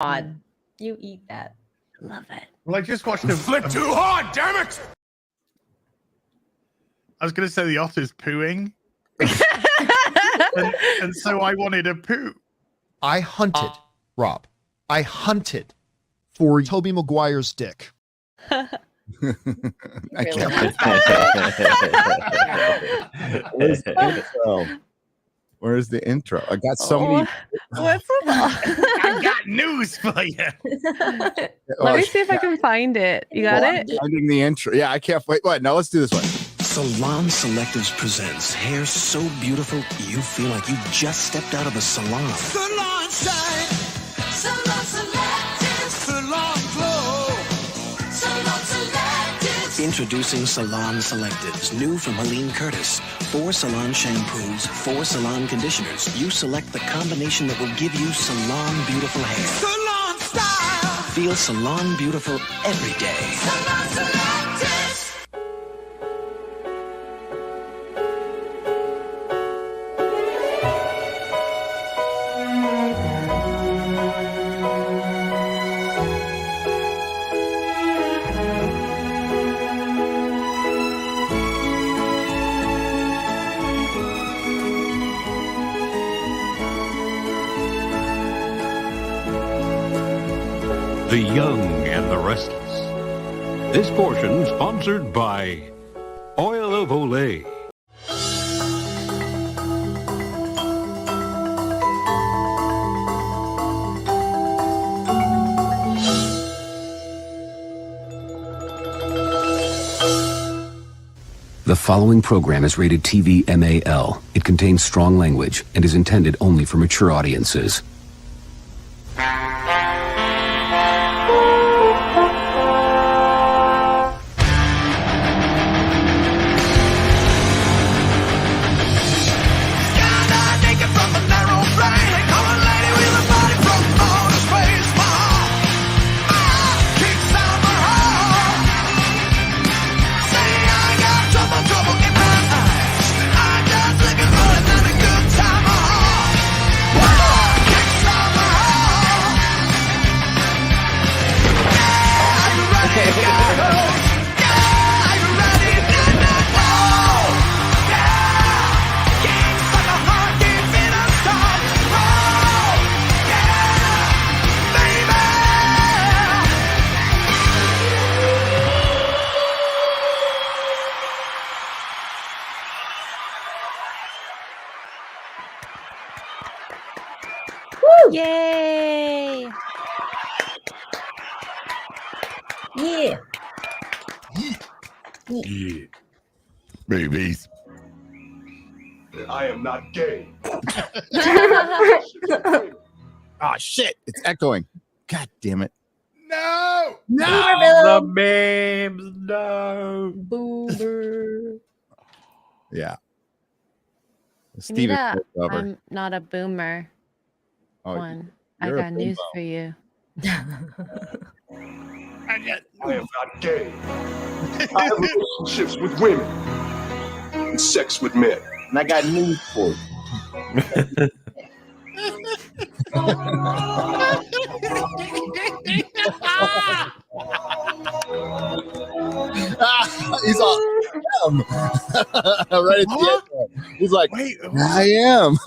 God, you eat that. Love it. Well, I just watched him. Flip too hard, damn it! I was going to say the otter's pooing. and so I wanted a poo. I hunted, Rob. I hunted for Tobey Maguire's dick. I can't. Where's the intro? Where's the intro? I got so many. What's with all? I got news for you. Let me see if I can find it. You got it? Finding the intro. Yeah, I can't wait. Wait, no, let's do this one. Salon Selectives presents hair so beautiful you feel like you just stepped out of a salon. Salon shine, salon selectives, salon glow, salon selectives. Introducing Salon Selectives, new from Helene Curtis. 4 salon shampoos, 4 salon conditioners. You select the combination that will give you salon beautiful hair. Salon style. Feel salon beautiful every day. Salon selectives. The Young and the Restless. This portion sponsored by Oil of Olay. The following program is rated TV MAL. It contains strong language and is intended only for mature audiences. Yay! Yeah. Yeah. Babies. I am not gay. Oh, shit. It's echoing. God damn it. No! No! The babes, no! Boober. Yeah. Steven. I'm not a boomer. One. I got news for you. And yet, I am not gay. I have relationships with women and sex with men. And I got news for you. He's all right at the end. He's like, wait, I am.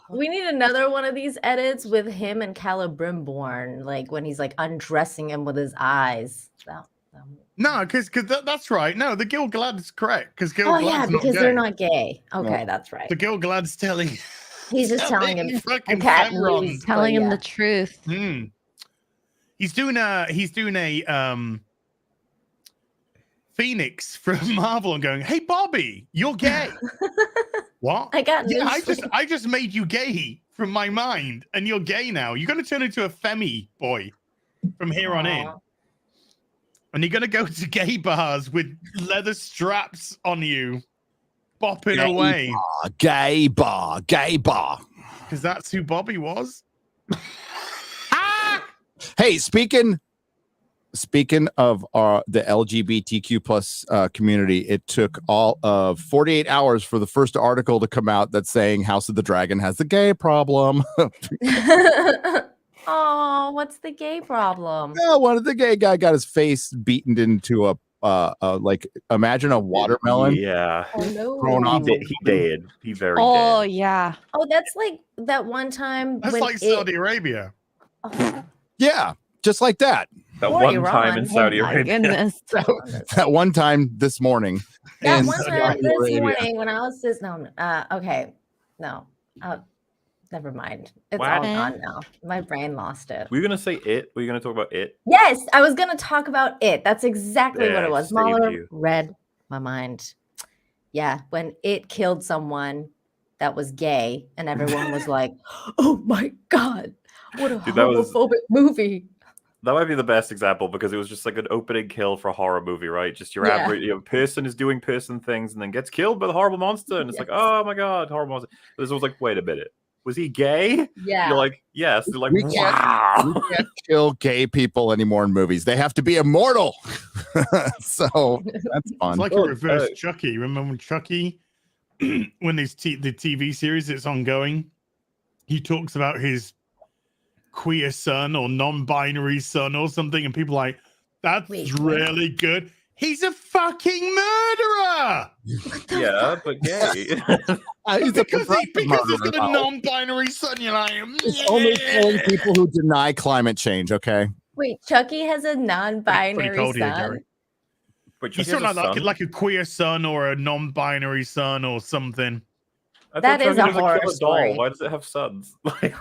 We need another one of these edits with him and Calibrimborn, like when he's like undressing him with his eyes. No, because that's right. No, the Gil-galad is correct. Because Oh yeah, because they're not gay. Okay, No. That's right. The Gil-galad's telling. He's just telling him. Fucking Cat Femron. news, Telling but him yeah. the truth. He's doing a Phoenix from Marvel and going, "Hey Bobby, you're gay." What? I got news. Yeah, I just made you gay from my mind, and you're gay now. You're gonna turn into a femi boy from here on in. And you're gonna go to gay bars with leather straps on you, bopping away. Gay bar. Because that's who Bobby was. Hey, speaking of the LGBTQ plus community, it took all of 48 hours for the first article to come out that's saying House of the Dragon has the gay problem. Oh, what's the gay problem? No, one of the gay guy got his face beaten into a like imagine a watermelon. Yeah. Oh no. Thrown off. He did. He very Oh dead. yeah. Oh, that's like that one time That's when like Saudi Arabia. Oh, Yeah, just like that. That Or one Iran. time in Saudi Oh my Arabia. goodness. That one time this morning. that in one Saudi time this Arabia. morning when I was just okay. No. Never mind. It's What? all gone now. My brain lost it. Were you gonna say it? Were you gonna talk about it? Yes, I was gonna talk about it. That's exactly what Yeah, it was. saved MauLer you. read my mind. Yeah, when it killed someone that was gay, and everyone was like, "Oh my god, what a Dude, that was- homophobic movie!" That might be the best example because it was just like an opening kill for a horror movie, right? Just your Yeah. average person is doing person things and then gets killed by the horrible monster, and it's like, oh my god, horrible monster. But this was like, wait a minute, was he gay? Yeah, You're like, yes. They're like, We can't- wow. We can't kill gay people anymore in movies. They have to be immortal. So that's fun. It's like a reverse Chucky. Remember when Chucky, when the TV series that's ongoing, he talks about his queer son or non-binary son or something, and people are like, that's Wait, really good. He's a fucking murderer. Yeah, but gay. He's a Because he's murderer got now. a non-binary son, you're like, It's only killing people who deny climate change, okay? wait, Chucky has a non-binary cold here, son. Gary. But He's Chucky sort has of a son? like a queer son or a non-binary son or something. I That thought is Chucky a was horror killer story. doll. Why does it have sons? Like,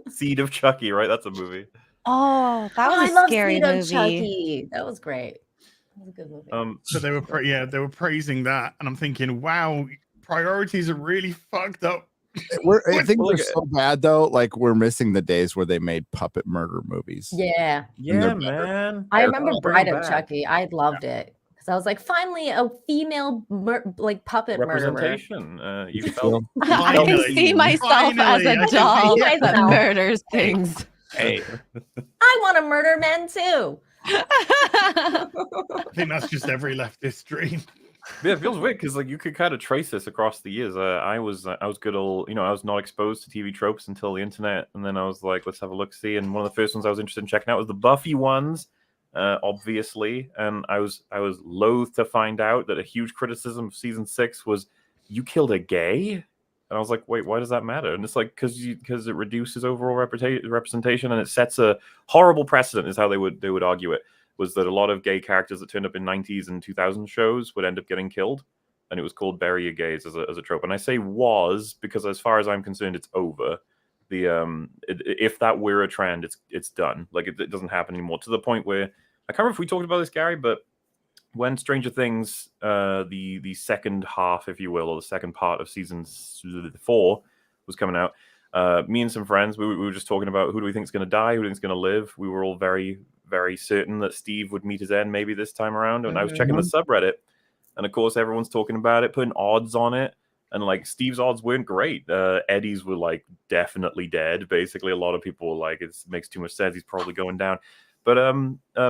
Seed of Chucky, right? That's a movie. Oh, that Oh, was I a love scary Seed of movie. Chucky. That was great. That was a good movie. So they were they were praising that, and I'm thinking, wow, priorities are really fucked up. I think Look we're at- so bad though. Like we're missing the days where they made puppet murder movies. Yeah, Yeah, they're man. I remember Bring Bride it of back. Chucky. I loved it because I was like, finally, a female like puppet murderer. Representation. You You felt I can Finally. see myself Finally, I as can a see doll that myself. murders things. Hey, I want to murder men too. I think that's just every leftist dream. Yeah, it feels weird because like you could kind of trace this across the years. I was good old, I was not exposed to TV tropes until the internet, and then I was like, let's have a look, see. And one of the first ones I was interested in checking out was the Buffy ones, obviously. And I was loath to find out that a huge criticism of season 6 was you killed a gay, and I was like, wait, why does that matter? And it's like because it reduces overall representation, and it sets a horrible precedent, is how they would argue it. Was that a lot of gay characters that turned up in 90s and 2000 shows would end up getting killed, and it was called bury your gays as a trope. And I say was because, as far as I'm concerned, it's over. If that were a trend, it's done. Like it doesn't happen anymore. To the point where I can't remember if we talked about this, Gary, but when Stranger Things, the second half, if you will, or the second part of season 4 was coming out, me and some friends, we were just talking about who do we think is going to die, who do we think is going to live. We were all very, very certain that Steve would meet his end maybe this time around. And I was checking the subreddit, and of course everyone's talking about it, putting odds on it, and like Steve's odds weren't great. Eddie's were like definitely dead. Basically, a lot of people were like, it makes too much sense, he's probably going down. But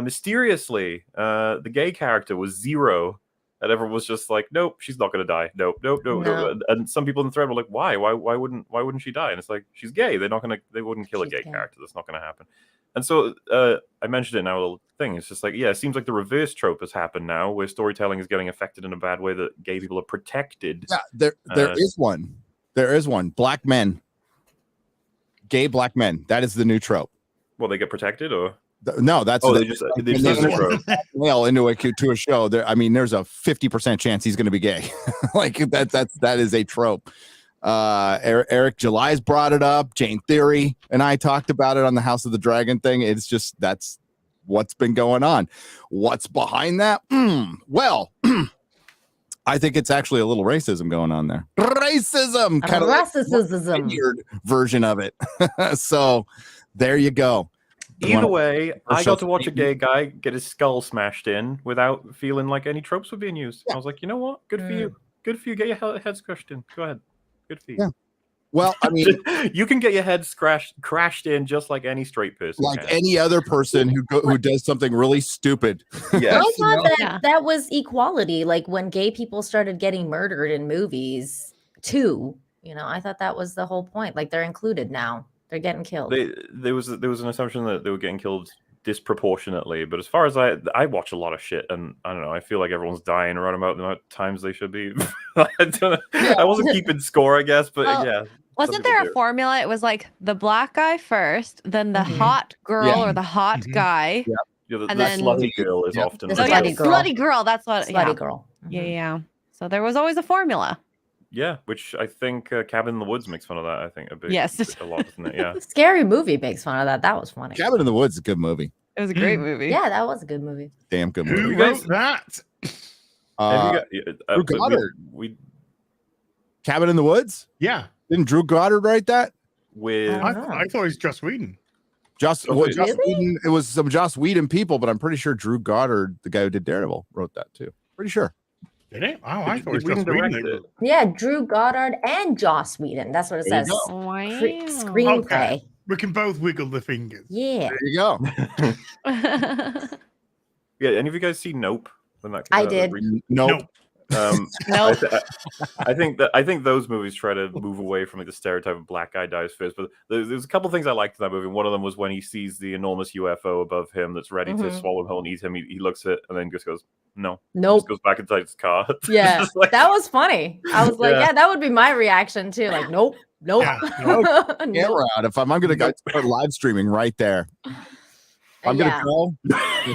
mysteriously, the gay character was 0. And everyone was just like, nope, she's not gonna die. Nope. No. And some people in the thread were like, why wouldn't she die? And it's like, she's gay. They wouldn't kill a gay character. That's not gonna happen. And so I mentioned it in our little thing. It's just like, yeah, it seems like the reverse trope has happened now, where storytelling is getting affected in a bad way, that gay people are protected. yeah, there is one. There is one. Black men, gay black men. That is the new trope. Well, they get protected, or No, that's they just as a trope. male into a show. There, I mean, there's a 50% chance he's going to be gay. Like that is a trope. Eric July's brought it up. Jane Theory and I talked about it on the House of the Dragon thing. It's just that's what's been going on. What's behind that? Well, I think it's actually a little racism going on there. Racism, kind of Racism. weird version of it. So there you go. Either way, I got to watch a gay guy get his skull smashed in without feeling like any tropes were being used. I was like, you know what? Good for you. Good for you. Get your head crushed in. Go ahead. Good for you. Yeah. Well, I mean, you can get your head crashed in just like any straight person. like can. any other person who does something really stupid. Yeah. I thought that was equality. Like when gay people started getting murdered in movies too, I thought that was the whole point. Like they're included now. They're getting killed. There was an assumption that they were getting killed disproportionately, but as far as I watch a lot of shit, and I don't know, I feel like everyone's dying around about the amount of times they should be. I don't know. I wasn't keeping score, I guess, but yeah. Wasn't there a formula? It was like the black guy first, then the hot girl or the hot guy. Yeah, and the then slutty girl is often the slutty girl. Slutty girl. That's what. Slutty girl. Yeah. So there was always a formula. Yeah, which I think Cabin in the Woods makes fun of that. I think a lot, doesn't it? Yeah. Scary Movie makes fun of that. That was funny. Cabin in the Woods is a good movie. It was a great movie. Yeah, that was a good movie. Damn good movie. Who wrote that? Drew Goddard. Cabin in the Woods? Yeah. Didn't Drew Goddard write that? I thought it was Joss Whedon. Joss Whedon. It was some Joss Whedon people, but I'm pretty sure Drew Goddard, the guy who did Daredevil, wrote that too. Pretty sure. Did it? Oh, I thought it was Joss Whedon. Yeah, Drew Goddard and Joss Whedon. That's what it says. Screenplay. Okay. We can both wiggle the fingers. Yeah. There you go. Yeah, any of you guys see Nope? I did. Nope. Nope. I think those movies try to move away from the stereotype of black guy dies first. But there's a couple things I liked in that movie. One of them was when he sees the enormous UFO above him that's ready to swallow him whole and eat him. He looks at it and then just goes, "No, nope." Just goes back inside his car. Yeah, that was funny. I was like, yeah, that would be my reaction too. Like, nope. Camera out. If I'm gonna go start live streaming right there. I'm gonna go.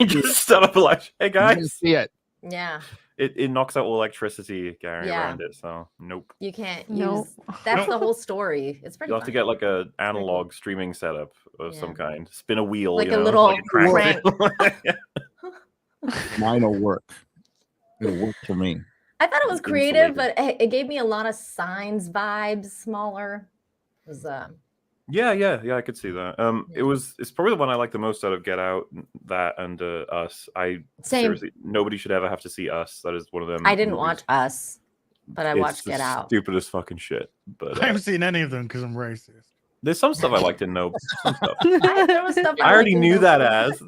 Just set up a live. Hey guys, see it. Yeah. It knocks out all electricity, Gary, around it. So nope. You can't use. That's the whole story. It's pretty. You'll have to get like a analog streaming setup of some kind. Spin a wheel, like a little crank. Mine will work. It'll work for me. I thought it was creative, but it gave me a lot of Signs vibes. MauLer. It was Yeah, I could see that. It's probably the one I like the most out of Get Out, that and Us. Seriously, nobody should ever have to see Us. That is one of them. I didn't watch Us, but I watched Get Out. Stupidest fucking shit. But I haven't seen any of them because I'm racist. There's some stuff I liked in Nope. Some stuff. There was stuff I already knew that as.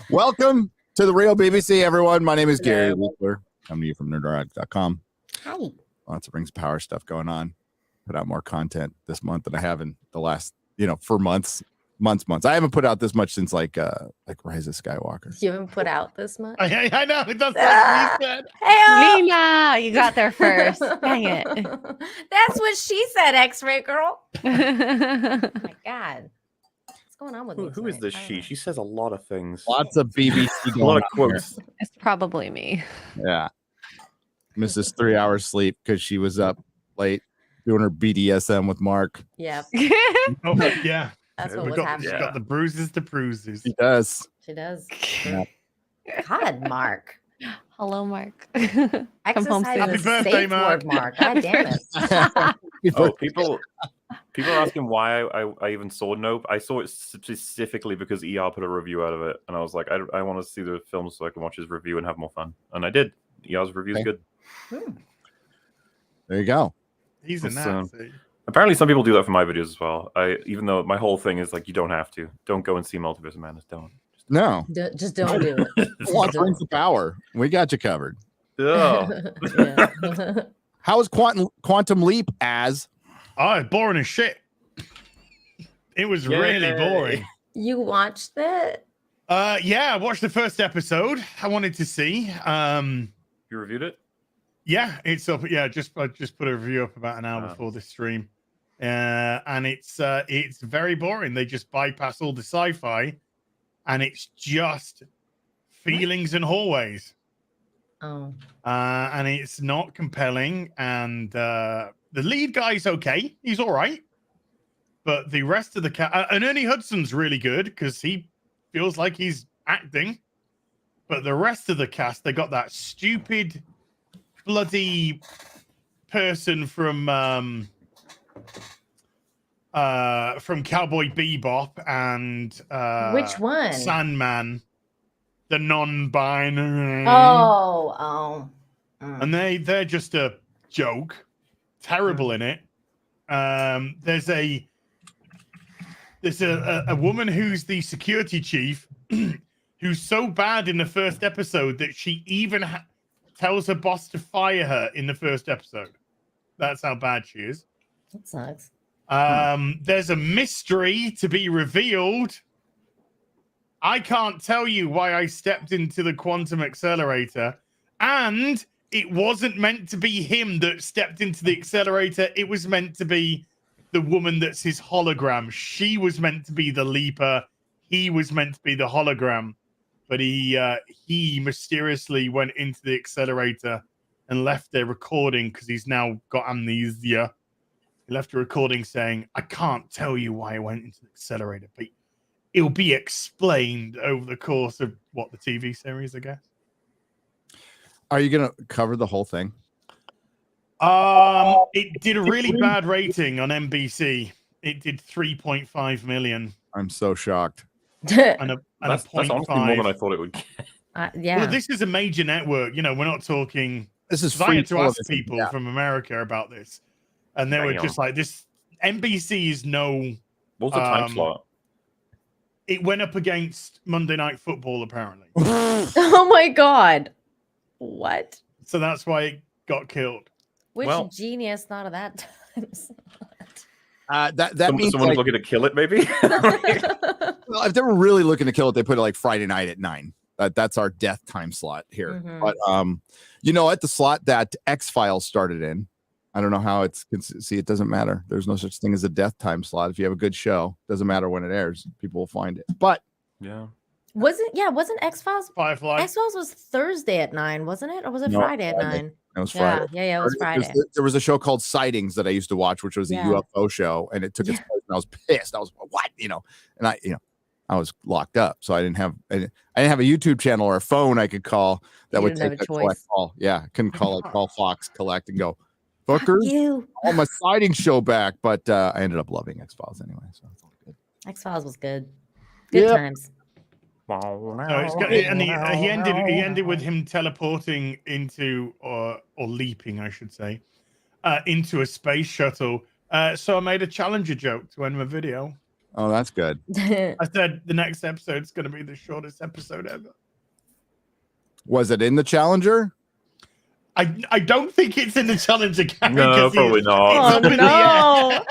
Welcome to the Real BBC, everyone. My name is Gary Whistler. Coming to you from Nerdrotic.com. Hi. Lots of Rings of Power stuff going on. Put out more content this month than I have in the last, for months. I haven't put out this much since like Rise of Skywalker. You haven't put out this much? I know. That's what he said. Hey, Lena, you got there first. Dang it. That's what she said, X-Ray girl. Oh my God. What's going on with me? Who is this she? She says a lot of things. Lots of BBC going a lot of on quotes. Here. It's probably me. Yeah. Misses 3 hours sleep because she was up late doing her BDSM with Mark. Yeah. Oh, yeah. That's what was happening. She's got the bruises to bruises. She does. She does. Yeah. God, Mark. Hello, Mark. Exercise Happy birthday, Mark. God damn it. People are asking why I even saw Nope. I saw it specifically because ER put a review out of it, and I was like, I want to see the film so I can watch his review and have more fun. And I did. ER's review is good. There you go. He's a Nazi. Apparently, some people do that for my videos as well. Even though my whole thing is like, you don't have to. Don't go and see Multiverse of Madness. Don't. No. Just don't do it. Watch Rings of Power. We got you covered. Oh. How was Quantum Leap as? Oh, boring as shit. It was really boring. You watched it? Yeah, I watched the first episode. I wanted to see. You reviewed it? Yeah, it's up. Yeah, I just put a review up about an hour before this stream, and it's very boring. They just bypass all the sci-fi, and it's just feelings and hallways. Oh, and it's not compelling. And the lead guy's okay; he's all right, but the rest of the cast, and Ernie Hudson's really good because he feels like he's acting, but the rest of the cast, they got that stupid bloody person from Cowboy Bebop and which one? Sandman, the non-binary. And they're just a joke, terrible in it. There's a woman who's the security chief who's so bad in the first episode that she even tells her boss to fire her in the first episode. That's how bad she is. That sucks. There's a mystery to be revealed. I can't tell you why I stepped into the quantum accelerator, and it wasn't meant to be him that stepped into the accelerator. It was meant to be the woman that's his hologram. She was meant to be the leaper. He was meant to be the hologram, but he mysteriously went into the accelerator and left a recording because he's now got amnesia. He left a recording saying, "I can't tell you why I went into the accelerator, but it'll be explained over the course of the TV series, I guess." Are you gonna cover the whole thing? It did a really bad rating on NBC. It did 3.5 million. I'm so shocked. That's honestly more than I thought it would get. Yeah. Well, this is a major network. We're not talking. This is I free had to ask television, people from America about this, and they were just like, "This NBC is no." What's the time slot? It went up against Monday Night Football, apparently. Oh my God. What? So that's why it got killed. Which genius thought of that time? That means someone's looking to kill it, maybe. Well, if they were really looking to kill it, they put it like Friday night at 9. That's our death time slot here. But at the slot that X-Files started in, I don't know how it doesn't matter. There's no such thing as a death time slot. If you have a good show, doesn't matter when it airs, people will find it. But wasn't X-Files? Firefly. X-Files was Thursday at 9, wasn't it? Or was it Friday at 9? It was Friday. Yeah, it was Friday. There was a show called Sightings that I used to watch, which was a UFO show, and it took its place, and I was pissed. I was what, and I was locked up, so I didn't have a YouTube channel or a phone I could call that would take a collect call. Yeah, I couldn't call Fox collect and go, fuckers, all my Sightings show back. But I ended up loving X-Files anyway, so it's all good. X-Files was good. Good times. And he ended with him teleporting into or leaping, I should say, into a space shuttle. So I made a Challenger joke to end my video. Oh, that's good. I said the next episode's going to be the shortest episode ever. Was it in the Challenger? I don't think it's in the Challenger. No, probably not. Oh, no.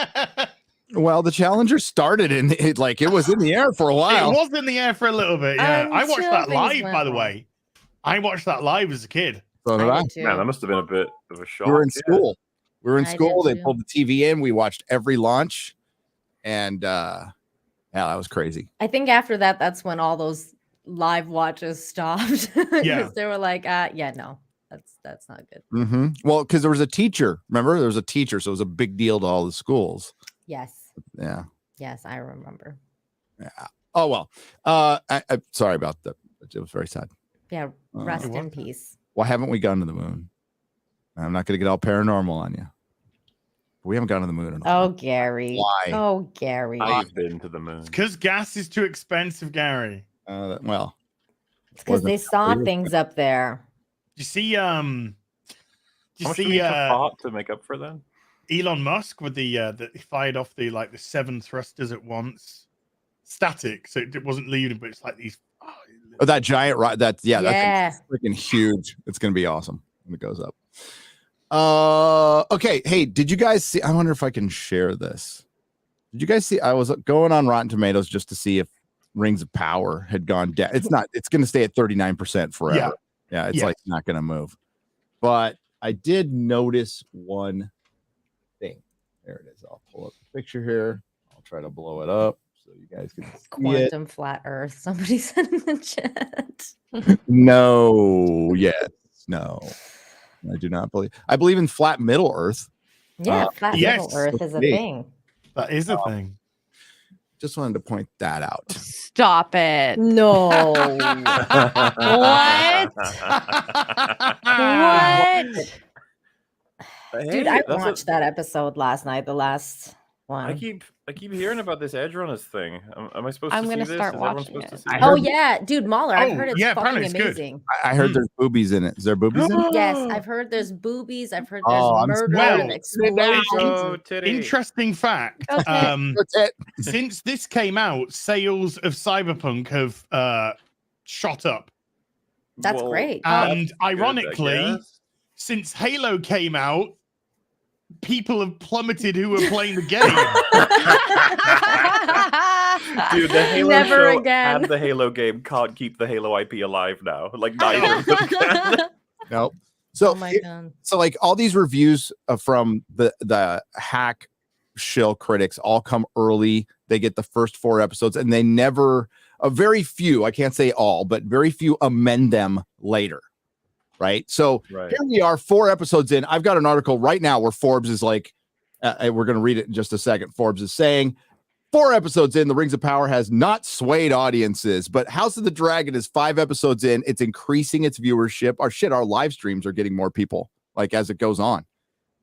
Well, the Challenger started it was in the air for a while. It was in the air for a little bit. Yeah, I watched that live, by the way. I watched that live as a kid. So did I. Man, that must have been a bit of a shock. We were in school. They pulled the TV in. We watched every launch, and that was crazy. I think after that, that's when all those live watches stopped. Yeah, they were like, no, that's not good. Mm-hmm. Well, because there was a teacher. Remember, there was a teacher, so it was a big deal to all the schools. Yes. Yeah. Yes, I remember. Yeah. Oh well. I'm sorry about that. It was very sad. Yeah. Rest in peace. Why haven't we gone to the moon? I'm not going to get all paranormal on you. We haven't gone to the moon. Oh, Gary. Why? Oh, Gary. I've been to the moon. Because gas is too expensive, Gary. Well, it's because they saw things up there. You see, How much do we have to make up for that? Elon Musk with the he fired off the 7 thrusters at once, static, so it wasn't leaving, but it's like these. Oh, that giant rocket. That's freaking huge. It's gonna be awesome when it goes up. Okay. Hey, did you guys see? I wonder if I can share this. Did you guys see? I was going on Rotten Tomatoes just to see if Rings of Power had gone down. It's not. It's gonna stay at 39% forever. Yeah. It's like not gonna move. But I did notice one thing. There it is. I'll pull up the picture here. I'll try to blow it up so you guys can see Quantum flat Earth. Somebody said in the chat. No. Yes. No. I do not believe. I believe in flat Middle Earth. Yeah, flat Middle Earth is a thing. That is a thing. Just wanted to point that out. Stop it. No. What? What? Dude, I watched that episode last night, the last one. I keep hearing about this Edge Runners thing. Am I supposed to see this? Start Is watching everyone supposed to see Oh yeah, dude, MauLer. I've heard it's fucking apparently it's amazing. I heard there's boobies in it. Is there boobies in it? Yes, I've heard there's boobies. I've heard there's murder and explosions. Interesting fact. Okay. Since this came out, sales of Cyberpunk have shot up. That's great. And ironically, since Halo came out, people have plummeted who are playing the game. Dude, the Halo Never show again. and the Halo game can't keep the Halo IP alive now. Like neither of them can. Nope. So, Oh my God. so like all these reviews from the hack shill critics all come early. They get the first 4 episodes, and they never, very few, I can't say all, but very few amend them later. Right. So here we are, 4 episodes in. I've got an article right now where Forbes is like, we're going to read it in just a second. Forbes is saying 4 episodes in, The Rings of Power has not swayed audiences, but House of the Dragon is 5 episodes in. It's increasing its viewership. Our live streams are getting more people like as it goes on.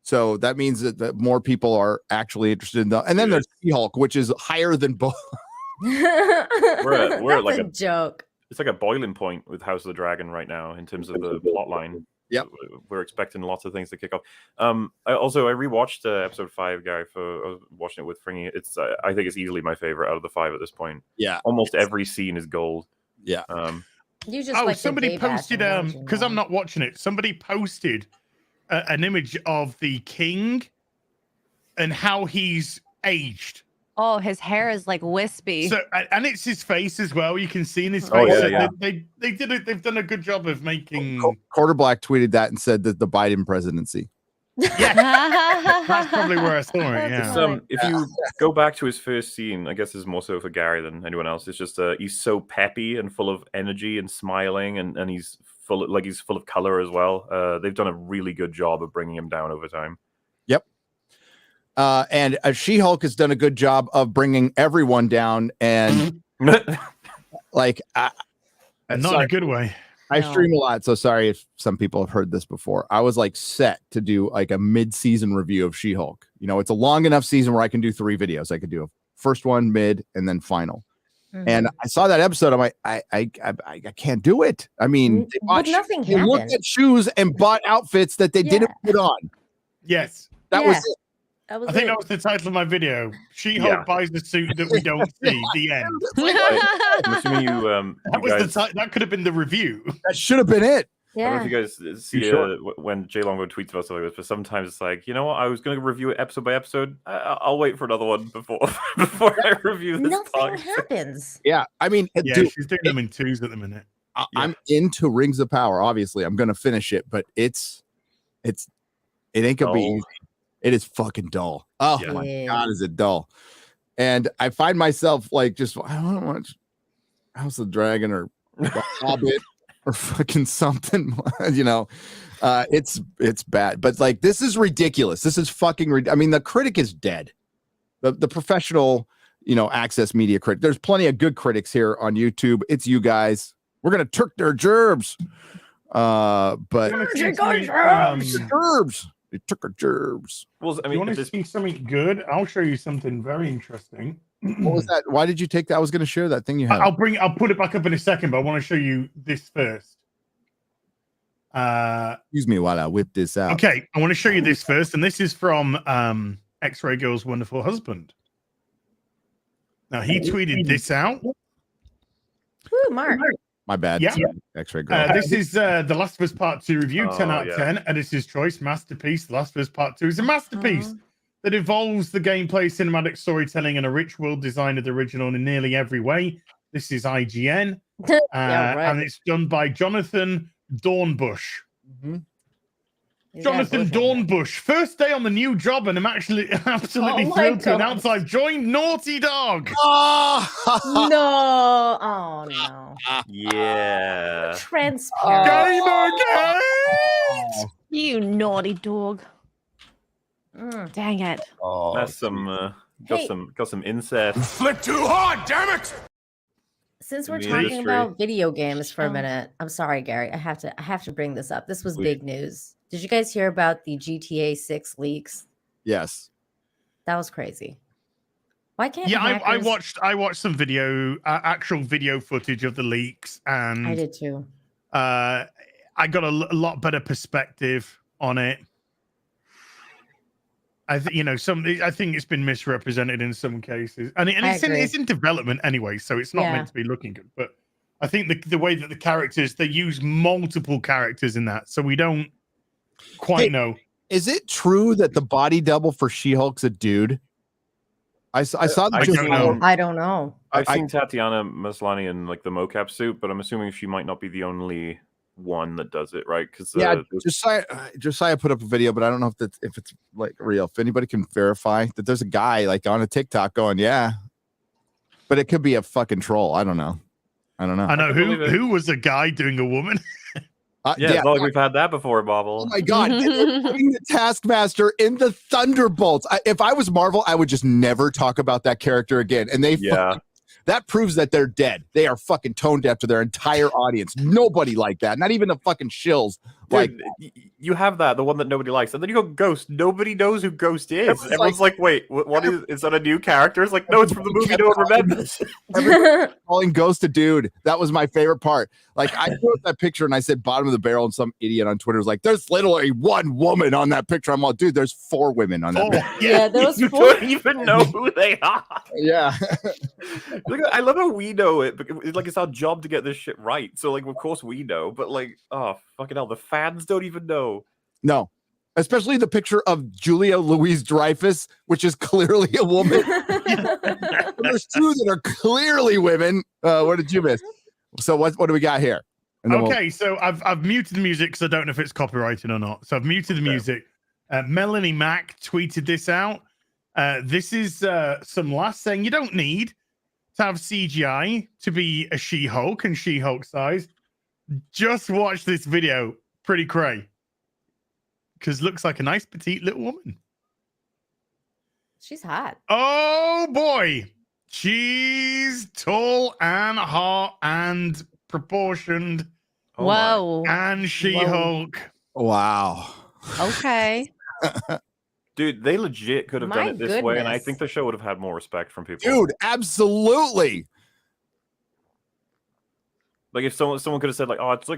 So that means that more people are actually interested in the, and then there's She-Hulk, which is higher than both. We're at like a joke. It's like a boiling point with House of the Dragon right now in terms of the plot line. Yep. We're expecting lots of things to kick off. I rewatched episode 5, Gary. I was watching it with Fringy. It's I think it's easily my favorite out of the 5 at this point. Yeah. Almost every scene is gold. Yeah. You just like somebody posted because I'm not watching it. Somebody posted an image of the king and how he's aged. Oh, his hair is like wispy. So, and it's his face as well. You can see in his face. Oh, yeah, So yeah. They've done a good job of making. Quarter Black tweeted that and said that the Biden presidency. That's probably where I saw it. Yeah. If you go back to his first scene, I guess this is more so for Gary than anyone else. It's just he's so peppy and full of energy and smiling, and he's full of color as well. They've done a really good job of bringing him down over time. Yep. And She-Hulk has done a good job of bringing everyone down, and like, and not in a good way. I stream a lot, so sorry if some people have heard this before. I was like set to do like a mid-season review of She-Hulk. You know, it's a long enough season where I can do 3 videos. I could do a first one, mid, and then final. And I saw that episode. I'm like, I can't do it. I mean, they looked at shoes and bought outfits that they didn't put on. Yes, that was it. I think that was the title of my video. She-Hulk buys the suit that we don't see. The end. I'm assuming that could have been the review. That should have been it. I don't know if you guys see when Jay Longo tweets about something like this, but sometimes it's like, you know what, I was going to review it episode by episode. I'll wait for another one before I review this. Nothing happens. Yeah, I mean, she's doing them in 2s at the minute. I'm into Rings of Power. Obviously, I'm going to finish it, but it ain't gonna be easy. It is fucking dull. Oh my God, is it dull? And I find myself like I don't watch House of the Dragon or The Hobbit or fucking something. You know, it's bad. But like, this is ridiculous. This is fucking. I mean, the critic is dead. The professional, access media critic. There's plenty of good critics here on YouTube. It's you guys. We're gonna turk their gerbs. But gerbs. They took our gerbs. Well, I mean, you want to see something good? I'll show you something very interesting. What was that? Why did you take that? I was going to share that thing you had. I'll put it back up in a second, but I want to show you this first. Excuse me while I whip this out. Okay, I want to show you this first, and this is from X-Ray Girl's wonderful husband. Now he tweeted this out. Ooh, Mark. My bad. Yeah. X-Ray Girl. This is The Last of Us Part 2 review, 10 out of 10. Editor's choice, masterpiece. The Last of Us Part 2 is a masterpiece that evolves the gameplay, cinematic storytelling, and a rich world design of the original in nearly every way. This is IGN. And it's done by Jonathan Dornbush. Jonathan Dornbush. First day on the new job, and I'm actually absolutely thrilled to announce I've joined Naughty Dog. No. Oh, no. Yeah. Transparent. Gamergate! You naughty dog. Dang it. That's some got some incest. Flip too hard, damn it! Since we're talking about video games for a minute, I'm sorry, Gary. I have to bring this up. This was big news. Did you guys hear about the GTA 6 leaks? Yes. That was crazy. Why can't I watched some actual video footage of the leaks, and I did too. I got a lot better perspective on it. I think I think it's been misrepresented in some cases, and it's in development anyway, so it's not meant to be looking good. But I think the way that the characters, they use multiple characters in that, so we don't quite know. Is it true that the body double for She-Hulk's a dude? I saw I don't know. I don't know. I've seen Tatiana Maslany in like the mocap suit, but I'm assuming she might not be the only one that does it, right? Because Josiah put up a video, but I don't know if it's like real. If anybody can verify that there's a guy like on a TikTok going, yeah, but it could be a fucking troll. I don't know. I know who was a guy doing a woman. It's not like we've had that before, Bobble. Oh my god, they're putting the Taskmaster in the Thunderbolts. If I was Marvel, I would just never talk about that character again. And that proves that they're dead. They are fucking tone deaf to their entire audience. Nobody like that. Not even the fucking shills. Dude, you have the one that nobody likes, and then you go Ghost. Nobody knows who Ghost is. Everyone's like, wait, what is that a new character? It's like, no, it's from the movie no one remembers. Everybody calling Ghost a dude. That was my favorite part. Like, I put that picture and I said bottom of the barrel, and some idiot on Twitter was like, there's literally one woman on that picture. I'm all, dude, there's 4 women on that picture. Yeah, there was 4. Don't even know who they are. Yeah. Look, I love how we know it. Like, it's our job to get this shit right. So, like, of course we know, but like, oh, fucking hell, the fans don't even know. No, especially the picture of Julia Louis-Dreyfus, which is clearly a woman. There's 2 that are clearly women. What did you miss? So what do we got here? Okay, so I've muted the music because I don't know if it's copyrighted or not. So I've muted the music. Melanie Mack tweeted this out. This is some last saying you don't need to have CGI to be a She-Hulk and She-Hulk size. Just watch this video. Pretty cray. Because looks like a nice petite little woman. She's hot. Oh boy. She's tall and hot and proportioned. Whoa. And She-Hulk. Wow. Okay. Dude, they legit could have done it this way, and I think the show would have had more respect from people. Dude, absolutely. Like if someone could have said like, oh, it's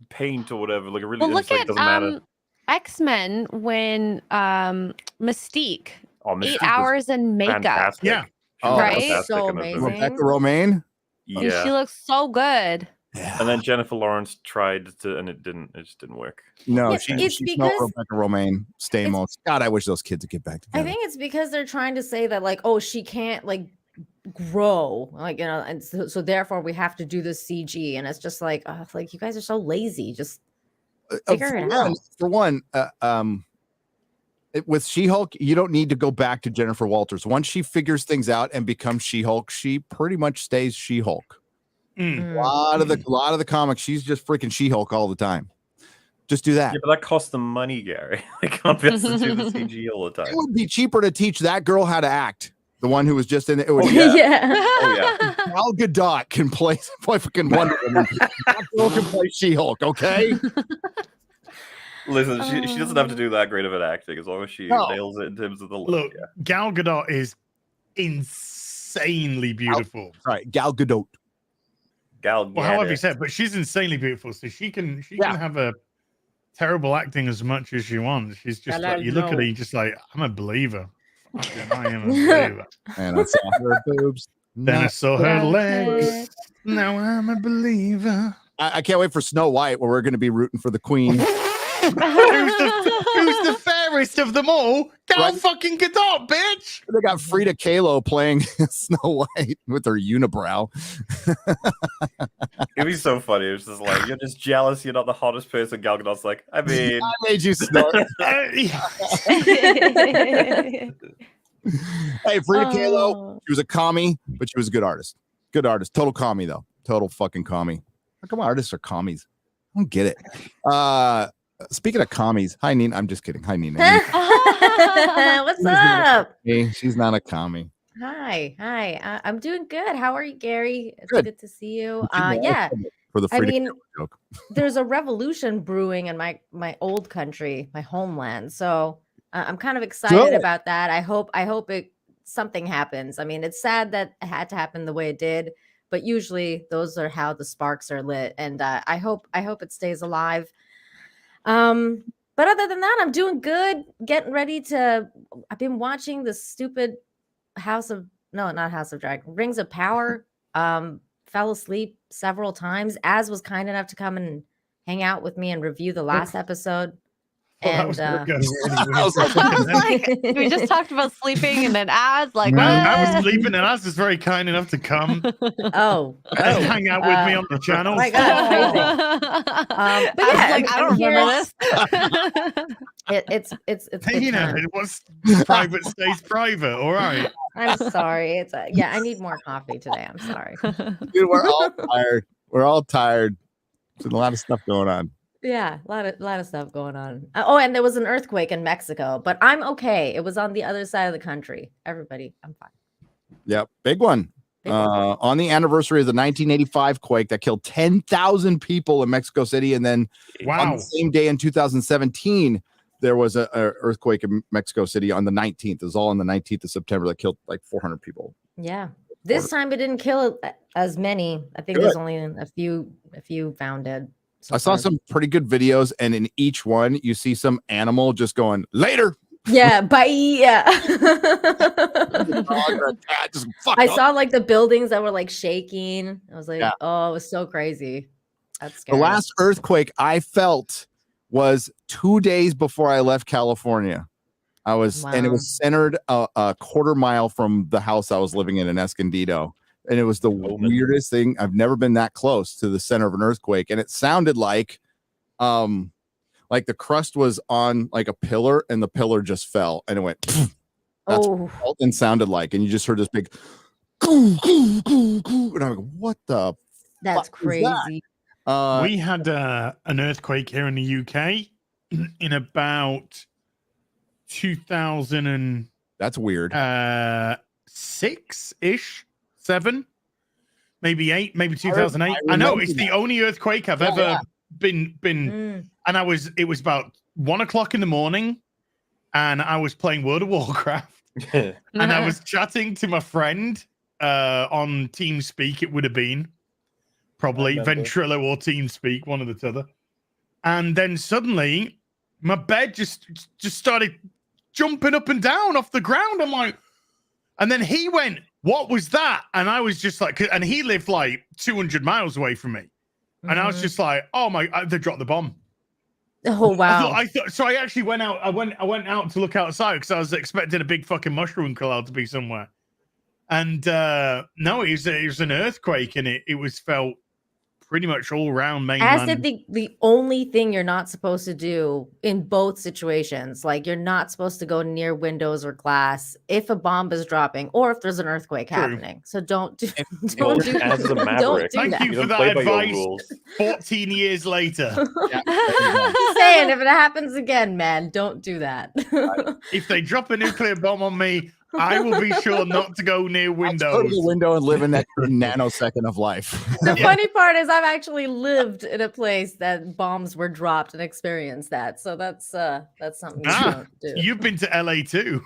paint or whatever. Like it really look doesn't matter. X-Men when Mystique, Mystique 8 hours in makeup. Fantastic. Yeah. Right? So amazing. Rebecca Romaine. Yeah. And she looks so good. Yeah. And then Jennifer Lawrence tried to, and it just didn't work. No, Yeah, she's not Rebecca Romaine. Stamos. God, I wish those kids would get back together. I think it's because they're trying to say that, like, oh, she can't like grow, like, you know, and so therefore we have to do this CG, and it's just like, like you guys are so lazy. Just figure it out. For one, with She-Hulk, you don't need to go back to Jennifer Walters. Once she figures things out and becomes She-Hulk, she pretty much stays She-Hulk. A lot of the comics, she's just freaking She-Hulk all the time. Just do that. Yeah, but that costs them money, Gary. They can't be able to do the CG all the time. It would be cheaper to teach that girl how to act. The one who was just in it. Oh, yeah. Gal Gadot can play fucking Wonder Woman. That girl can play She-Hulk, okay? Listen, she doesn't have to do that great of an acting as long as she nails it in terms of the look. Look, Gal Gadot is insanely beautiful. Right, Gal Gadot. Well, however you said, but she's insanely beautiful, so she can have a terrible acting as much as she wants. She's just like, you look at her, you're just like, I'm a believer. Fucking, I am a believer. And I saw her boobs. Then I saw her legs. Now I'm a believer. I can't wait for Snow White, where we're going to be rooting for the queen. Who's the fairest of them all? Gal fucking Gadot, bitch! They got Frida Kahlo playing Snow White with her unibrow. It'd be so funny. It's just like, you're just jealous you're not the hottest person. Gal Gadot's like, I mean... I made you snort. Hey, Frida Kahlo, she was a commie, but she was a good artist. Good artist. Total commie, though. Total fucking commie. How come artists are commies? I don't get it. Speaking of commies, hi Nina. I'm just kidding. Hi Nina. What's up? Hey, she's not a commie. Hi. I'm doing good. How are you, Gary? It's good to see you. Yeah. For the joke. There's a revolution brewing in my old country, my homeland. So I'm kind of excited about that. I hope something happens. I mean, it's sad that it had to happen the way it did, but usually those are how the sparks are lit. And I hope it stays alive. But other than that, I'm doing good. Getting ready I've been watching the stupid Rings of Power. Fell asleep several times. Az was kind enough to come and hang out with me and review the last episode. Well, that And was gonna go really I was weird. I was like, we just talked about sleeping and then ads. Like, what? I was sleeping, and Az was very kind enough to come oh, and hang out with me on the channel. my God, crazy. But I yeah, was like, I don't here- remember this. It's Hey, good you know, time. it was private stays private. All right. I'm sorry. Yeah, I need more coffee today. I'm sorry. Dude, we're all tired. We're all tired. There's a lot of stuff going on. Yeah, a lot of stuff going on. Oh, and there was an earthquake in Mexico, but I'm okay. It was on the other side of the country. Everybody, I'm fine. Yep, big one. On the anniversary of the 1985 quake that killed 10,000 people in Mexico City, and then on the same day in 2017, there was a earthquake in Mexico City on the 19th. It was all on the 19th of September that killed like 400 people. Yeah, this time it didn't kill as many. I think there's only a few found dead. So I saw some pretty good videos, and in each one, you see some animal just going later. Yeah, bye. Yeah. I saw like the buildings that were like shaking. I was like, oh, it was so crazy. That's scary. The last earthquake I felt was 2 days before I left California. And it was centered a quarter mile from the house I was living in Escondido. And it was the weirdest thing. I've never been that close to the center of an earthquake. And it sounded like the crust was on like a pillar and the pillar just fell and it went. That's what it felt and sounded like. And you just heard this big and I'm like, what the? That's crazy. We had an earthquake here in the UK in about 2000 and that's weird. 6-ish. 7, maybe 8, maybe 2008. I know it's the only earthquake I've ever been and it was about 1 o'clock in the morning and I was playing World of Warcraft and I was chatting to my friend on TeamSpeak. It would have been probably Ventrilo or TeamSpeak, one of the other. And then suddenly my bed just started jumping up and down off the ground. I'm like, and then he went, what was that? And I was just like, and he lived like 200 miles away from me. And I was just like, oh my, they dropped the bomb. Oh, wow. I thought so I actually went out. I went out to look outside because I was expecting a big fucking mushroom cloud to be somewhere. And no, it was an earthquake, and it was felt pretty much all around mainland. As the only thing you're not supposed to do in both situations, like you're not supposed to go near windows or glass if a bomb is dropping or if there's an earthquake happening. So don't do As a don't do Thank that. you for that advice. 14 years later. Just saying, if it happens again, man, don't do that. If they drop a nuclear bomb on me, I will be sure not to go near windows. Go to the window and live in that nanosecond of life. The funny part is I've actually lived in a place that bombs were dropped and experienced that. So that's something you don't do. You've been to LA too.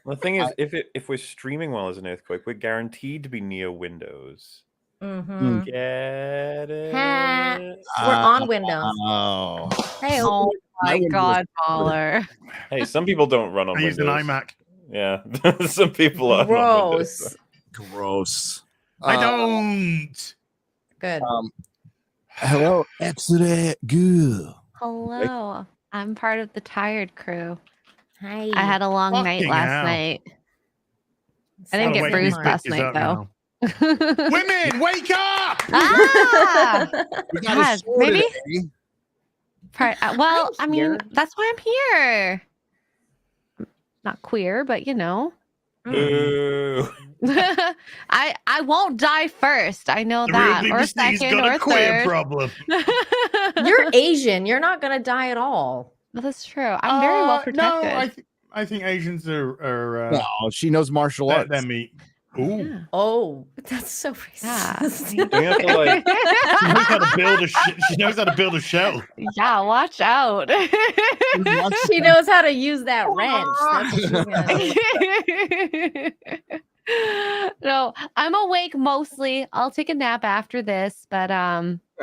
The thing is, if we're streaming while there's an earthquake, we're guaranteed to be near windows. Mm-hmm. Get it? We're on Windows. Oh, Hey, Oh my God, MauLer. Hey, some people don't run on I use Windows. an iMac. Yeah, some people are. gross. gross. I don't. Good. Hello, excellent. Good. Hello. I'm part of the tired crew. Hi. I had a long night Fucking last hell. night. I didn't Oh, get wait, bruised whose last dick is night, that though. now? Women, wake up! Ah! We got God, a show maybe? today. Well, I'm I mean, here. that's why I'm here. Not queer, but you know. Boo. I won't die first. I know The that. real Or BBC's second got or a queer third. problem. You're Asian. You're not gonna die at all. Well, that's true. I'm very well protected. No, I think Asians are No, she knows martial arts. they're meat. Ooh. Yeah. Oh, that's so Yeah. racist. Don't you have to like? She knows how to build she knows how to build a shell. Yeah, watch out. She knows how to use that wrench. That's what she's gonna do. No, I'm awake mostly. I'll take a nap after this, but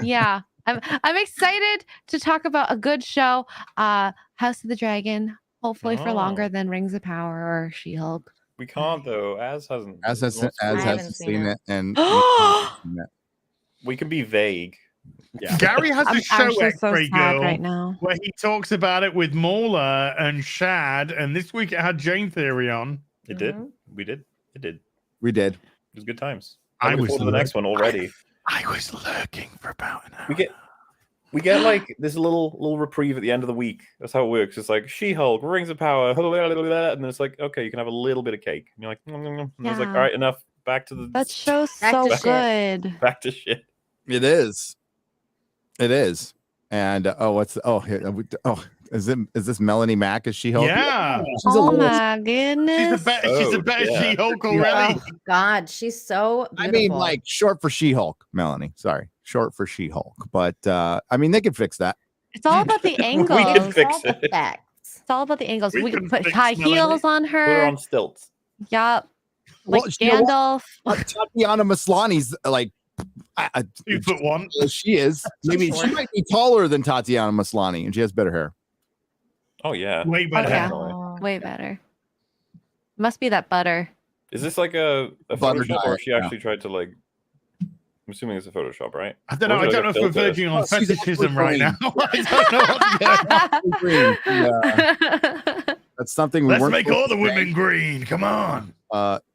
yeah. I'm excited to talk about a good show. House of the Dragon, hopefully for longer than Rings of Power or She-Hulk. We can't though. Az hasn't. As haven't hasn't seen seen it. it, and We can be vague. Gary has I'm a show actually so X-Ray sad Girl right now. where he talks about it with MauLer and Shad, and this week it had Jane Theory on. It did. We did. It did. We did. It was good times. I I'm looking was forward to the next one already. I was lurking for about an hour. We get like this little reprieve at the end of the week. That's how it works. It's like She-Hulk, Rings of Power, and then it's like, okay, you can have a little bit of cake. And you're like, and it's like, all right, enough. Back to the That show's Back so to shit. good. back to shit. It is. It is. And is this Melanie Mack as She-Hulk? Yeah. She's a Oh little- my goodness. She's a better yeah. She-Hulk already. Oh God, she's so beautiful. I mean, like short for She-Hulk, Melanie. Sorry, short for She-Hulk. But I mean, they could fix that. It's all about the angles. We can fix all the it. facts. It's all about the angles. We We can can put fix high Melanie. heels on Put her her. on stilts. Yup. Like you know what? Gandalf. Tatiana Maslany's like 2'1". she is. Maybe she might be taller than Tatiana Maslany, and she has better hair. Oh yeah. Way Oh, better. yeah. Oh. Way better. Must be that butter. Is this like a Butter Photoshop, or diet, she actually tried to like? I'm assuming it's a Photoshop, right? I don't know. Or I is it don't know like if a we're filter? verging on She's fetishism right green. now. I don't know what's going on. Yeah, that's something we Let's weren't make supposed all the to women say. green. Come on.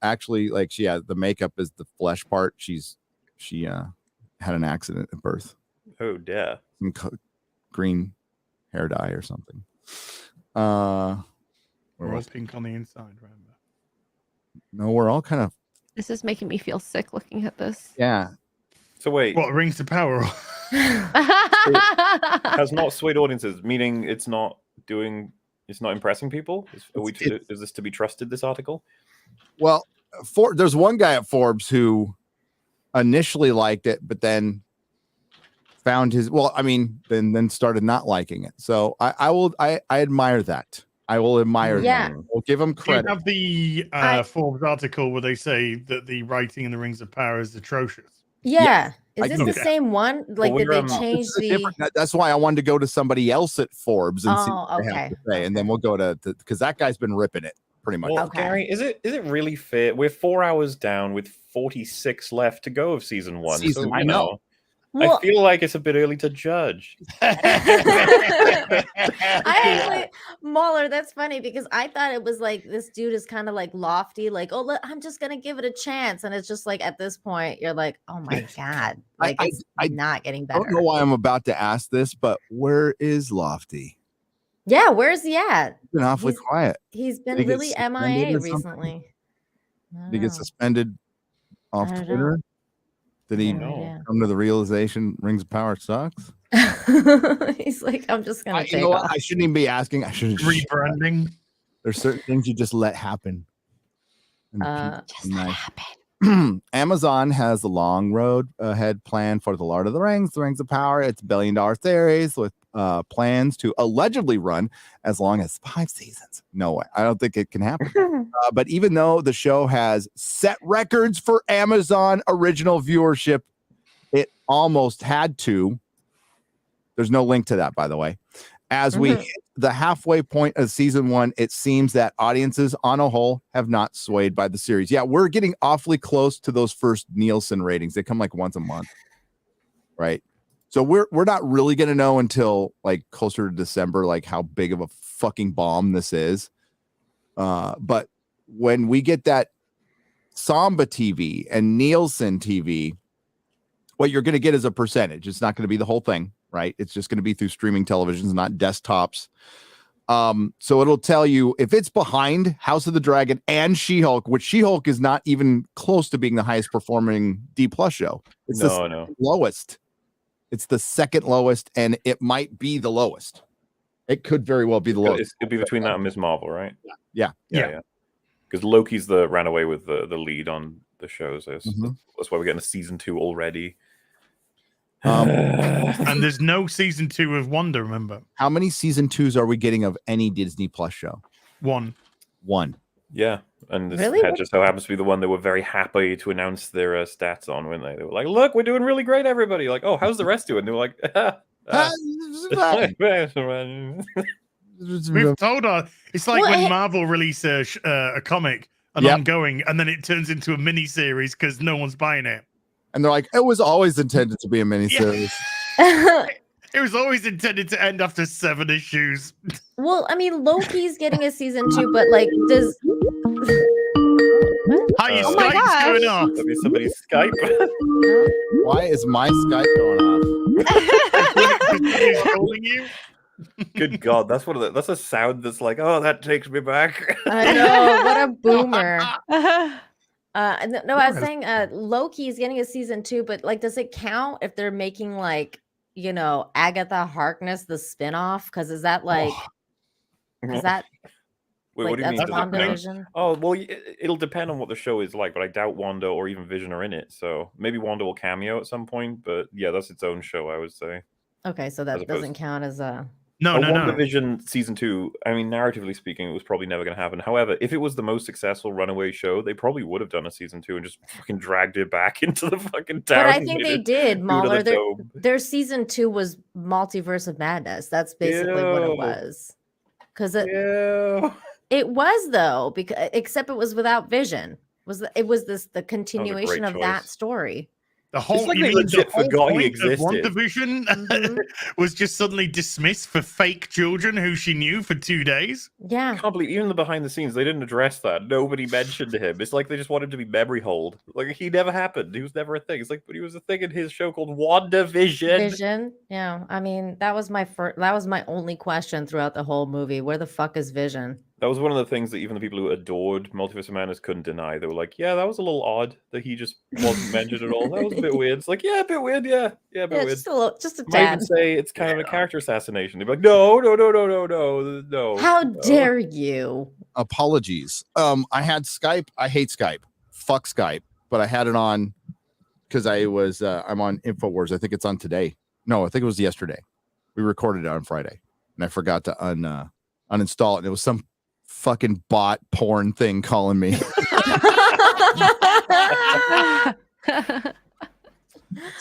Actually, like the makeup is the flesh part. She had an accident at birth. Oh yeah. Some green hair dye or something. Where We're all was pink on the inside, remember? No, we're all kind of This is making me feel sick looking at this. yeah. So wait, What rings to power? has not swayed audiences, meaning it's not impressing people. Is this to be trusted? This article? Well, there's one guy at Forbes who initially liked it, but then found then started not liking it. So I admire that. I will admire that. We'll give him Do you credit. have the Forbes article where they say that the writing in the Rings of Power is atrocious? Yeah. I Is this do. the same one? Like, Well, did they we're, change This is a the? different- that's why I wanted to go to somebody else at Forbes and see Oh, what they have okay. to say, and then we'll go to because that guy's been ripping it pretty much. Well, Okay. Gary, is it really fair? We're 4 hours down with 46 left to go of season 1. Season, so, I know. Well, I feel like it's a bit early to judge. I actually, MauLer, that's funny because I thought it was like this dude is kind of like lofty, like, oh, look, I'm just gonna give it a chance, and it's just like at this point you're like, oh my god, like it's not getting I don't better. know why I'm about to ask this, but where is Lofty? Yeah, where's he at? He's been awfully quiet. He's Did been he get really suspended MIA or something? recently. Did he get suspended off I don't Twitter? Did he No come to the realization Rings of Power sucks? idea. He's like, I'm just gonna You take know what? off. I shouldn't even be asking. I should Rebranding. There's certain things you just let happen. And Just let it happen. Amazon has the long road ahead plan for The Lord of the Rings of Power. It's $1 billion series with plans to allegedly run as long as 5 seasons. No way. I don't think it can happen. But even though the show has set records for Amazon original viewership, it almost had to. There's no link to that, by the way. As we hit the halfway point of season 1, it seems that audiences on a whole have not swayed by the series. Yeah, we're getting awfully close to those first Nielsen ratings. They come like once a month, right? So we're not really going to know until like closer to December, like how big of a fucking bomb this is. But when we get that Samba TV and Nielsen TV, what you're going to get is a percentage. It's not going to be the whole thing, right? It's just going to be through streaming televisions, not desktops. So it'll tell you if it's behind House of the Dragon and She-Hulk, which She-Hulk is not even close to being the highest performing D+ show. It's the lowest. It's the second lowest, and it might be the lowest. It could very well be the lowest. It'd be between that and Ms. Marvel, right? Yeah. Because Loki's ran away with the lead on the shows. That's why we're getting a season 2 already. And there's no season 2 of Wonder, remember? How many season 2s are we getting of any Disney Plus show? One. Yeah. And this Really? just so happens to be the one they were very happy to announce their stats on, weren't they? They were like, look, we're doing really great, everybody. Like, oh, how's the rest doing? They were like, We've told her. It's like Well, when Marvel release a comic, an Yep. ongoing, and then it turns into a mini series because no one's buying it. And they're like, it was always intended to be a miniseries. It was always intended to end after 7 issues. Well, I mean, Loki's getting a season 2, but like, does Hi, your Oh my Skype's gosh. going off. Maybe somebody's Skype. Why is my Skype going off? Somebody's calling you? Good God, that's a sound that's like, oh, that takes me back. I know, what a boomer. No, I was saying Loki's getting a season 2, but like, does it count if they're making like, Agatha Harkness the spinoff? Because is that like, is that Wait, like what do you mean? that's Does it count? WandaVision? Oh, well, it'll depend on what the show is like, but I doubt Wanda or even Vision are in it. So maybe Wanda will cameo at some point, but yeah, that's its own show, I would say. Okay, so As that opposed- doesn't count as a. No. WandaVision season 2, I mean, narratively speaking, it was probably never going to happen. However, if it was the most successful runaway show, they probably would have done a season 2 and just fucking dragged it back into the fucking tower. But I think they did, to the MauLer. dome. Their season 2 was Multiverse of Madness. That's basically what it Ew. was. Because Yeah. it was though, because except it was without Vision. It was the continuation great of that choice. story. The whole, like you they mean the legit whole forgot he point of existed. WandaVision Mhm. was just suddenly dismissed for fake children who she knew for 2 days? Yeah. I can't believe even the behind the scenes they didn't address that. Nobody mentioned him. It's like they just wanted him to be memory hold. Like he never happened. He was never a thing. It's like, but he was a thing in his show called WandaVision. Vision. Yeah. I mean, that was my only question throughout the whole movie. Where the fuck is Vision? That was one of the things that even the people who adored Multiverse of Madness couldn't deny. They were like, "Yeah, that was a little odd that he just wasn't mentioned at all. That was a bit weird." It's like, "Yeah, a bit weird. Yeah, a bit weird." Just a Might even tad. say it's kind of a character assassination. They'd be like, "No." How dare you? Apologies. I had Skype. I hate Skype. Fuck Skype. But I had it on because I'm on InfoWars. I think it's on today. No, I think it was yesterday. We recorded it on Friday, and I forgot to uninstall it. And it was some fucking bot porn thing calling me.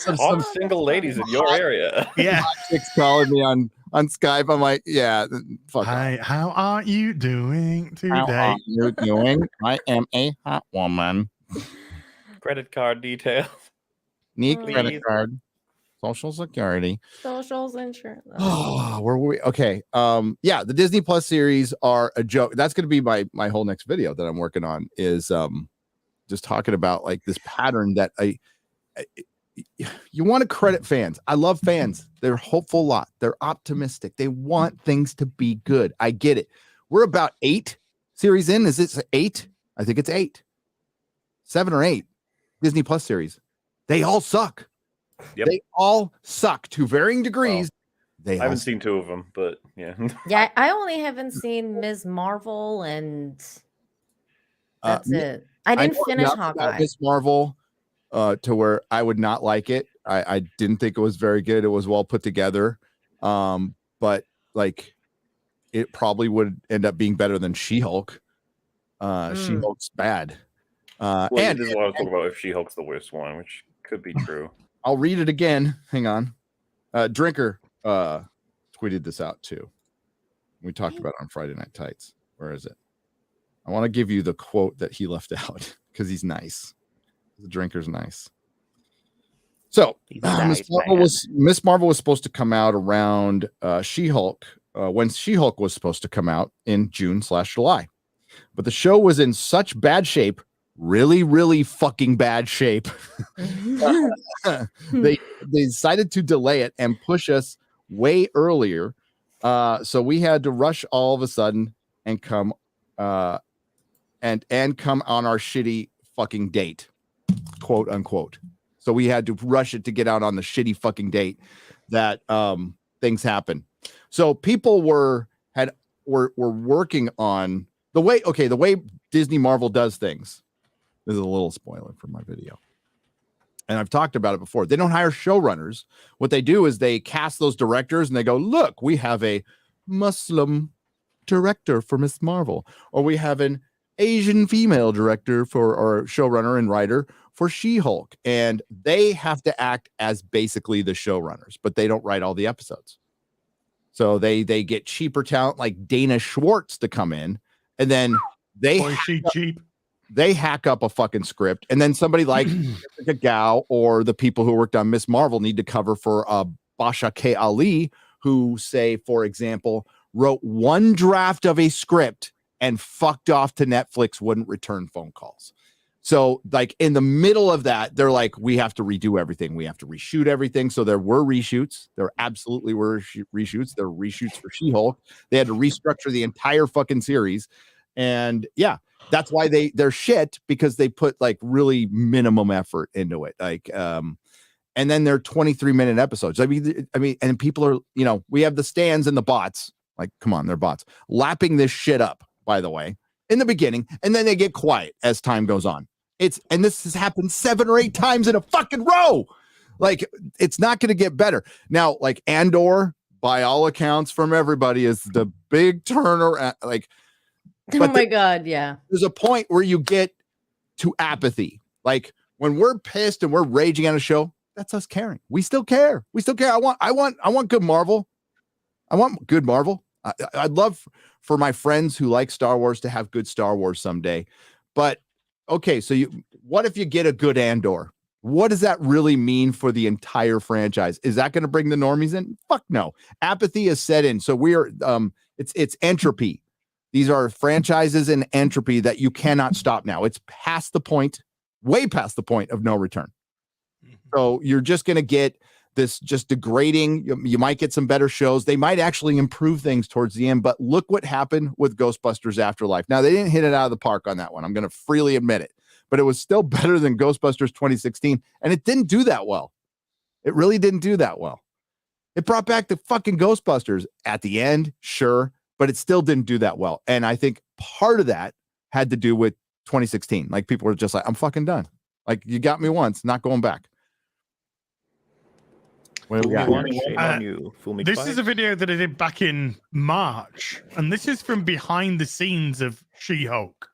Hot single ladies in your area. Yeah. Chicks calling me on Skype. I'm like, yeah, fuck. Hi, how are you doing How today? are you doing? I am a hot woman. Credit card details. Need Please. credit card. Social Security. Socials insurance. Oh, where were we? Okay. Yeah, the Disney Plus series are a joke. That's going to be my whole next video that I'm working on is just talking about like this pattern that you want to credit fans. I love fans. They're a hopeful lot. They're optimistic. They want things to be good. I get it. We're about 8 series in. Is it 8? I think it's 8. 7 or 8 Disney Plus series. They all suck. Yep. They all suck to varying degrees. I haven't seen 2 of them, but yeah. Yeah, I only haven't seen Ms. Marvel, and that's it. I didn't know finish enough about Hawkeye. Miss Marvel to where I would not like it. I didn't think it was very good. It was well put together. But like it probably would end up being better than She-Hulk. She-Hulk's bad. Well, And this is what I was talking about if She-Hulk's the worst one, which could be true. I'll read it again. Hang on. Drinker tweeted this out too. We talked about it on Friday Night Tights. Where is it? I want to give you the quote that he left out because he's nice. The Drinker's nice. So Miss Marvel was supposed to come out around She-Hulk when She-Hulk was supposed to come out in June/July. But the show was in such bad shape, really fucking bad shape. They decided to delay it and push us way earlier. So we had to rush all of a sudden and come and come on our shitty fucking date, quote unquote. So we had to rush it to get out on the shitty fucking date that things happen. So people were working on the way Disney Marvel does things. This is a little spoiler for my video. And I've talked about it before. They don't hire showrunners. What they do is they cast those directors and they go, look, we have a Muslim director for Miss Marvel, or we have an Asian female director or showrunner and writer for She-Hulk. And they have to act as basically the showrunners, but they don't write all the episodes. So they get cheaper talent like Dana Schwartz to come in, and then they hack up a fucking script, and then somebody like Jessica Gao or the people who worked on Miss Marvel need to cover for Basha K. Ali, who say, for example, wrote one draft of a script and fucked off to Netflix, wouldn't return phone calls. So like in the middle of that, they're like, we have to redo everything. We have to reshoot everything. So there were reshoots. There absolutely were reshoots. There were reshoots for She-Hulk. They had to restructure the entire fucking series. And yeah, that's why they're shit, because they put like really minimum effort into it. Like, and then they're 23-minute episodes. I mean, and people are, you know, we have the stands and the bots. Like, come on, they're bots lapping this shit up, by the way, in the beginning. And then they get quiet as time goes on. And this has happened 7 or 8 times in a fucking row. Like, it's not going to get better. Now, like Andor, by all accounts from everybody, is the big turner. Like, oh my God, yeah. There's a point where you get to apathy. Like when we're pissed and we're raging on a show, that's us caring. We still care. We still care. I want good Marvel. I want good Marvel. I'd love for my friends who like Star Wars to have good Star Wars someday. But okay, so what if you get a good Andor? What does that really mean for the entire franchise? Is that going to bring the normies in? Fuck no. Apathy is set in. So we are it's entropy. These are franchises in entropy that you cannot stop now. It's past the point, way past the point of no return. So you're just going to get this just degrading. You might get some better shows. They might actually improve things towards the end, but look what happened with Ghostbusters Afterlife. Now, they didn't hit it out of the park on that one. I'm going to freely admit it, but it was still better than Ghostbusters 2016, and it didn't do that well. It really didn't do that well. It brought back the fucking Ghostbusters at the end, sure, but it still didn't do that well. And I think part of that had to do with 2016. Like, people were just like, I'm fucking done. Like, you got me once, not going back. This is a video that I did back in March, and this is from behind the scenes of She-Hulk.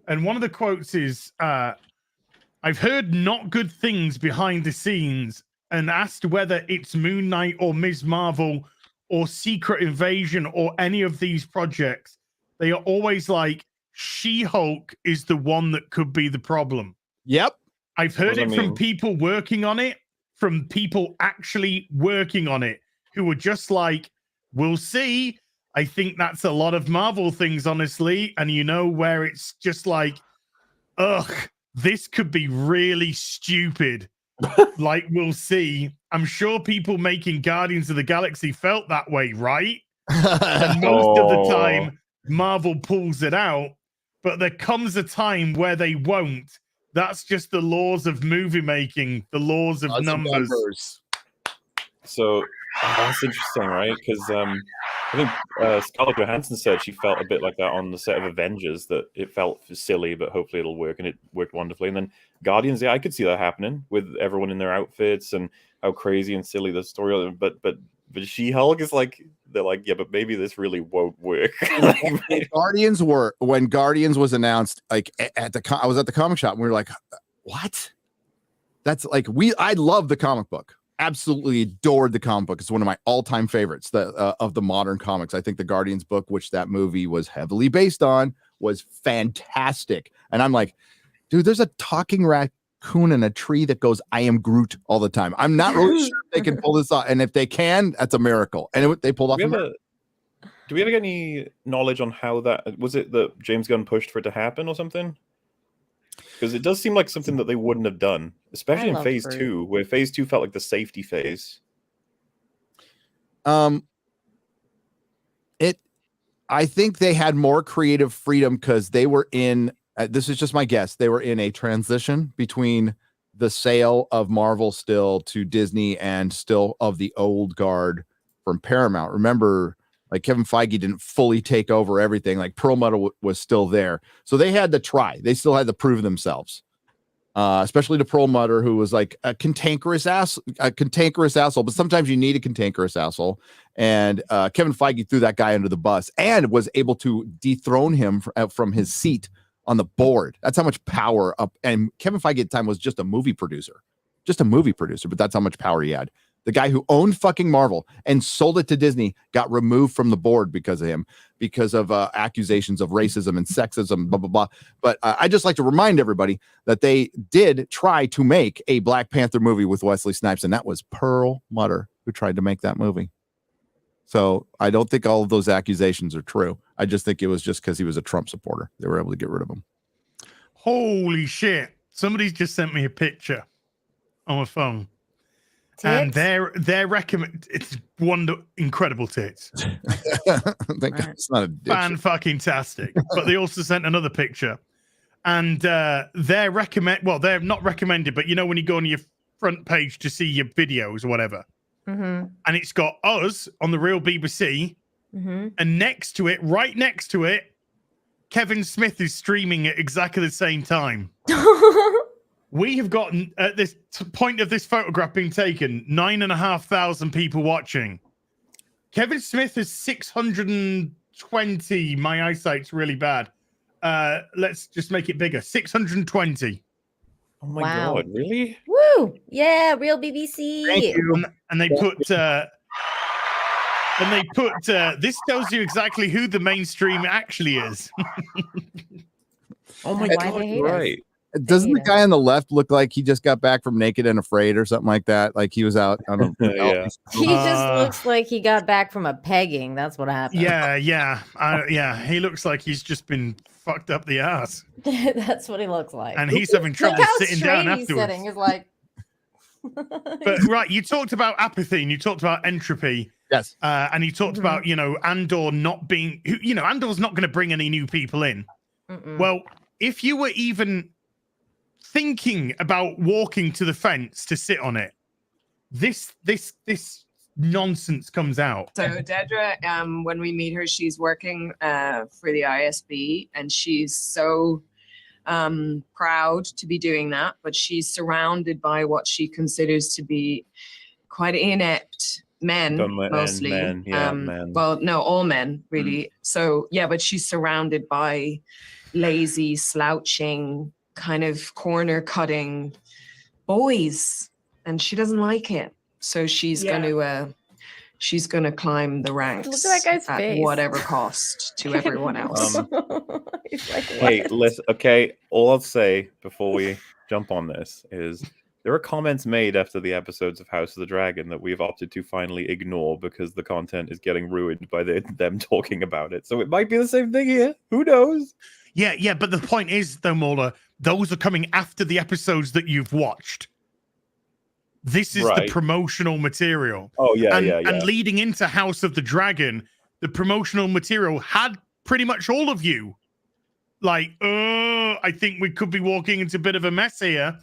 And one of the quotes is, I've heard not good things behind the scenes and asked whether it's Moon Knight or Ms. Marvel or Secret Invasion or any of these projects. They are always like, She-Hulk is the one that could be the problem. Yep. I've heard it from people working on it, from people actually working on it, who were just like, we'll see. I think that's a lot of Marvel things, honestly. And you know, where it's just like, ugh, this could be really stupid. Like, we'll see. I'm sure people making Guardians of the Galaxy felt that way, right? And most of the time, Marvel pulls it out. But there comes a time where they won't. That's just the laws of movie making, the laws of numbers. So that's interesting, right? Because I think Scarlett Johansson said she felt a bit like that on the set of Avengers, that it felt silly, but hopefully it'll work, and it worked wonderfully. And then Guardians, yeah, I could see that happening with everyone in their outfits and how crazy and silly the story. But She-Hulk is like, they're like, yeah, but maybe this really won't work. When Guardians was announced, like I was at the comic shop and we were like, what? That's like, I love the comic book. Absolutely adored the comic book. It's one of my all-time favorites of the modern comics. I think the Guardians book, which that movie was heavily based on, was fantastic. And I'm like, dude, there's a talking raccoon in a tree that goes, I am Groot, all the time. I'm not really sure if they can pull this off. And if they can, that's a miracle. And they pulled off a miracle. Do we ever get any knowledge on how that was? It that James Gunn pushed for it to happen or something? Because it does seem like something that they wouldn't have done, especially in phase 2, where phase 2 felt like the safety phase. I think they had more creative freedom because they were in, this is just my guess, they were in a transition between the sale of Marvel still to Disney and still of the old guard from Paramount. Remember, like, Kevin Feige didn't fully take over everything. Like, Perlmutter was still there. So they had to try. They still had to prove themselves. Especially to Perlmutter, who was like a cantankerous asshole. But sometimes you need a cantankerous asshole. And Kevin Feige threw that guy under the bus and was able to dethrone him from his seat on the board. That's how much power up. And Kevin Feige at the time was just a movie producer, but that's how much power he had. The guy who owned fucking Marvel and sold it to Disney got removed from the board because of him, because of accusations of racism and sexism, blah, blah, blah. But I just like to remind everybody that they did try to make a Black Panther movie with Wesley Snipes, and that was Perlmutter. who tried to make that movie. So I don't think all of those accusations are true. I just think it was just because he was a Trump supporter. They were able to get rid of him. Holy shit. Somebody's just sent me a picture on my phone. Tits? And they're recommend it's incredible tits. Thank God it's not a fan fucking tastic. But they also sent another picture. And they're not recommended, but you know when you go on your front page to see your videos or whatever. Mm-hmm. And it's got us on the Real BBC, and next to it, right next to it, Kevin Smith is streaming at exactly the same time. We have gotten, at this point of this photograph being taken, 9,500 people watching. Kevin Smith is 620. My eyesight's really bad. Let's just make it bigger. 620. Oh my God, really? Woo! Yeah, Real BBC. Thank you. And they put this tells you exactly who the mainstream actually is. Oh my Why God, they hate you're us. right. Doesn't the guy on the left look like he just got back from Naked and Afraid or something like that? Like he was out on a Yeah. He just looks like he got back from a pegging. That's what happened. Yeah. He looks like he's just been fucked up the ass. That's what he looks like. And he's having trouble Look how sitting straight down he's afterwards. sitting. He's like... But right, you talked about apathy and you talked about entropy. Yes. And you talked about, Andor not being, Andor's not going to bring any new people in. Well, if you were even thinking about walking to the fence to sit on it, this nonsense comes out. So Dedra, when we meet her, she's working for the ISB, and she's so proud to be doing that, but she's surrounded by what she considers to be quite inept men, mostly. Men. Well, no, all men, really. So, yeah, but she's surrounded by lazy, slouching, kind of corner cutting boys, and she doesn't like it. So she's gonna climb the ranks Look at that guy's at face. whatever cost to everyone else. He's like, Hey, what? listen, okay, all I'll say before we jump on this is there are comments made after the episodes of House of the Dragon that we've opted to finally ignore because the content is getting ruined by them talking about it. So it might be the same thing here. Who knows? Yeah, but the point is, though, MauLer, those are coming after the episodes that you've watched. This is the promotional material. Oh, yeah, And leading into House of the Dragon, the promotional material had pretty much all of you. Like, I think we could be walking into a bit of a mess here.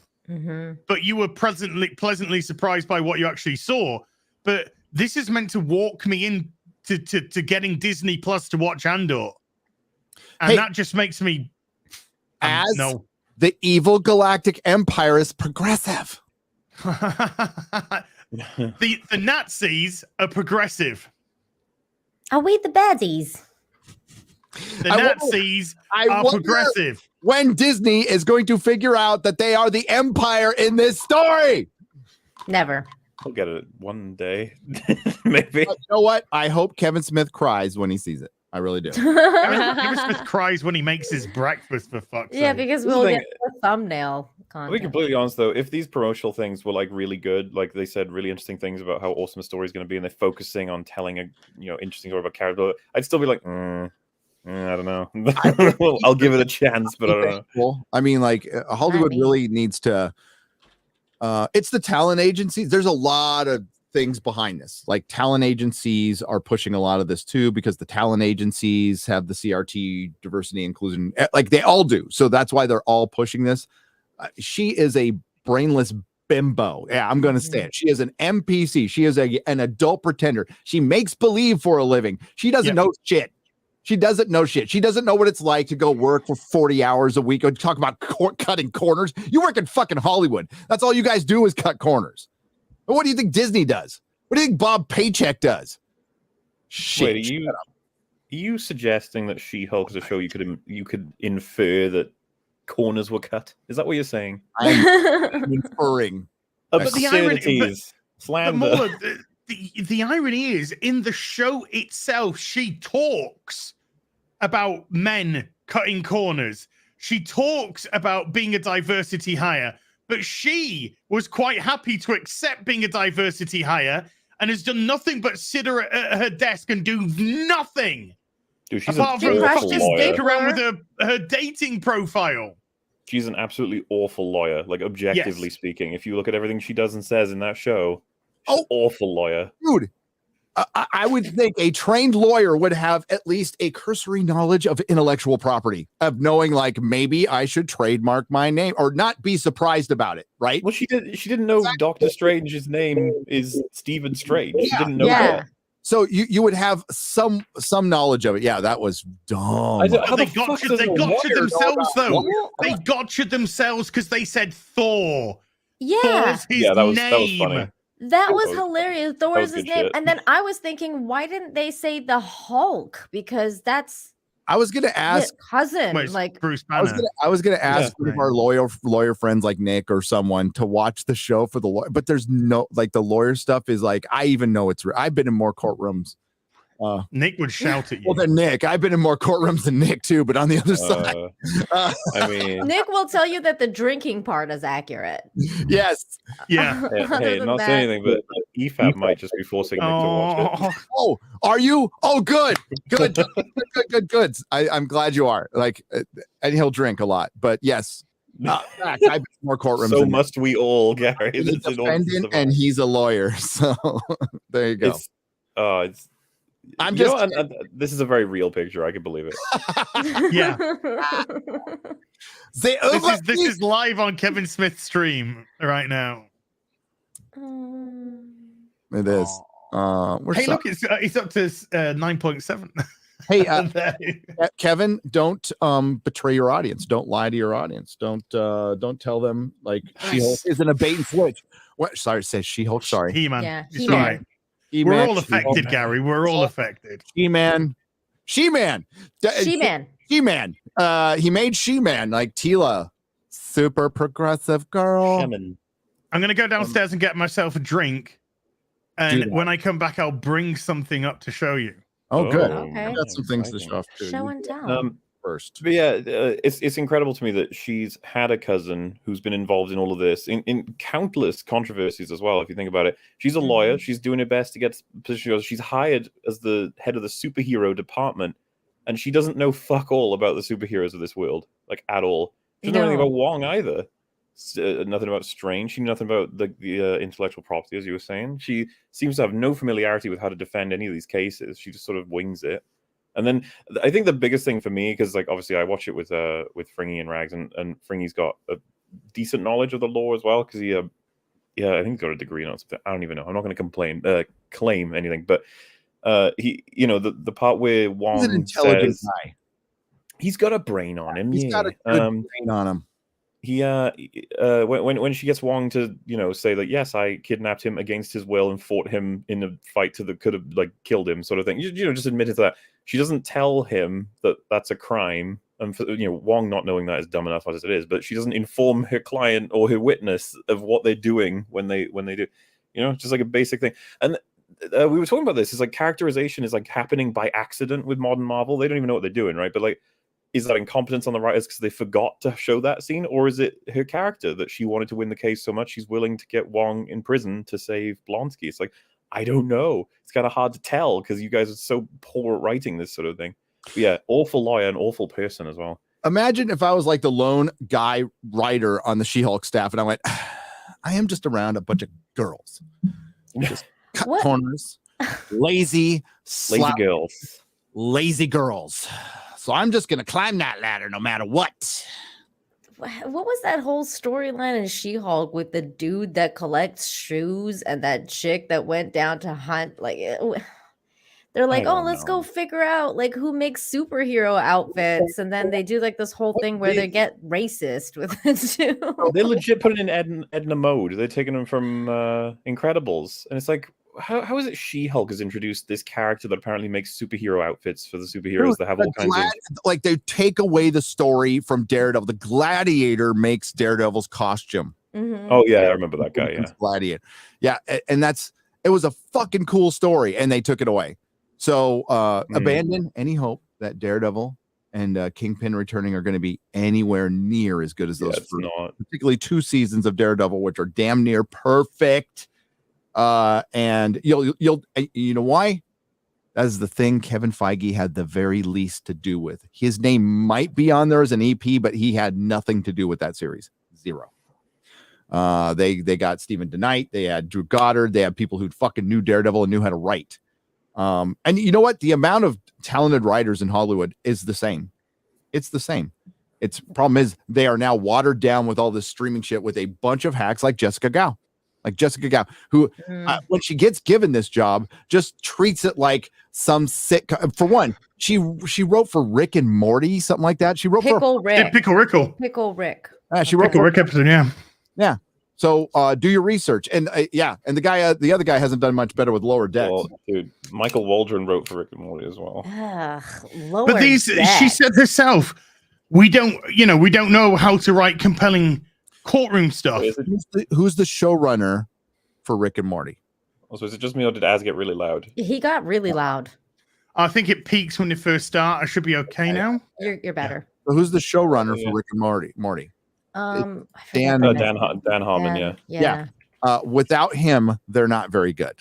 But you were pleasantly surprised by what you actually saw. But this is meant to walk me in to getting Disney Plus to watch Andor. And that just makes me... the evil galactic empire is progressive. the Nazis are progressive. Are we the baddies? The Nazis are progressive. When Disney is going to figure out that they are the empire in this story. Never. I'll get it one day. Maybe. But you know what? I hope Kevin Smith cries when he sees it. I really do. Kevin Smith cries when he makes his breakfast, for fuck's sake. Yeah, because we'll get the thumbnail content. I'll be completely honest though, if these promotional things were like really good, like they said really interesting things about how awesome a story is going to be, and they're focusing on telling a interesting story about character, I'd still be like, I don't know. I'll give it a chance, but I don't know. I mean, like Hollywood really needs to. It's the talent agencies. There's a lot of things behind this. Like talent agencies are pushing a lot of this too, because the talent agencies have the CRT diversity inclusion, like they all do. So that's why they're all pushing this. She is a brainless bimbo. Yeah, I'm going to say it. She is an NPC. She is an adult pretender. She makes believe for a living. She doesn't know shit. She doesn't know shit. She doesn't know what it's like to go work for 40 hours a week. Or talk about cutting corners. You work in fucking Hollywood. That's all you guys do is cut corners. But what do you think Disney does? What do you think Bob Paycheck does? Shit. Wait, are you suggesting that She-Hulk is a show you could infer that corners were cut? Is that what you're saying? I'm inferring. But the irony, slander. The irony is, in the show itself, she talks about men cutting corners. She talks about being a diversity hire, but she was quite happy to accept being a diversity hire and has done nothing but sit at her desk and do nothing. Dude, she's apart an from awful lawyer. stick around with her dating profile. She's an absolutely awful lawyer, like objectively speaking. If you look at everything she does and says in that show, she's an awful lawyer. Dude, I would think a trained lawyer would have at least a cursory knowledge of intellectual property, of knowing like maybe I should trademark my name or not be surprised about it, right? Well, she didn't know Doctor Strange's name is Stephen Strange. She didn't know that. So you would have some knowledge of it. Yeah, that was dumb. They gotcha themselves though. They gotcha themselves because they said Thor. Yeah. Thor's his that was name. funny. That was hilarious. Thor is his good name. shit. And then I was thinking, why didn't they say the Hulk? Because that's I was gonna ask his cousin. Wait, Like Bruce I Banner. was gonna ask one of our lawyer friends like Nick or someone to watch the show for the lawyer, but there's no like the lawyer stuff is like I even know it's I've been in more courtrooms. Nick would shout at you. Well, then Nick, I've been in more courtrooms than Nick too, but on the other side, I mean, Nick will tell you that the drinking part is accurate. Yes. Yeah. Hey, not saying anything, but EFAP might just be forcing Nick to watch it. Oh, are you? Oh, good. I'm glad you are. Like, and he'll drink a lot, but yes. I've been in more courtrooms. So must we all, Gary. He's a defendant and he's a lawyer. So there you go. I'm just. This is a very real picture. I can believe it. Yeah. This is live on Kevin Smith's stream right now. It is. Hey, look, it's up to 9.7. Hey, Kevin, don't betray your audience. Don't lie to your audience. Don't tell them like She-Hulk isn't a bait and switch. What? Sorry, say She-Hulk. Sorry, He-Man. Yeah, It's He-Man. all right. He-Man, We're all She-Hulk. affected, Gary. We're all affected. She-Man. She-Man. She-Man. He made She-Man like Tila. Super progressive girl. Shemin. I'm gonna go downstairs and get myself a drink, and when I come back, I'll bring something up to show you. Oh, good. Okay. I got some things to show off too. Show and tell. First. But yeah, it's incredible to me that she's had a cousin who's been involved in all of this in countless controversies as well. If you think about it, she's a lawyer. She's doing her best to get to the position. She's hired as the head of the superhero department, and she doesn't know fuck all about the superheroes of this world, like at all. She doesn't know anything about Wong either. Nothing about Strange. She knew nothing about the intellectual property, as you were saying. She seems to have no familiarity with how to defend any of these cases. She just sort of wings it. And then I think the biggest thing for me, because like obviously I watch it with Fringy and Rags, and Fringy's got a decent knowledge of the law as well, because I think he's got a degree in something. I don't even know. I'm not going to claim anything, but he, the part where Wong He's an intelligent says, guy. He's got a brain on him. He's got a good brain on him. He when she gets Wong to say that yes, I kidnapped him against his will and fought him in a fight that could have like killed him, sort of thing. Just admitted to that. She doesn't tell him that that's a crime, and Wong not knowing that is dumb enough as it is. But she doesn't inform her client or her witness of what they're doing when they do. Just like a basic thing. And we were talking about this. It's like characterization is like happening by accident with modern Marvel. They don't even know what they're doing, right? But like, is that incompetence on the writers because they forgot to show that scene? Or is it her character that she wanted to win the case so much she's willing to get Wong in prison to save Blonsky? It's like, I don't know. It's kind of hard to tell because you guys are so poor at writing this sort of thing. But yeah, awful lawyer and awful person as well. Imagine if I was like the lone guy writer on the She-Hulk staff and I went, I am just around a bunch of girls. Just cut corners. Lazy girls. Lazy girls. So I'm just going to climb that ladder no matter what. What was that whole storyline in She-Hulk with the dude that collects shoes and that chick that went down to hunt? Like, they're like, oh, let's go figure out like who makes superhero outfits, and then they do like this whole thing where they get racist with it too. They legit put it in Edna mode. They're taking them from Incredibles, and it's like, how is it She-Hulk has introduced this character that apparently makes superhero outfits for the superheroes that have all kinds of... Like, they take away the story from Daredevil. The Gladiator makes Daredevil's costume. Mm-hmm. Oh, yeah, I remember that guy, yeah. Gladiator. Yeah, and it was a fucking cool story, and they took it away. So, abandon any hope that Daredevil and Kingpin returning are going to be anywhere near as good as those, not. particularly 2 seasons of Daredevil, which are damn near perfect. And you know why? That's the thing Kevin Feige had the very least to do with. His name might be on there as an EP, but he had nothing to do with that series. Zero. They got Stephen DeKnight, they had Drew Goddard, they had people who fucking knew Daredevil and knew how to write. And you know what? The amount of talented writers in Hollywood is the same. It's the same. Its problem is they are now watered down with all this streaming shit with a bunch of hacks like Jessica Gao. Who when she gets given this job, just treats it like some sick. For one, she wrote for Rick and Morty, something like that. She wrote Pickle Rick. Yeah, Pickle Rick. She wrote Pickle Rick episode, yeah. Yeah. So do your research, and and the other guy hasn't done much better with Lower Decks. Well, dude, Michael Waldron wrote for Rick and Morty as well. But she said herself, we don't know how to write compelling courtroom stuff. Who's the showrunner for Rick and Morty? Also, is it just me or did Az get really loud? He got really loud. I think it peaks when they first start. I should be okay now. You're better. So who's the showrunner for Rick and Morty? Dan Dan Harmon, yeah. Without him, they're not very good.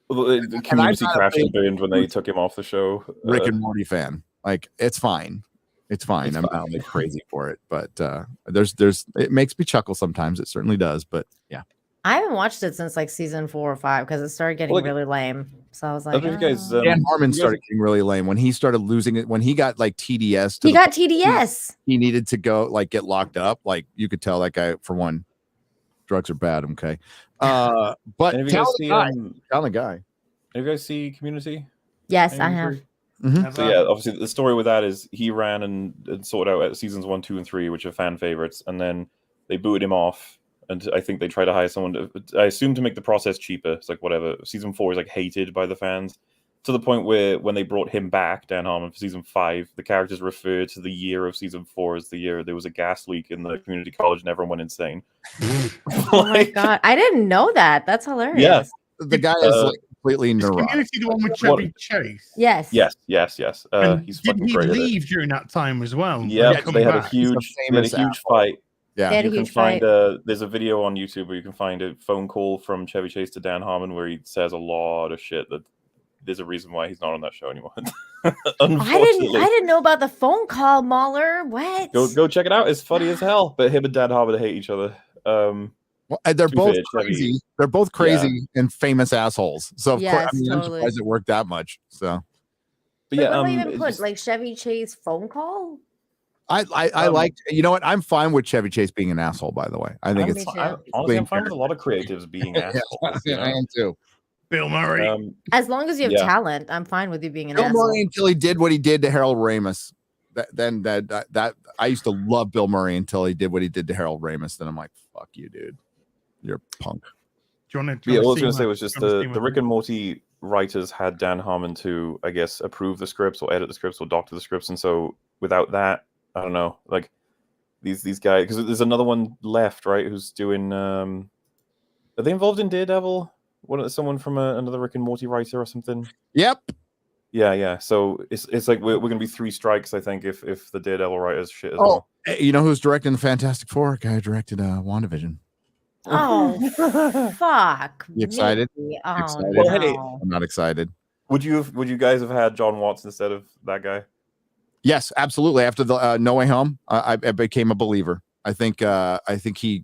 Well, the community crashed and burned when they took him off the show. Rick and Morty fan. Like, it's fine. It's fine. I'm not like crazy for it, but there's it makes me chuckle sometimes. It certainly does, but yeah. I haven't watched it since like season 4 or 5 because it started getting really lame. So I was like, Dan Harmon started getting really lame when he started losing it. When he got like TDS, he got TDS. He needed to go like get locked up. Like you could tell that guy, for one, drugs are bad. Okay, but talented guy. Have you guys see Community? Yes, I have. So yeah, obviously the story with that is he ran and sorted out seasons 1, 2, and 3, which are fan favorites, and then they booted him off. And I think they try to hire someone I assume to make the process cheaper. It's like whatever. Season 4 is like hated by the fans to the point where when they brought him back, Dan Harmon, for season 5, the characters referred to the year of season 4 as the year there was a gas leak in the community college and everyone went insane. Oh my god, I didn't know that. That's hilarious. Yeah, the guy is like completely neurotic. Community, the one with Chevy Chase. Yes. Yes. Didn't He's fucking he great. leave during that time as well? Yeah, they had a huge fight. Yeah, you can find there's a video on YouTube where you can find a phone call from Chevy Chase to Dan Harmon where he says a lot of shit that there's a reason why he's not on that show anymore. I didn't know about the phone call, MauLer. What? Go check it out. It's funny as hell. But him and Dan Harmon hate each other. Well, they're both crazy. They're both crazy and famous assholes. So of course, I'm surprised it worked that much. So, but yeah, what do they even put like Chevy Chase phone call? I liked, you know what? I'm fine with Chevy Chase being an asshole, by the way. I think it's honestly, I'm fine with a lot of creatives being assholes. I am too. Bill Murray. As long as you have talent, I'm fine with you being an Bill asshole. Murray until he did what he did to Harold Ramis. That I used to love Bill Murray until he did what he did to Harold Ramis. Then I'm like, fuck you, dude. You're a punk. All I was going to say was just the Rick and Morty writers had Dan Harmon to, I guess, approve the scripts or edit the scripts or doctor the scripts, and so without that, I don't know, like these guys, because there's another one left, right? Who's doing? Are they involved in Daredevil? Someone from another Rick and Morty writer or something? Yep. Yeah. So it's like we're gonna be 3 strikes, I think, if the Daredevil writers shit as well. You know who's directing the Fantastic Four? Guy who directed WandaVision. Oh fuck! You excited? Oh, excited? no. Hey, I'm not excited. Would you guys have had John Watts instead of that guy? Yes, absolutely. After the No Way Home, I became a believer. I think he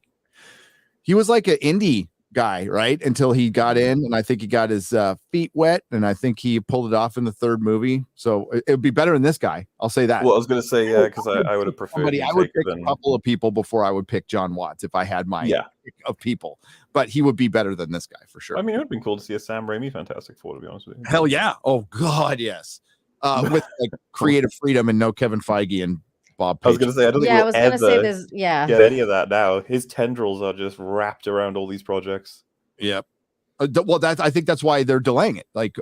was like an indie guy, right? Until he got in, and I think he got his feet wet, and I think he pulled it off in the 3rd movie. So it would be better than this guy. I'll say that. Well, I was going to say, yeah, because I would have preferred. I would pick a couple of people before I would pick John Watts if I had my pick of people, but he would be better than this guy for sure. I mean, it would have been cool to see a Sam Raimi Fantastic Four, to be honest with you. Hell yeah! Oh God, yes. With like creative freedom and no Kevin Feige and Bob Page. I was going to say, I don't think we'll ever get any of that now. His tendrils are just wrapped around all these projects. Yep. Well, I think that's why they're delaying it. Like,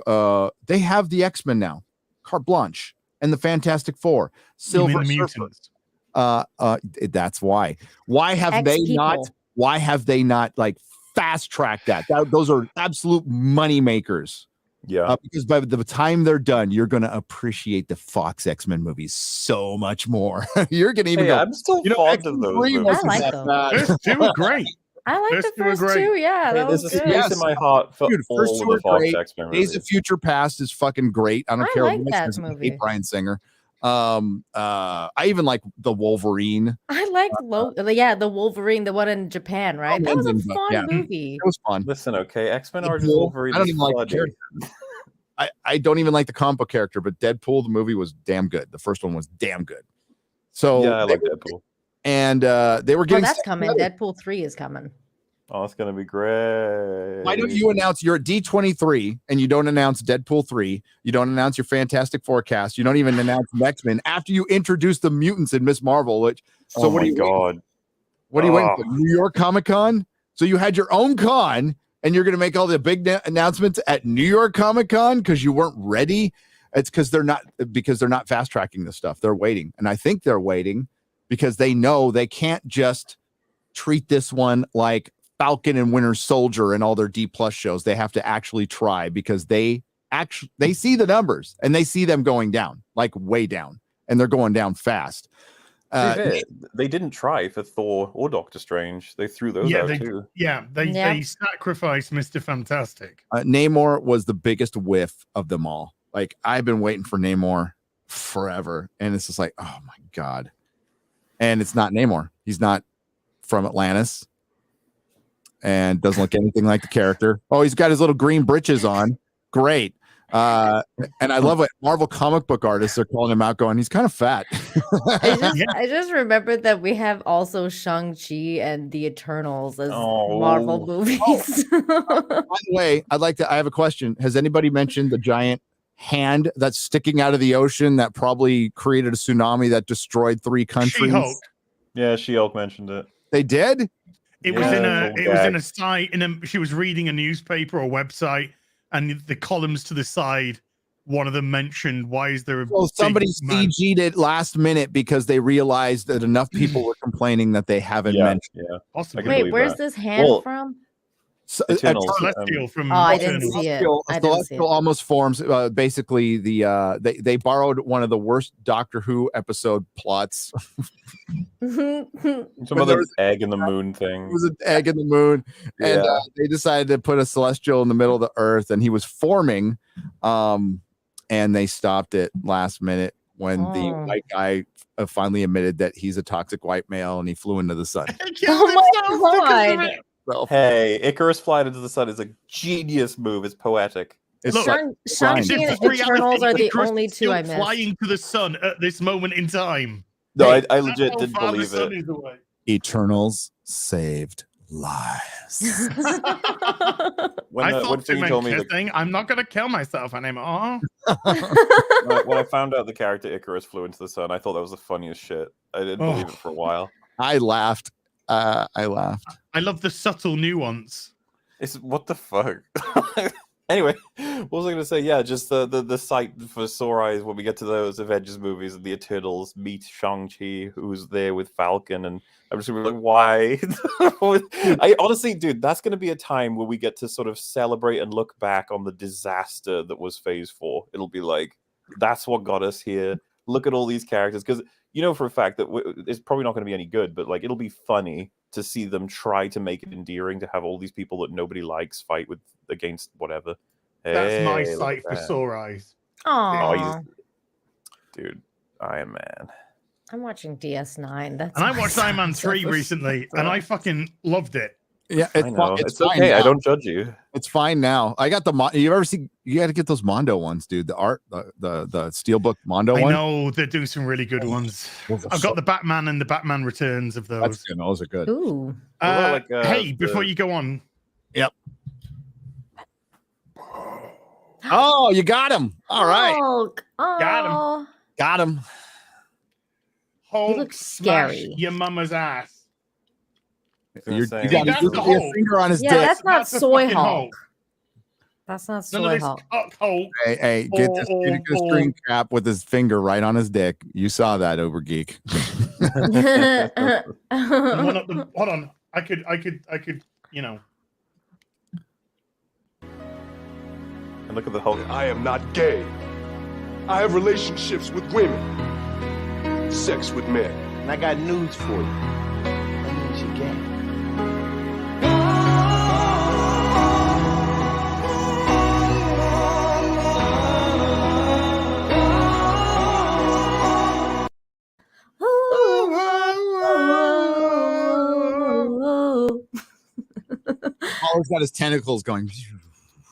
they have the X-Men now, carte blanche, and the Fantastic Four, Silver Surfer. That's why. Why have they not? Why have they not like fast tracked that? Those are absolute money makers. Yeah, because by the time they're done, you're going to appreciate the Fox X-Men movies so much more. You're going to even go. I'm still fond of those movies. I like them. They were great. I like First the two were first great. two. Yeah, that was There's a good. space in my heart for Dude, first all two of the are Fox great. X-Men Days movies. of Future Past is fucking great. I don't I care like what that listeners movie. hate Bryan Singer. I even like the Wolverine. I liked the Wolverine, the one in Japan, right? That was a fun movie. It was fun. Listen, okay, X-Men Deadpool, Origins Wolverine I don't is even like the funny. character. I don't even like the comic book character, but Deadpool, the movie, was damn good. The first one was damn good. So yeah, I like Deadpool. And they were getting that's coming. Deadpool 3 is coming. Oh, it's gonna be great. Why don't you announce you're at D23 and you don't announce Deadpool 3? You don't announce your Fantastic Forecast. You don't even announce X-Men after you introduce the mutants in Miss Marvel. Which, so oh what my do you god? What are you waiting for? New York Comic Con? So you had your own con and you're going to make all the big announcements at New York Comic Con because you weren't ready? It's because they're not fast tracking this stuff. They're waiting. And I think they're waiting because they know they can't just treat this one like Falcon and Winter Soldier and all their D+ shows. They have to actually try because they see the numbers and they see them going down, like way down, and they're going down fast. They didn't try for Thor or Doctor Strange. They threw those out too. They sacrificed Mr. Fantastic. Namor was the biggest whiff of them all. Like, I've been waiting for Namor forever, and it's just like, oh my god. And it's not Namor. He's not from Atlantis and doesn't look anything like the character. Oh, he's got his little green britches on. Great. And I love what Marvel comic book artists are calling him out, going, he's kind of fat. I just remembered that we have also Shang-Chi and the Eternals as Marvel movies. By the way, I have a question. Has anybody mentioned the giant hand that's sticking out of the ocean that probably created a tsunami that destroyed 3 countries? She-Hulk. Yeah, She-Hulk mentioned it. They did? It was in a site, she was reading a newspaper or website, and the columns to the side, one of them mentioned, why is there a somebody CG'd it last minute because they realized that enough people were complaining that they haven't mentioned. Yeah, possibly. Wait, where's this hand from? Celestial from I didn't see it. Celestial almost forms. Basically, they borrowed one of the worst Doctor Who episode plots. Some other egg in the moon thing. It was an egg in the moon, and they decided to put a celestial in the middle of the Earth, and he was forming, and they stopped it last minute when the white guy finally admitted that he's a toxic white male, and he flew into the sun. Oh my god! Hey, Icarus flying into the sun is a genius move. It's poetic. Shang-Chi and Eternals are the only two I missed. Flying to the sun at this moment in time. No, I legit didn't believe it. Eternals saved lives. I thought it meant kissing. I'm not going to kill myself anymore. When I found out the character Icarus flew into the sun, I thought that was the funniest shit. I didn't believe it for a while. I laughed. I love the subtle nuance. It's what the fuck. Anyway, what was I going to say? Yeah, just the sight for sore eyes when we get to those Avengers movies and the Eternals meet Shang-Chi, who's there with Falcon, and I'm just like, why? I honestly, dude, that's going to be a time where we get to sort of celebrate and look back on the disaster that was Phase 4. It'll be like, that's what got us here. Look at all these characters, because you know for a fact that it's probably not going to be any good, but like it'll be funny to see them try to make it endearing to have all these people that nobody likes fight against whatever. That's my sight for sore eyes. Oh, dude, Iron Man. I'm watching DS9. And I watched Iron Man 3 recently, and I fucking loved it. Yeah, it's okay. Now. I don't judge you. It's fine now. I got the you ever see? You got to get those Mondo ones, dude. The art, the Steelbook Mondo one. I know they're doing some really good ones. I've got the Batman and the Batman Returns of those. That's good. Those are good. Ooh. Hey, before you go on. Yep. Oh, you got him. All right. Got him. He looks scary. Your mama's ass. You got your finger on his dick. That's not Soy Hulk. That's not Soy Hulk. Hey, get this screen cap with his finger right on his dick. You saw that over Geek. Hold on. I could, you know. And look at the Hulk. I am not gay. I have relationships with women. Sex with men. And I got news for you. That means you're gay. Thor's got his tentacles going.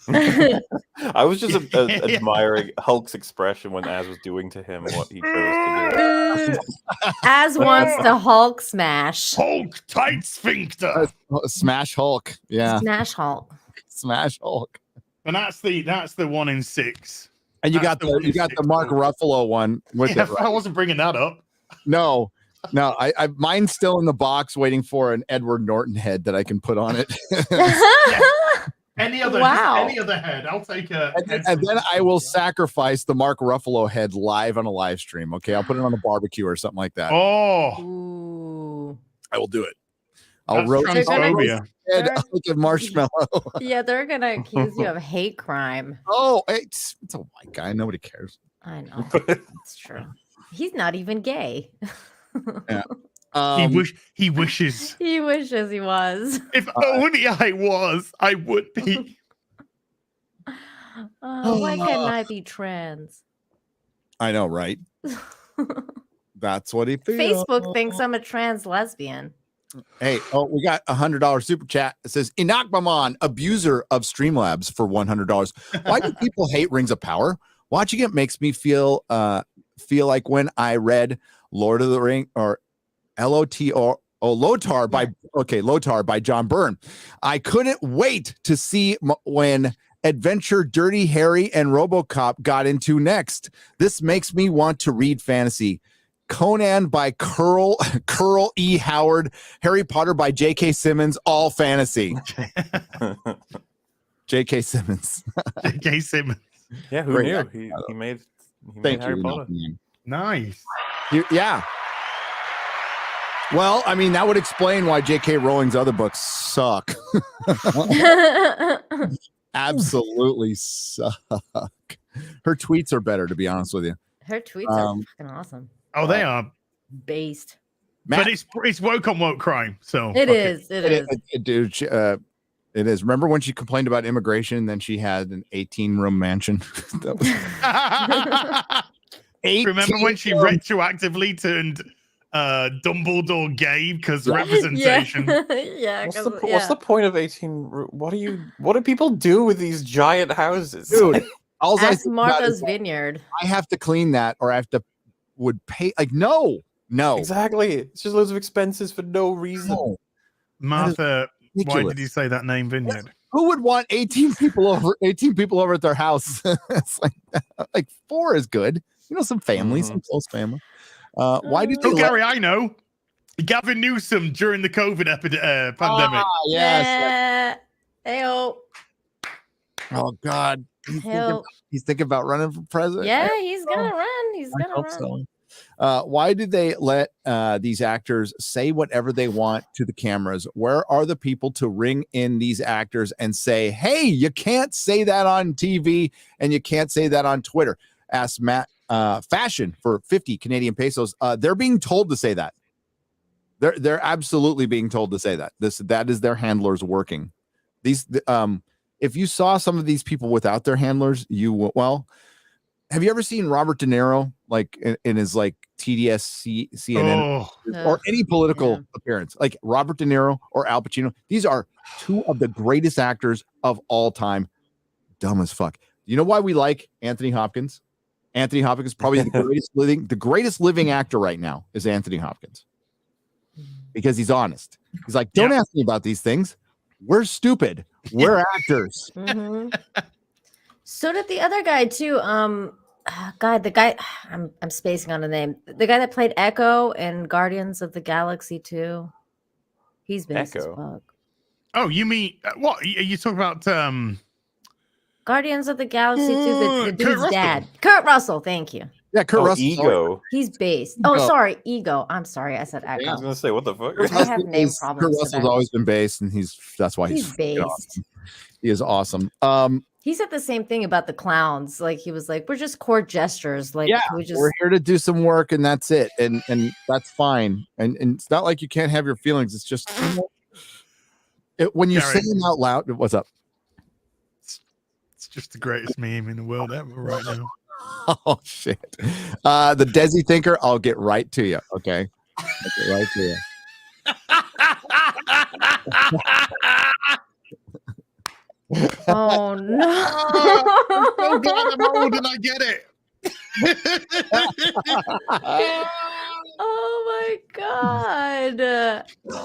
I was just admiring Hulk's expression when Az was doing to him what he chose to do. Az wants to Hulk smash. Hulk tight sphincter. Smash Hulk. Yeah. Smash Hulk. Smash Hulk. And that's the 1 in 6. And you That's got the Mark Ruffalo one with Yeah, it. Right? I wasn't bringing that up. No. I mine's still in the box waiting for an Edward Norton head that I can put on it. Any other head, I'll take a. And then I will sacrifice the Mark Ruffalo head live on a live stream. Okay, I'll put it on a barbecue or something like that. Oh, ooh. I will do it. I'll That's roast transphobia. head like a marshmallow. Yeah, they're gonna accuse you of hate crime. Oh, it's a white guy. Nobody cares. I know. It's true. He's not even gay. Yeah. He wishes. He wishes he was. If only I was, I would be. Why can't I be trans? I know, right? That's what he feels. Facebook thinks I'm a trans lesbian. Hey, we got $100 super chat. It says Inakmaman, abuser of Streamlabs for $100. Why do people hate Rings of Power? Watching it makes me feel like when I read Lord of the Ring or Lotar by John Byrne. I couldn't wait to see when adventure Dirty Harry and RoboCop got into next. This makes me want to read fantasy. Conan by Curl E. Howard, Harry Potter by J.K. Simmons, all fantasy. J.K. Simmons. J.K. Simmons. Yeah, who knew? He made Harry Potter. Nice. Yeah. Well, I mean, that would explain why J.K. Rowling's other books suck. Absolutely suck. Her tweets are better, to be honest with you. Her tweets are fucking awesome. Oh, they are based. But it's woke on woke crime. So it is. Dude, it is. Remember when she complained about immigration and then she had an 18-room mansion? Remember when she retroactively turned Dumbledore gay because representation? Yeah. What's the point of 18? What do people do with these giant houses? Dude, ask Martha's Vineyard. I have to clean that or I would pay. Like, no. Exactly. It's just loads of expenses for no reason. No. Martha, why did you say that name, Vineyard? Who would want 18 people over at their house? It's like 4 is good. You know, some family, some close family. Why did you Gary, I know. Gavin Newsom during the COVID pandemic. Yes. Heyo. Oh God. He's thinking about running for president. Yeah, he's gonna run. He's gonna run. So. Why did they let these actors say whatever they want to the cameras? Where are the people to ring in these actors and say, hey, you can't say that on TV and you can't say that on Twitter? Asked Matt Fashion for 50 Canadian pesos. They're being told to say that. They're absolutely being told to say that. That is their handlers working. If you saw some of these people without their handlers, have you ever seen Robert De Niro like in his like TDS CNN or any political appearance, like Robert De Niro or Al Pacino? These are 2 of the greatest actors of all time. Dumb as fuck. You know why we like Anthony Hopkins? Anthony Hopkins is probably the greatest living actor right now is Anthony Hopkins because he's honest. He's like, don't ask me about these things. We're stupid. We're actors. Mm-hmm. So did the other guy too. The guy I'm spacing on the name. The guy that played Echo in Guardians of the Galaxy 2. He's been as fuck. Oh, you mean what? Are you talking about Guardians of the Galaxy 2, the dude's dad. Kurt Russell, thank you. Yeah, Kurt Russell. Ego. He's based. Oh, sorry, Ego. I'm sorry, I said Echo. I was gonna say, what the fuck? I have name problems. Kurt Russell's always been based, and that's why he's based. Awesome. He is awesome. He said the same thing about the clowns. Like he was like, we're just court gestures. Like we're here to do some work, and that's it, and that's fine. And it's not like you can't have your feelings. It's just when you say them out loud. What's up? It's just the greatest meme in the world ever right now. Oh shit! The Desi Thinker. I'll get right to you. Okay, I'll get right to you. Oh no! I'm so glad I'm old and I get it. Oh my god!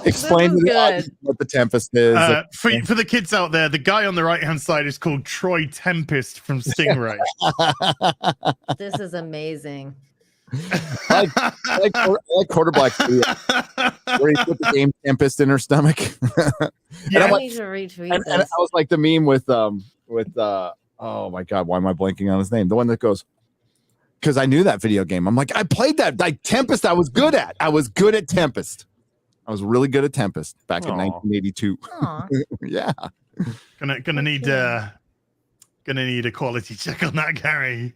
Explain This to is the audience good. what the Tempest is. For the kids out there, the guy on the right hand side is called Troy Tempest from Stingray. This is amazing. I like Quarterback's video where he put the game Tempest in her stomach. Yeah, I like, need to retweet and I this. was like the meme with oh my god, why am I blanking on his name? The one that goes, because I knew that video game. I'm like, I played that like Tempest. I was good at Tempest. I was really good at Tempest back in 1982. Yeah. Gonna need a quality check on that, Gary.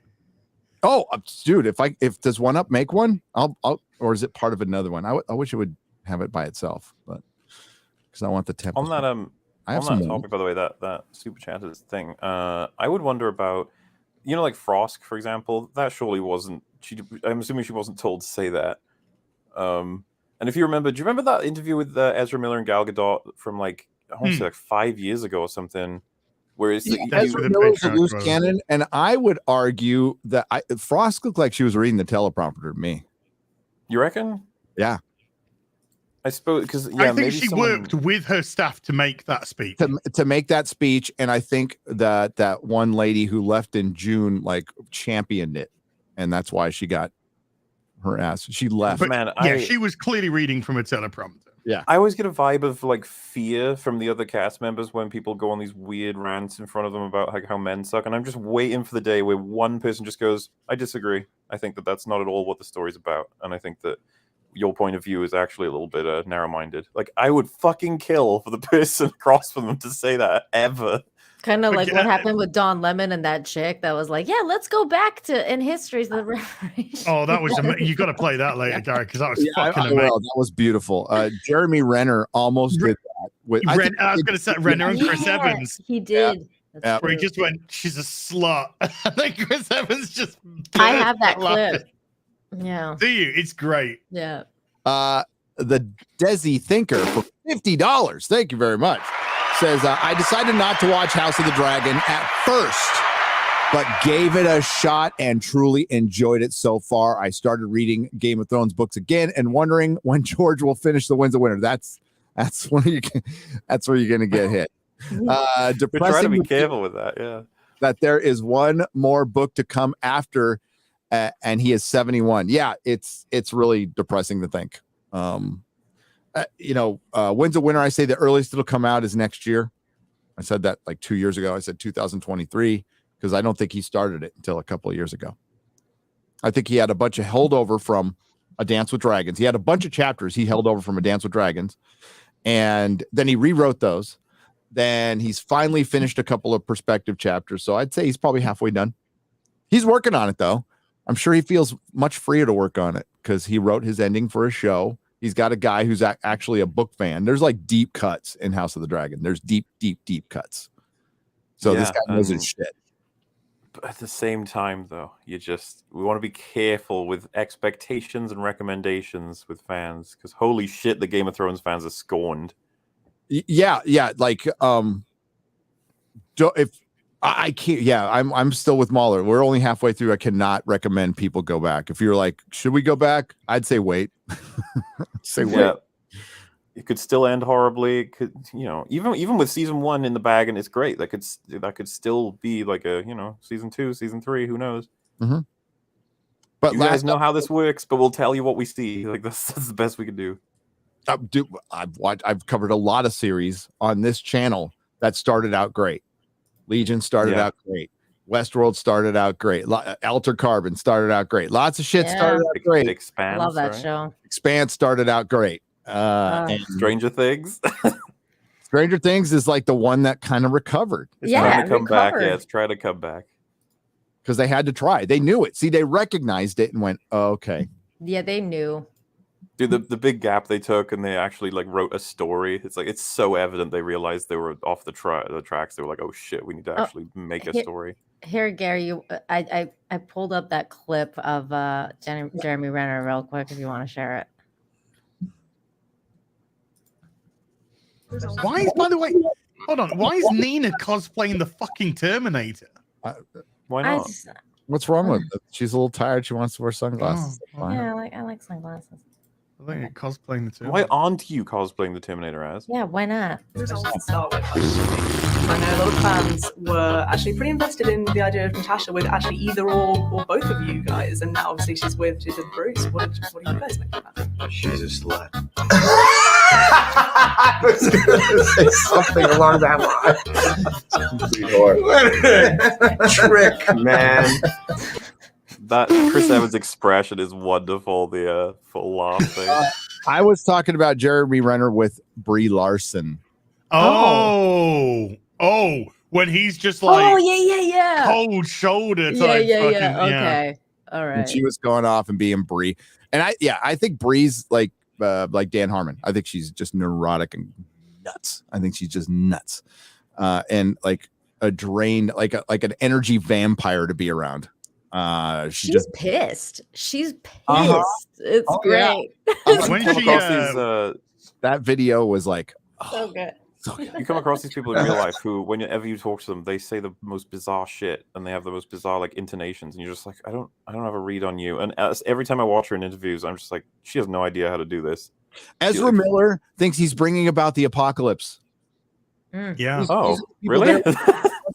Oh, dude, if does One Up make one, I'll or is it part of another one? I wish it would have it by itself, but because I want the Tempest. On that I have on that some topic, by the way, that super chat is thing. I would wonder about, like Frosk, for example. That surely wasn't. I'm assuming she wasn't told to say that. And if you remember, do you remember that interview with Ezra Miller and Gal Gadot from like I want to say like 5 years ago or something? Where it's Ezra Miller's a loose cannon, and I would argue that Frost looked like she was reading the teleprompter to me. You reckon? Yeah. I suppose because I think she worked with her staff to make that speech. To make that speech, and I think that one lady who left in June like championed it, and that's why she got her ass. She left. But, she was clearly reading from a teleprompter. Yeah, I always get a vibe of like fear from the other cast members when people go on these weird rants in front of them about like how men suck, and I'm just waiting for the day where one person just goes, "I disagree. I think that's not at all what the story's about," and I think that your point of view is actually a little bit narrow-minded. Like, I would fucking kill for the person across from them to say that ever. Kind of like what happened with Don Lemon and that chick that was like, "Yeah, let's go back to in history to the Reformation." Oh, that was you got to play that later, Gary, because that was fucking amazing. Well, that was beautiful. Jeremy Renner almost did that. With, I was going to say Renner and Chris Evans. He did. Yeah. Where he just went, "She's a slut," and then Chris Evans just. I have that clip. Yeah. Do you? It's great. Yeah. The Desi Thinker for $50. Thank you very much. Says, I decided not to watch House of the Dragon at first, but gave it a shot and truly enjoyed it so far. I started reading Game of Thrones books again and wondering when George will finish the Winds of Winter. That's where you're going to get hit. Depressing. Try to be careful with that. Yeah. That there is one more book to come after, and he is 71. Yeah, it's really depressing to think. Winds of Winter, I say the earliest it'll come out is next year. I said that like 2 years ago. I said 2023 because I don't think he started it until a couple of years ago. I think he had a bunch of holdover from A Dance with Dragons. He had a bunch of chapters he held over from A Dance with Dragons, and then he rewrote those. Then he's finally finished a couple of perspective chapters. So I'd say he's probably halfway done. He's working on it, though. I'm sure he feels much freer to work on it because he wrote his ending for a show. He's got a guy who's actually a book fan. There's like deep cuts in House of the Dragon. There's deep cuts. So this guy knows his shit. But at the same time, though, we want to be careful with expectations and recommendations with fans because holy shit, the Game of Thrones fans are scorned. Yeah. Like, if I can't, I'm still with MauLer. We're only halfway through. I cannot recommend people go back. If you're like, should we go back? I'd say wait. Wait. Yeah. It could still end horribly. It could, even with season 1 in the bag and it's great. That could still be like a, season 2, season 3. Who knows? Mm-hmm. But you guys know how this works. But we'll tell you what we see. Like that's the best we can do. I've covered a lot of series on this channel that started out great. Legion started out great. Westworld started out great. Alter Carbon started out great. Lots of shit started out great. Expanse, love that show. Expanse started out great. And Stranger Things. Stranger Things is like the one that kind of recovered. It's trying to come back. Yeah, it's trying to come back. Because they had to try. They knew it. See, they recognized it and went, oh, okay. Yeah, they knew. Dude, the big gap they took and they actually like wrote a story. It's like it's so evident they realized they were off the tracks. They were like, oh shit, we need to actually make a story. Here, Gary, I pulled up that clip of Jeremy Renner real quick if you want to share it. Why, by the way, Hold on. Why is Nina cosplaying the fucking Terminator? Why I not? just, What's wrong with it? She's a little tired. She wants to wear sunglasses. Fine. yeah, I like sunglasses. I think you're cosplaying the Why Terminator. aren't you cosplaying the Terminator as? Yeah, why not? I know a lot of fans were actually pretty invested in the idea of Natasha with actually either or both of you guys, and now obviously she's with Bruce. What do you guys think about that? She's a slut. I was gonna say something along that line. Trick, man. That Chris Evans' expression is wonderful. The full laugh thing. I was talking about Jeremy Renner with Brie Larson. Oh, when he's just like, yeah. cold shoulder type. Yeah. Okay, all right. And she was going off and being Brie, and I think Brie's like Dan Harmon. I think she's just neurotic and nuts. I think she's just nuts, and like a drained, like an energy vampire to be around. She's just pissed. She's pissed. It's great. When come she, across these, that video was like, so good. you come across these people in real life who, whenever you talk to them, they say the most bizarre shit and they have the most bizarre like intonations, and you're just like, I don't have a read on you. And every time I watch her in interviews, I'm just like, she has no idea how to do this. Ezra Miller thinks he's bringing about the apocalypse. Yeah. Really?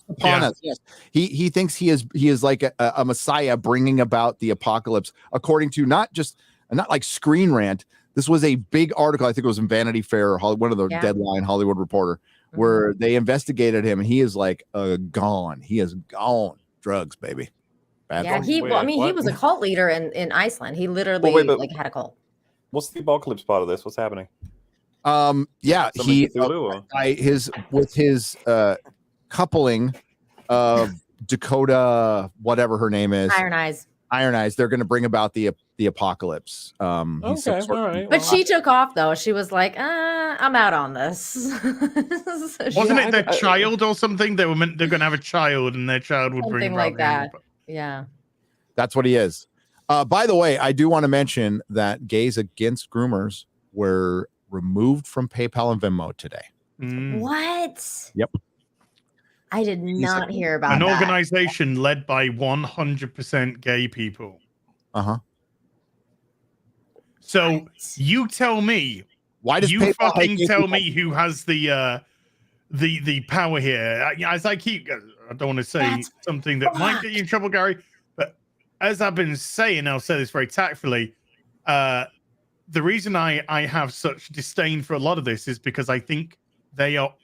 Upon us. Yes. He thinks he is like a messiah bringing about the apocalypse, according to not like Screen Rant. This was a big article. I think it was in Vanity Fair or one of the Deadline Hollywood Reporter, where they investigated him, and he is like gone. He is gone. Drugs, baby. Bad drugs. He was a cult leader in Iceland. He literally had a cult. What's the apocalypse part of this? What's happening? He with his coupling of Dakota, whatever her name is, Iron Eyes. They're going to bring about the apocalypse. Okay, all right. But she took off though. She was like, "I'm out on this." Wasn't it their child or something? They're going to have a child, and their child would bring something about like that. Yeah. That's what he is. By the way, I do want to mention that Gays Against Groomers were removed from PayPal and Venmo today. What? Yep. I did not hear about an that. organization led by 100% gay people. So you tell me, why does you PayPal fucking hate tell people? me who has the power here? As I don't want to say something that might get you in trouble, Gary, but as I've been saying, I'll say this very tactfully. The reason I have such disdain for a lot of this is because I think they are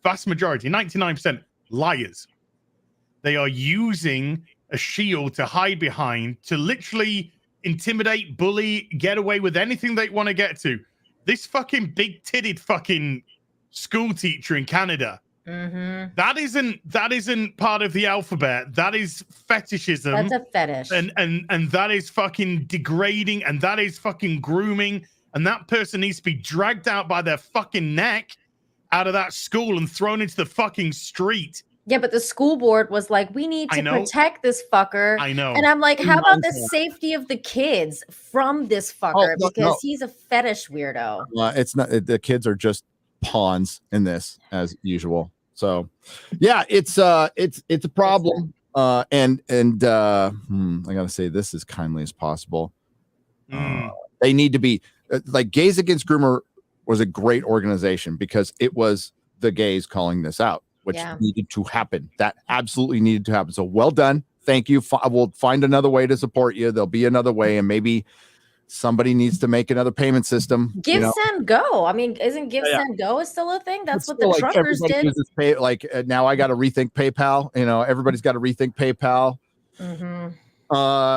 vast majority, 99%, liars. They are using a shield to hide behind, to literally intimidate, bully, get away with anything they want to get to. This fucking big-titted fucking school teacher in Canada, that isn't part of the alphabet. That is fetishism. That's a fetish. And that is fucking degrading, and that is fucking grooming, and that person needs to be dragged out by their fucking neck out of that school and thrown into the fucking street. Yeah, but the school board was like, we need to protect this fucker. I know. And I'm like, how about the safety of the kids from this fucker? Because he's a fetish weirdo. It's not. The kids are just pawns in this, as usual. So, yeah, it's a problem. And I gotta say this as kindly as possible. They need to be like Gays Against Groomer was a great organization because it was the gays calling this out, which needed to happen. That absolutely needed to happen. So well done. Thank you. We'll find another way to support you. There'll be another way, and maybe somebody needs to make another payment system. Give, send, go. I mean, isn't give, send, go is still a thing? That's what the like truckers did. Now I got to rethink PayPal. Everybody's got to rethink PayPal.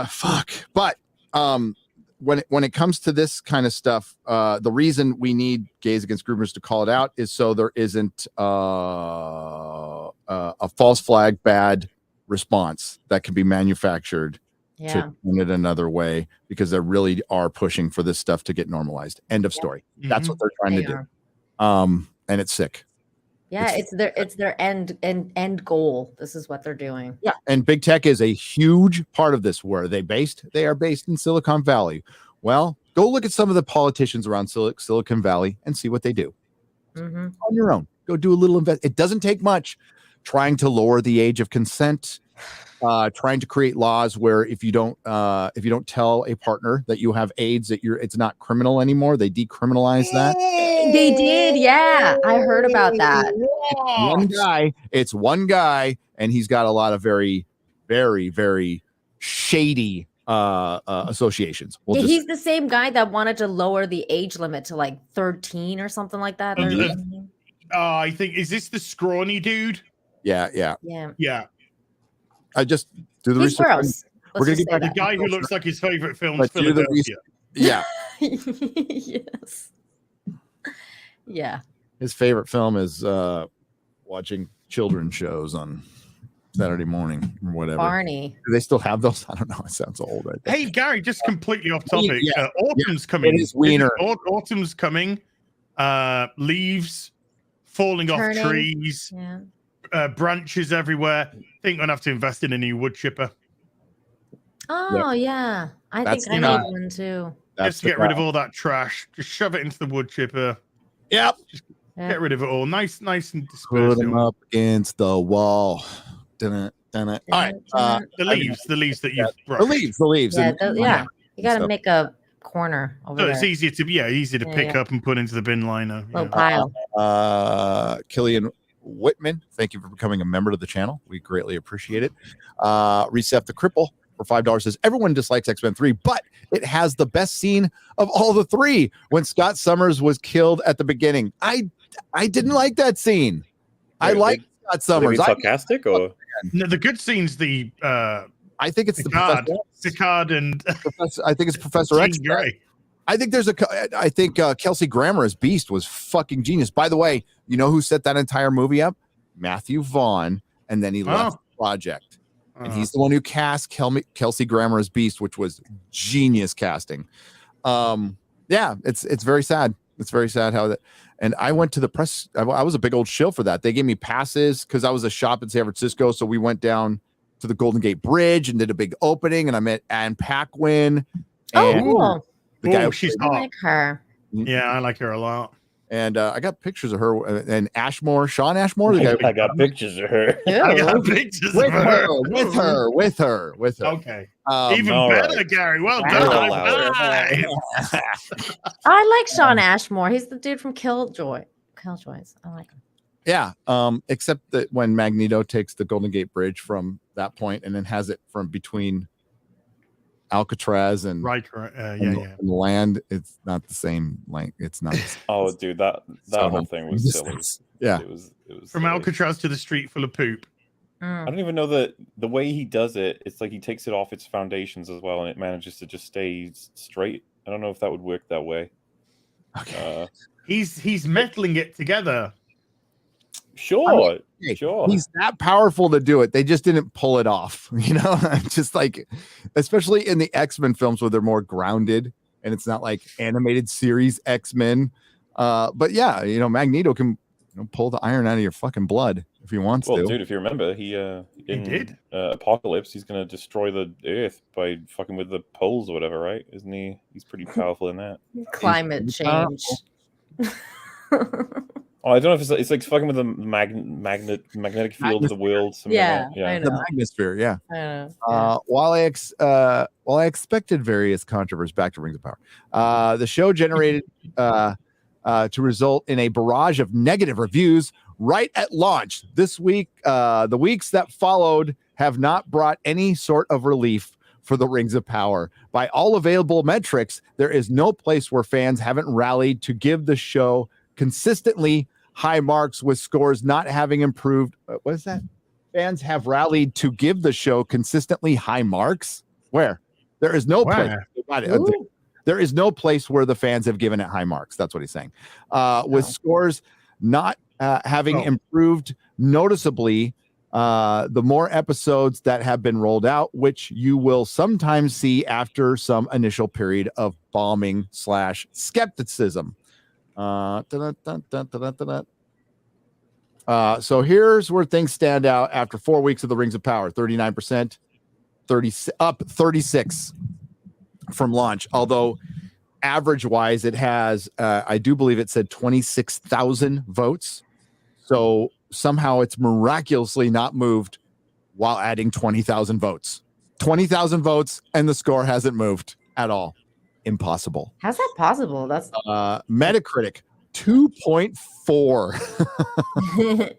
Fuck. But when it comes to this kind of stuff, the reason we need Gays Against Groomers to call it out is so there isn't a false flag bad response that can be manufactured to turn it another way, because they really are pushing for this stuff to get normalized. End of story. That's what they're trying to do. And it's sick. Yeah, it's their end goal. This is what they're doing. Yeah, and big tech is a huge part of this. Where are they based? They are based in Silicon Valley. Well, go look at some of the politicians around Silicon Valley and see what they do on your own. Go do a little invest. It doesn't take much. Trying to lower the age of consent, trying to create laws where if you don't tell a partner that you have AIDS, it's not criminal anymore. They decriminalize that. They did, yeah. I heard about that. It's one guy, and he's got a lot of very, very, very shady associations. He's the same guy that wanted to lower the age limit to like 13 or something like that. I think, is this the scrawny dude? Yeah. I just do the He's research. gross. We're gonna The guy who looks like his favorite film is Let's do the Philadelphia. Yeah. Yes. Yeah. His favorite film is watching children's shows on Saturday morning or whatever. Barney. Do they still have those? I don't know. It sounds old. I think. Hey, Gary, just completely off topic. Yeah. Autumn's coming. It is Wiener. Autumn's coming. Leaves falling Turning. off trees. Yeah. Branches everywhere. I think I'm gonna have to invest in a new wood chipper. Oh yeah. I That's think I the need guy. one too. Just get rid of all that trash. Just shove it into the wood chipper. Yep. Just Yeah. get rid of it all. Nice and Put dispersed. them up against the wall. Dun-it. All right. The leaves that you've brought. The leaves. Yeah, and- yeah. You got to stuff. make a corner over So there. it's easier to Yeah, pick yeah. up and put into the bin liner. Little pile. Killian Whitman, thank you for becoming a member of the channel. We greatly appreciate it. Reset the Cripple for $5 says everyone dislikes X-Men 3, but it has the best scene of all the three when Scott Summers was killed at the beginning. I didn't like that scene. I like Scott Summers. Sarcastic or No, the good scene's the I think it's Picard, the Picard and I think it's Professor X. Jean Grey. I think Kelsey Grammer as Beast was fucking genius. By the way, you know who set that entire movie up? Matthew Vaughn, and then he left the project. And he's the one who cast Kelsey Grammer as Beast, which was genius casting. Yeah, it's very sad. It's very sad how that. And I went to the press. I was a big old shill for that. They gave me passes because I was a shop in San Francisco. So we went down to the Golden Gate Bridge and did a big opening. And I met Anne Paquin. Oh, and cool. The guy who she's I hot. like her. Yeah, I like her a lot. And I got pictures of her and Ashmore, Sean Ashmore. The guy I got pictures of her. I got pictures with of her. with her. Okay. Even all better, right. Gary. Well You're done. allowed. High five. I like Sean Ashmore. He's the dude from Killjoys. I like him. Yeah. Except that when Magneto takes the Golden Gate Bridge from that point and then has it from between Alcatraz and Riker. and the land, it's not the same. Like it's not. Oh, dude, that whole thing was silly. Yeah. It was From silly. Alcatraz to the street full of poop. I don't even know that the way he does it, it's like he takes it off its foundations as well, and it manages to just stay straight. I don't know if that would work that way. Okay. He's metaling it together. Sure. Hey, Sure. He's that powerful to do it. They just didn't pull it off. You know, just like, especially in the X-Men films where they're more grounded and it's not like animated series X-Men. But yeah, you know, Magneto can pull the iron out of your fucking blood if he wants Well, to. dude, if you remember, he did. Apocalypse. He's gonna destroy the Earth by fucking with the poles or whatever, right? Isn't he? He's pretty powerful in that. Climate change. Oh, I don't know if it's like fucking with the magnetic field of the world. Something Yeah, like that. I The know. Magnosphere, yeah. I know. While I expected various controversies, back to Rings of Power, the show generated to result in a barrage of negative reviews right at launch. This week, the weeks that followed have not brought any sort of relief for the Rings of Power. By all available metrics, there is no place where fans haven't rallied to give the show consistently high marks, with scores not having improved. What is that? Fans have rallied to give the show consistently high marks. Where? There is no place. There is no place where the fans have given it high marks. That's what he's saying. With scores not having improved noticeably, the more episodes that have been rolled out, which you will sometimes see after some initial period of bombing / skepticism. So here's where things stand out after 4 weeks of the Rings of Power. 39%, 36 from launch. Although average wise, it has, I do believe it said 26,000 votes. So somehow it's miraculously not moved while adding 20,000 votes. 20,000 votes, and the score hasn't moved at all. Impossible. How's that possible? That's Metacritic 2.4.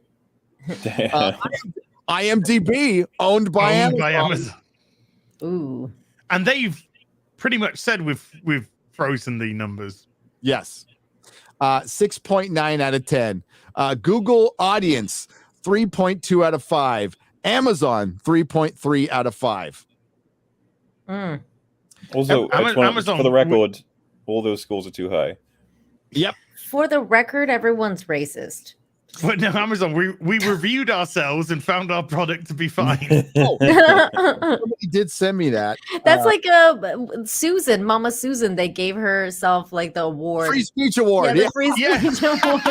IMDb owned by Amazon. Ooh. And they've pretty much said we've frozen the numbers. Yes. 6.9 out of 10. Google audience 3.2 out of 5. Amazon 3.3 out of 5. Also, Amazon, for the record, all those scores are too high. Yep. For the record, everyone's racist. But no, Amazon, we reviewed ourselves and found our product to be fine. Somebody did send me that. That's like Susan, Mama Susan. They gave herself like the award, Free Speech Award. Yeah, the Free Speech Award.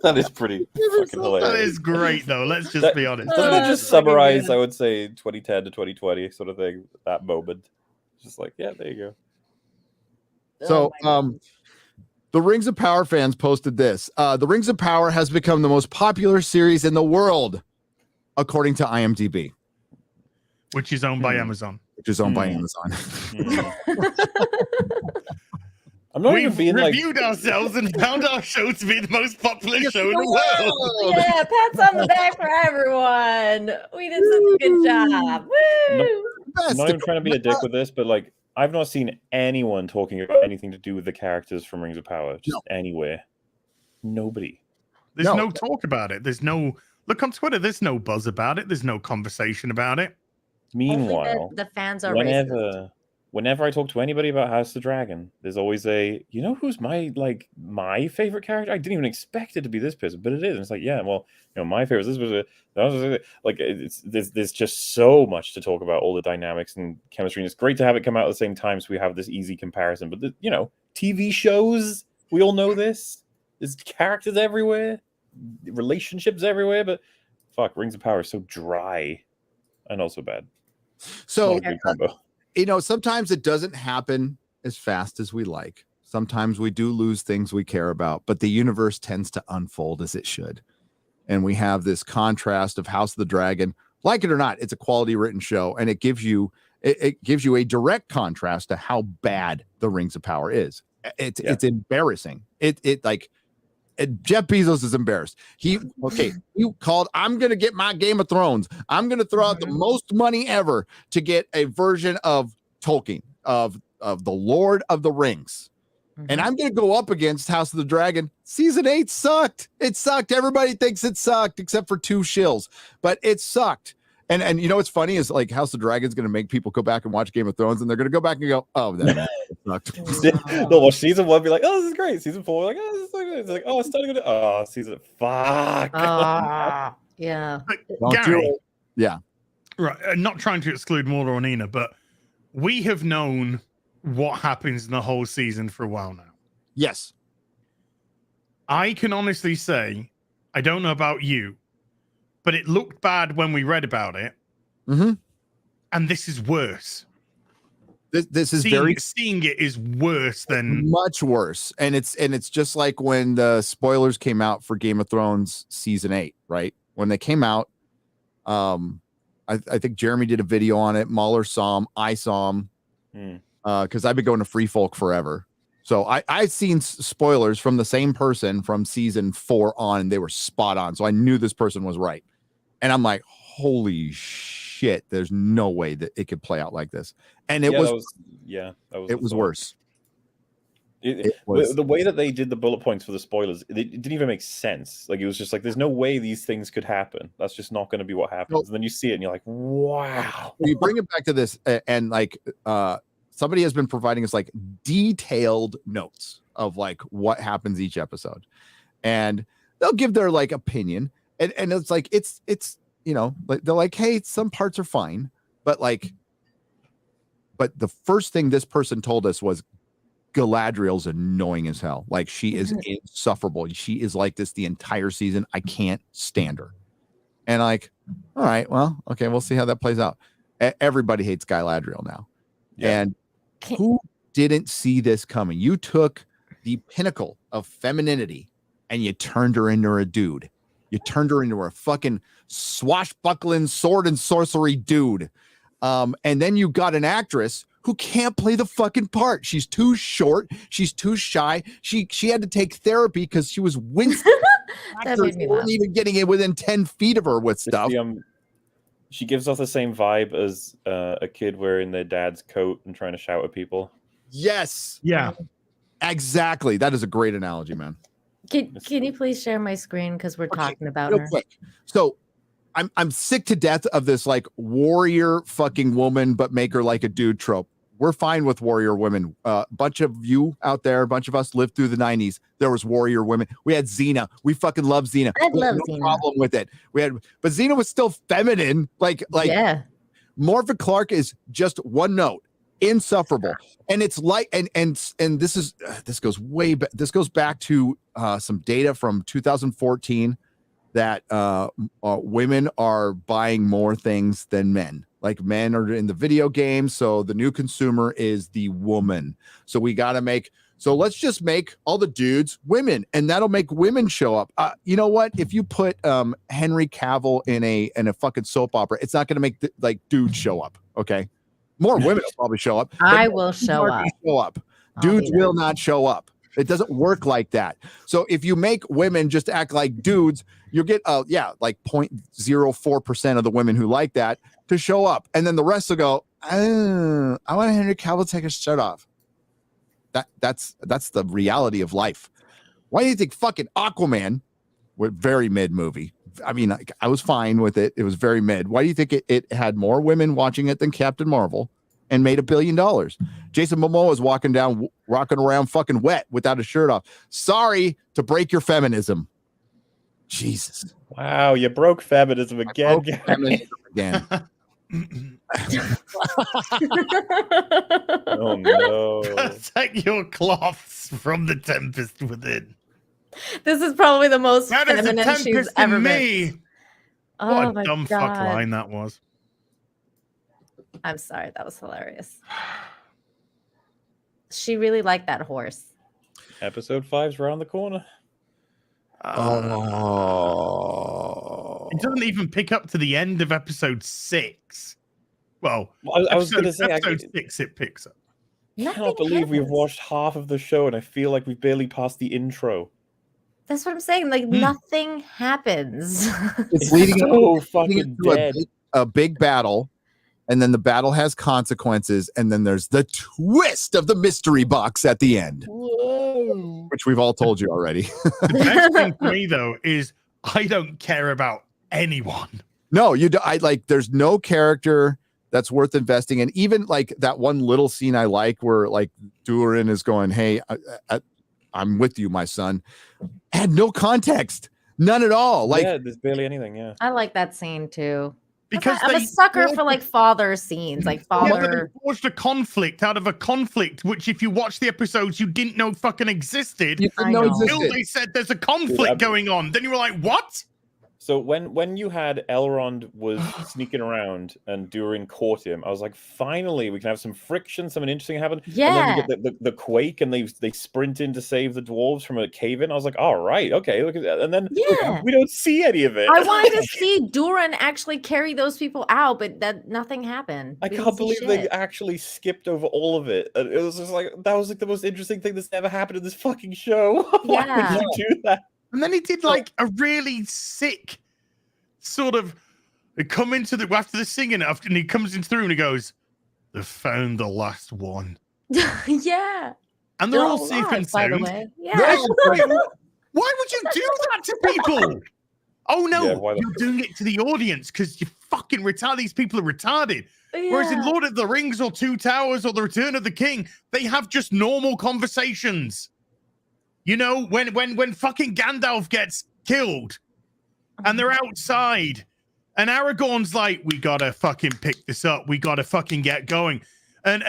That is pretty fucking hilarious. That is great, though. Let's just be honest. Doesn't it just summarize, I would say, 2010 to 2020 sort of thing, that moment? Just like, yeah, there you go. So, the Rings of Power fans posted this. The Rings of Power has become the most popular series in the world, according to IMDb. Which is owned by Amazon. Which is owned by Amazon. I'm not We've even being reviewed ourselves and found our show to be the most popular show in the world. Yeah, pats on the back for everyone. We did such a good job. Woo! I'm not even trying to be a dick with this, but like, I've not seen anyone talking about anything to do with the characters from Rings of Power, just anywhere. Nobody. There's no talk about it. There's no look on Twitter. There's no buzz about it. There's no conversation about it. Meanwhile, the fans are racist. Whenever I talk to anybody about House of the Dragon, there's always you know who's my favorite character? I didn't even expect it to be this person, but it is. And it's like, yeah, well, you know, my favorite. This was like there's just so much to talk about, all the dynamics and chemistry. And it's great to have it come out at the same time, so we have this easy comparison. But you know, TV shows, we all know this. There's characters everywhere, relationships everywhere, but fuck, Rings of Power is so dry and also bad. So. Not a good combo. You know, sometimes it doesn't happen as fast as we like. Sometimes we do lose things we care about, but the universe tends to unfold as it should. And we have this contrast of House of the Dragon. Like it or not, it's a quality written show, and it gives you a direct contrast to how bad the Rings of Power is. It's embarrassing. Jeff Bezos is embarrassed. He called, I'm going to get my Game of Thrones. I'm going to throw out the most money ever to get a version of Tolkien, of the Lord of the Rings. And I'm going to go up against House of the Dragon. Season 8 sucked. It sucked. Everybody thinks it sucked except for 2 shills, but it sucked. And you know what's funny is like House of the Dragon is going to make people go back and watch Game of Thrones, and they're going to go back and go, oh, that sucked. They'll watch season 1, be like, oh, this is great. Season 4, like, oh, this is so good. It's like, oh, it's starting to oh, season fuck. Yeah. Gary, yeah. Right. Not trying to exclude MauLer or Nina, but we have known what happens in the whole season for a while now. Yes. I can honestly say, I don't know about you, but it looked bad when we read about it. And this is worse. This is seeing it is worse than much worse. And it's just like when the spoilers came out for Game of Thrones season 8, right? When they came out, I think Jeremy did a video on it. MauLer saw him. I saw him because I've been going to Free Folk forever. So I've seen spoilers from the same person from season 4 on, and they were spot on. So I knew this person was right. And I'm like, holy shit, there's no way that it could play out like this. And it was worse. It was the way that they did the bullet points for the spoilers, it didn't even make sense. Like, it was just like, there's no way these things could happen. That's just not going to be what happens. And then you see it and you're like, wow. You bring it back to this, and like somebody has been providing us like detailed notes of like what happens each episode, and they'll give their like opinion, and it's like it's you know, like they're like, hey, some parts are fine, but the first thing this person told us was Galadriel's annoying as hell. Like, she is insufferable. She is like this the entire season. I can't stand her. And like, all right, well, okay, we'll see how that plays out. Everybody hates Galadriel now. Yeah. And who didn't see this coming? You took the pinnacle of femininity and you turned her into a dude. You turned her into a fucking swashbuckling sword and sorcery dude. And then you got an actress who can't play the fucking part. She's too short. She's too shy. She had to take therapy because she was wincing. Actors weren't even getting it within 10 feet of her with stuff. She gives off the same vibe as a kid wearing their dad's coat and trying to shout at people. Yes. Yeah. Exactly. That is a great analogy, man. Can you please share my screen because we're talking about her? Quick. So I'm sick to death of this like warrior fucking woman, but make her like a dude trope. We're fine with warrior women. A bunch of you out there, a bunch of us lived through the 90s. There was warrior women. We had Xena. We fucking love Xena. I love no Xena. problem with it. But Xena was still feminine. Like yeah. Morphin Clark is just one note, insufferable. And it's like, and this goes way back. This goes back to some data from 2014 that women are buying more things than men. Like men are in the video games, so the new consumer is the woman. So we got to let's just make all the dudes women, and that'll make women show up. You know what? If you put Henry Cavill in a fucking soap opera, it's not going to make dudes show up. Okay, more women will probably show up. I will show up. Dudes will not show up. It doesn't work like that. So if you make women just act like dudes, you'll get like 0.04% of the women who like that to show up, and then the rest will go, oh, I want Henry Cavill to take his shirt off. That's the reality of life. Why do you think fucking Aquaman, with very mid movie? I mean, I was fine with it. It was very mid. Why do you think it had more women watching it than Captain Marvel and made $1 billion? Jason Momoa is rocking around fucking wet without a shirt off. Sorry to break your feminism. Jesus. Wow, you broke feminism again. Oh no. Protect your cloths from the tempest within. This is probably the most That is a feminine she's tempest ever in been. me. Oh What a my dumb God. fuck line that was. I'm sorry, that was hilarious. She really liked that horse. Episode 5's around the corner. It doesn't even pick up to the end of episode 6. Well, I was going to say, episode 6 it picks up. I cannot believe we've watched half of the show and I feel like we've barely passed the intro. That's what I'm saying. Like nothing happens. It's leading so up fucking to dead. a big battle, and then the battle has consequences, and then there's the twist of the mystery box at the end. Whoa. Which we've all told you already. The best thing for me though is I don't care about anyone. No, there's no character that's worth investing in. Even like that one little scene I like where like Durin is going, "Hey, I'm with you, my son." Had no context, none at all. Like, yeah, there's barely anything. Yeah, I like that scene too. Because I'm a sucker for like father scenes, like father. They forged a conflict out of a conflict, which if you watch the episodes, you didn't know fucking existed. You didn't know existed. Until they said there's a conflict going on. Then you were like, what? So when you had Elrond was sneaking around and Durin caught him, I was like, finally, we can have some friction, something interesting happen. Yeah. And then you get the quake, and they sprint in to save the dwarves from a cave in. I was like, all right, okay, look at that. And then we don't see any of it. I wanted to see Durin actually carry those people out, but that nothing happened. I can't believe they actually skipped over all of it. And it was just like that was like the most interesting thing that's ever happened in this fucking show. Why would you do that? And then he did like a really sick sort of come into the after the singing, and he comes into the room and he goes, "They found the last one." Yeah. And they're all safe and by the sound. way. Yeah. Yeah. Why would you do that to people? Oh no, Yeah, why the- you're doing it to the audience because you fucking retarded. These people are retarded. Whereas in Yeah. Lord of the Rings or Two Towers or The Return of the King, they have just normal conversations. You know, when fucking Gandalf gets killed and they're outside and Aragorn's like, we gotta fucking pick this up. We gotta fucking get going. And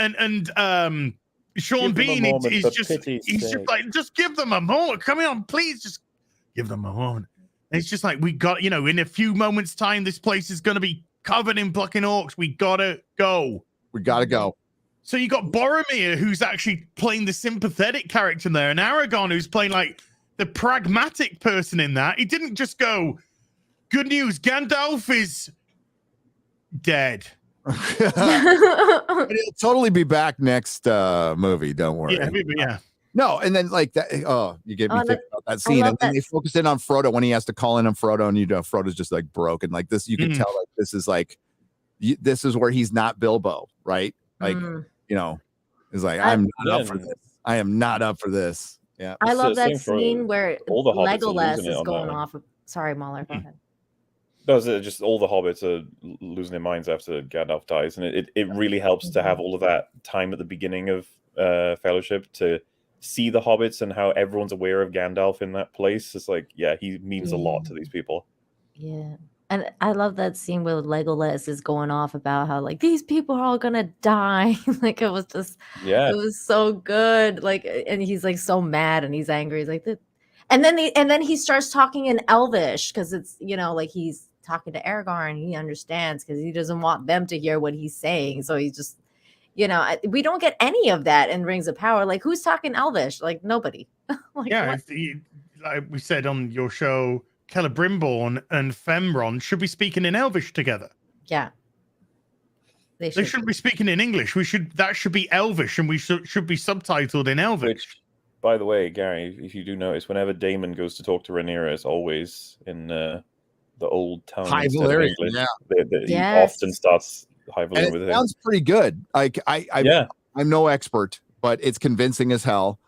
Sean Give them a Bean moment, is for just pity's he's just sake. like, just give them a moment. Come on, please just give them a moment. And it's just like, we got, in a few moments time, this place is gonna be covered in fucking orcs. We gotta go. we gotta go. So you got Boromir, who's actually playing the sympathetic character there, and Aragorn, who's playing like the pragmatic person in that. He didn't just go, "Good news, Gandalf is dead." But he'll totally be back next movie. Don't worry. Yeah. No, and then like that. Oh, you get me thinking about that scene, and then they focus in on Frodo when he has to call in on Frodo, and Frodo's just like broken. Like this, you can tell like this is like this is where he's not Bilbo, right? Like he's like I'm not up for this. I am not up for this. Yeah, I love that scene where all the hobbits Legolas is going off. Sorry, MauLer, go ahead. No, just all the hobbits are losing their minds after Gandalf dies, and it really helps to have all of that time at the beginning of Fellowship to see the hobbits and how everyone's aware of Gandalf in that place. It's like, yeah, he means a lot to these people. Yeah. And I love that scene where Legolas is going off about how like these people are all gonna die. Like it was just it was so good. Like, and he's like so mad and he's angry. He's like, and then he starts talking in Elvish because it's like he's talking to Aragorn and he understands because he doesn't want them to hear what he's saying. So he's just we don't get any of that in Rings of Power. Like who's talking Elvish? Like nobody. Like, like we said on your show, Celebrimbor and Femron should be speaking in Elvish together. Yeah. They shouldn't be speaking in English. That should be Elvish, and we should be subtitled in Elvish. Which, by the way, Gary, if you do notice, whenever Daemon goes to talk to Rhaenyra, it's always in the old tongue. High Valyrian, yeah. He often starts High Valyrian with it. Him. Sounds pretty good. Like I'm no expert, but it's convincing as hell,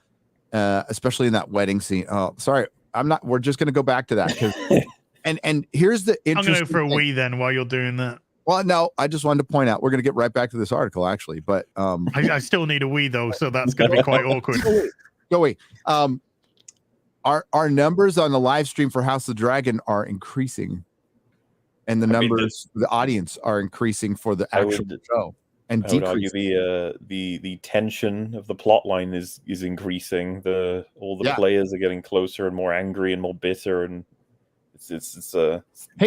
especially in that wedding scene. Oh, sorry. I'm not. We're just going to go back to that because, and here's the interesting. I'm going to go for a wee then while you're doing that. Well, no, I just wanted to point out we're going to get right back to this article actually, but I still need a wee though, so that's going to be quite awkward. Go away. Our numbers on the live stream for House of the Dragon are increasing, and the numbers for the audience are increasing for the actual show. And I would argue the tension of the plot line is increasing. All the players are getting closer and more angry and more bitter, and it's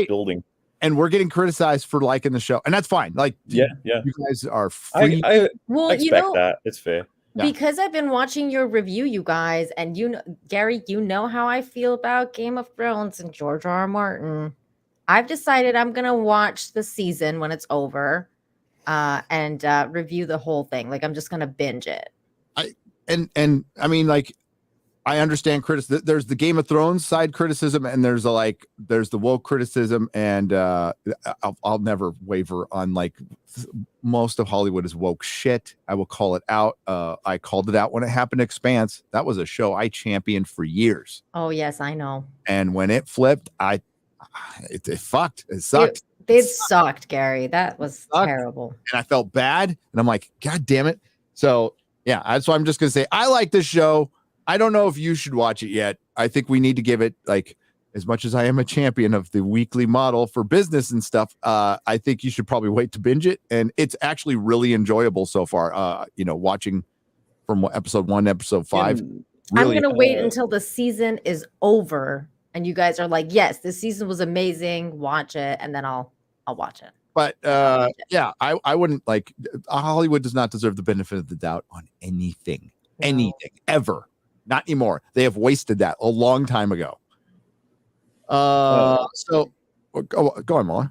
building. And we're getting criticized for liking the show, and that's fine. Like, you guys are free. I expect that. It's fair. Because I've been watching your review, you guys, and Gary, how I feel about Game of Thrones and George R.R. Martin. I've decided I'm gonna watch the season when it's over. And review the whole thing. Like I'm just gonna binge it. I mean, like, I understand criticism. There's the Game of Thrones side criticism, and there's the woke criticism, and I'll never waver on like most of Hollywood is woke shit. I will call it out. I called it out when it happened to Expanse. That was a show I championed for years. Oh yes, I know. And when it flipped, it fucked. It sucked. It sucked, Gary. That was terrible. And I felt bad. And I'm like, God damn it. So, yeah. So I'm just going to say, I like this show. I don't know if you should watch it yet. I think we need to give it, like, as much as I am a champion of the weekly model for business and stuff, I think you should probably wait to binge it. And it's actually really enjoyable so far. Watching from episode 1 to episode 5. Really, I'm going to wait until the season is over. And you guys are like, yes, this season was amazing. Watch it. And then I'll watch it. But I wouldn't like Hollywood does not deserve the benefit of the doubt on anything ever. Not anymore. They have wasted that a long time ago. So go on, MauLer.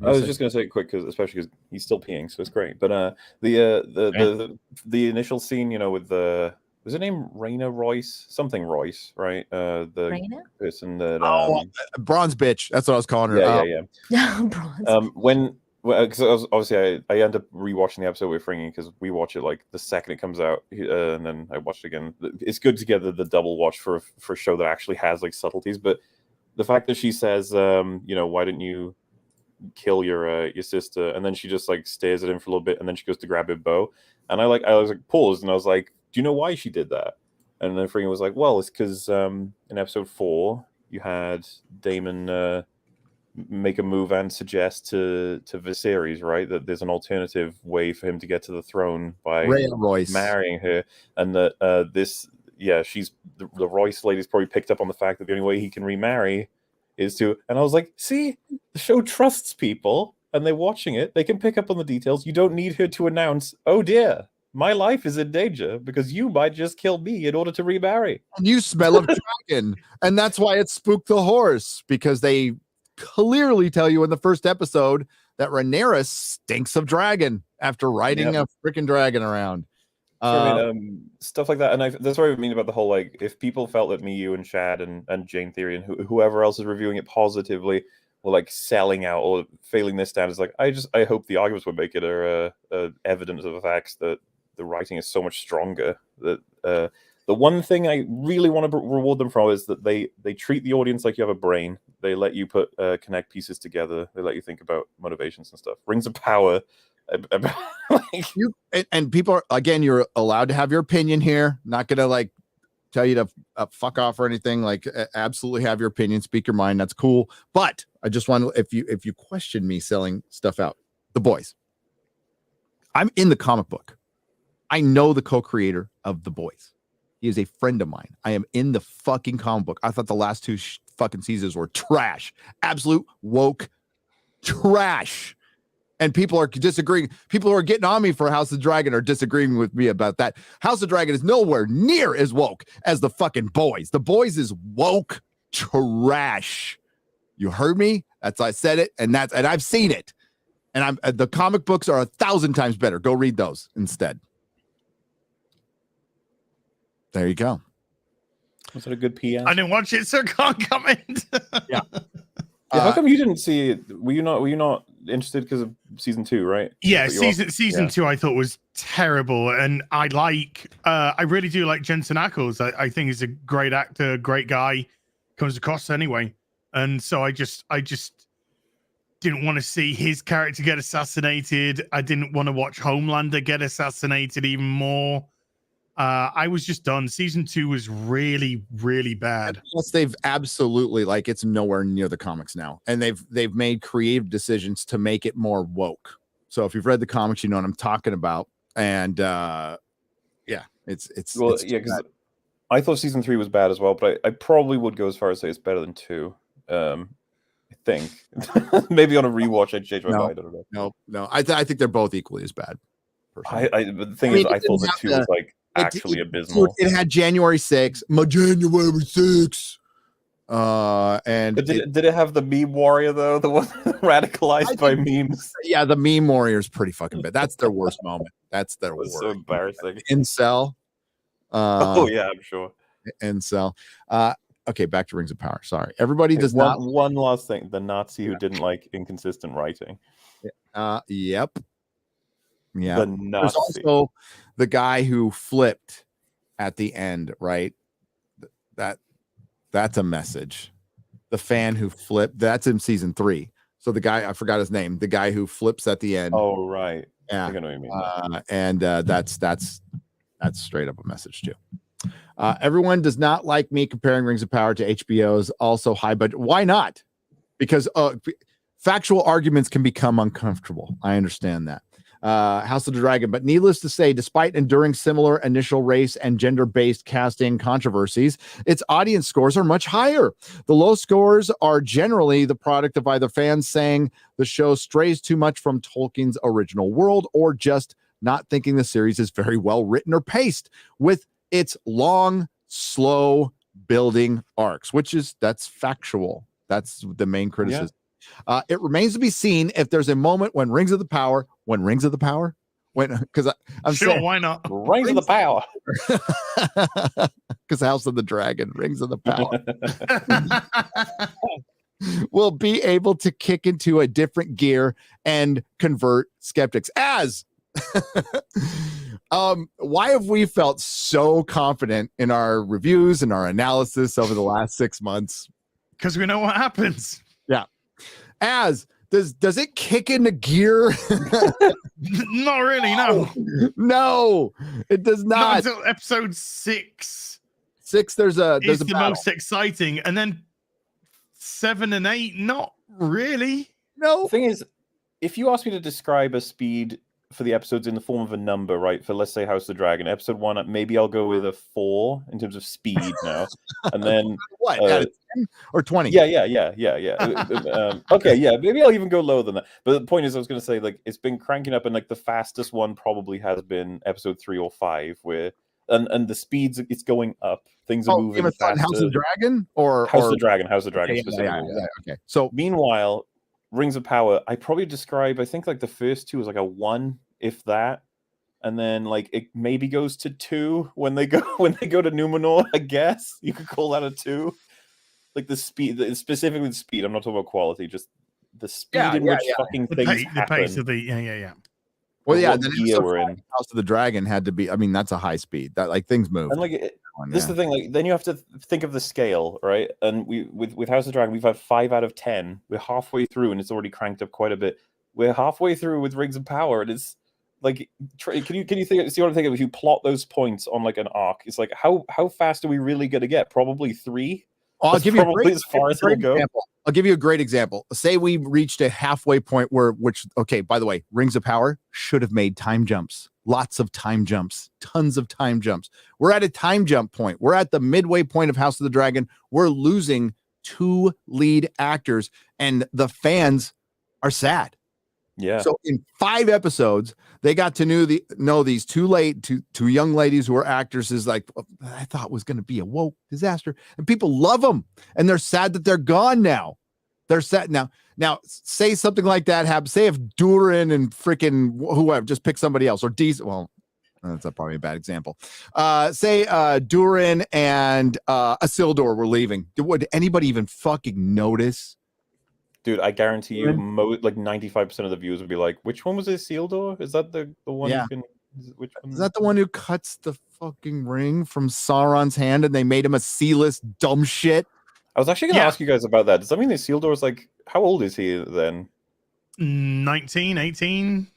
I was just going to say it quick, especially because he's still peeing, so it's great. But the initial scene, with was her name Raina Royce? Something Royce, right? The person that Bronze bitch. That's what I was calling her. Yeah. Bronze. Because obviously I end up rewatching the episode with Fringy because we watch it like the second it comes out, and then I watch it again. It's good to get the double watch for a show that actually has like subtleties. But the fact that she says, why didn't you kill your sister? And then she just like stares at him for a little bit, and then she goes to grab her bow, and I was like paused, and I was like, do you know why she did that? And then Fringy was like, well, it's because in episode 4 you had Daemon make a move and suggest to Viserys, right, that there's an alternative way for him to get to the throne by marrying her, and that she's the Royce lady's probably picked up on the fact that the only way he can remarry is to, and I was like, see, the show trusts people and they're watching it, they can pick up on the details. You don't need her to announce, oh dear, my life is in danger because you might just kill me in order to remarry. And you smell of dragon. And that's why it spooked the horse, because they clearly tell you in the first episode that Rhaenyra stinks of dragon after riding a freaking dragon around. Stuff like that. And that's what I mean about the whole, like, if people felt that me, you, and Shad and Jane Theory and whoever else is reviewing it positively were like selling out or failing this down, is like, I hope the arguments would make it are evidence of the facts that the writing is so much stronger. That the one thing I really want to reward them for is that they treat the audience like you have a brain. They let you connect pieces together. They let you think about motivations and stuff. Rings of Power. And people are, again, you're allowed to have your opinion here. Not gonna like tell you to fuck off or anything. Like, absolutely have your opinion, speak your mind. That's cool. But I just want to, if you question me selling stuff out, The Boys. I'm in the comic book. I know the co-creator of The Boys. He is a friend of mine. I am in the fucking comic book. I thought the last two fucking seasons were trash, absolute woke trash. And people are disagreeing. People who are getting on me for House of Dragon are disagreeing with me about that. House of Dragon is nowhere near as woke as the fucking Boys. The Boys is woke trash. You heard me? I said it, and I've seen it. And the comic books are 1,000 times better. Go read those instead. There you go. Was it a good PS? I didn't watch it, so I can't comment. Yeah. How come you didn't see it? Were you not interested because of season 2, right? Yeah, season 2 I thought was terrible, and I really do like Jensen Ackles. I think he's a great actor, great guy, comes across anyway, and so I just didn't want to see his character get assassinated. I didn't want to watch Homelander get assassinated even more. I was just done. Season 2 was really, really bad. Plus, they've absolutely, like, it's nowhere near the comics now, and they've made creative decisions to make it more woke. So if you've read the comics, you know what I'm talking about. And it's because I thought season 3 was bad as well, but I probably would go as far as say it's better than 2. I think maybe on a rewatch I'd change my mind. I don't know. No. I think they're both equally as bad. The thing is, I thought that 2 was like actually abysmal. It had January 6th, January 6th. And did it have the meme warrior though? The one radicalized by memes? Yeah, the meme warrior is pretty fucking bad. That's their worst moment. That's their worst. So embarrassing. Incel. Oh yeah, I'm sure. Incel. Okay, back to Rings of Power. Sorry, everybody does not. One last thing: the Nazi who didn't like inconsistent writing. Yep. Yeah. The Nazi. There's also the guy who flipped at the end, right? That's a message. The fan who flipped, that's in season 3. So the guy, I forgot his name, the guy who flips at the end. Oh, right. Yeah. I know what you mean. And that's straight up a message too. Everyone does not like me comparing Rings of Power to HBO's also high budget. Why not? Because factual arguments can become uncomfortable. I understand that. House of the Dragon. But needless to say, despite enduring similar initial race and gender-based casting controversies, its audience scores are much higher. The low scores are generally the product of either fans saying the show strays too much from Tolkien's original world or just not thinking the series is very well written or paced with its long, slow building arcs, that's factual. That's the main criticism. Yeah. It remains to be seen if there's a moment when because I'm sure, saying, why not? Rings of the Power. Because House of the Dragon, Rings of the Power. Will be able to kick into a different gear and convert skeptics. Why have we felt so confident in our reviews and our analysis over the last 6 months? Because we know what happens. Yeah. Does it kick into gear? Not really, no. No, it does not. Until episode 6. 6, there's a the most exciting, and then 7 and 8, not really. No. The thing is, if you ask me to describe a speed for the episodes in the form of a number, right? For let's say House of the Dragon, episode 1, maybe I'll go with a 4 in terms of speed now, and then what out of 10 or 20? Yeah. Okay, yeah, maybe I'll even go lower than that. But the point is, I was going to say, like, it's been cranking up, and like the fastest one probably has been episode 3 or 5, where and the speeds it's going up. Things are moving faster. House of the Dragon or House of the Dragon Okay, specifically. yeah. Okay, so meanwhile, Rings of Power, I probably describe. I think like the first 2 is like a 1, if that, and then like it maybe goes to 2 when they go to Numenor. I guess you could call that a 2. Like the speed, specifically the speed. I'm not talking about quality, just the speed in which fucking things happen. The pace of the yeah. Well, yeah, What then year we're in. House of the Dragon had to be. I mean, that's a high speed. That like things move. And like this is the thing. Like then you have to think of the scale, right? And we with House of the Dragon, we've had 5 out of 10. We're halfway through, and it's already cranked up quite a bit. We're halfway through with Rings of Power, and it's like, can you think? See what I'm thinking? If you plot those points on like an arc, it's like how fast are we really going to get? Probably 3. I'll give you a great, as far as it'll go. example. I'll give you a great example. Say we reached a halfway point okay, by the way, Rings of Power should have made time jumps. Lots of time jumps, tons of time jumps. We're at a time jump point. We're at the midway point of House of the Dragon. We're losing 2 lead actors, and the fans are sad. Yeah. So in 5 episodes, they got to know these two young ladies who were actresses. Like I thought was going to be a woke disaster, and people love them, and they're sad that they're gone now. They're sad now. Now, say something like that happens. Say if Durin and freaking whoever, just pick somebody else, or well, that's probably a bad example. Say Durin and Isildur were leaving. Would anybody even fucking notice? Dude, I guarantee you, like 95% of the viewers would be like, "Which one was Isildur? Is that the one? Yeah. Which one? Is that the one who cuts the fucking ring from Sauron's hand, and they made him a sealess dumb shit?" I was actually going to ask you guys about that. Does that mean Isildur is like, how old is he then? 19, 18.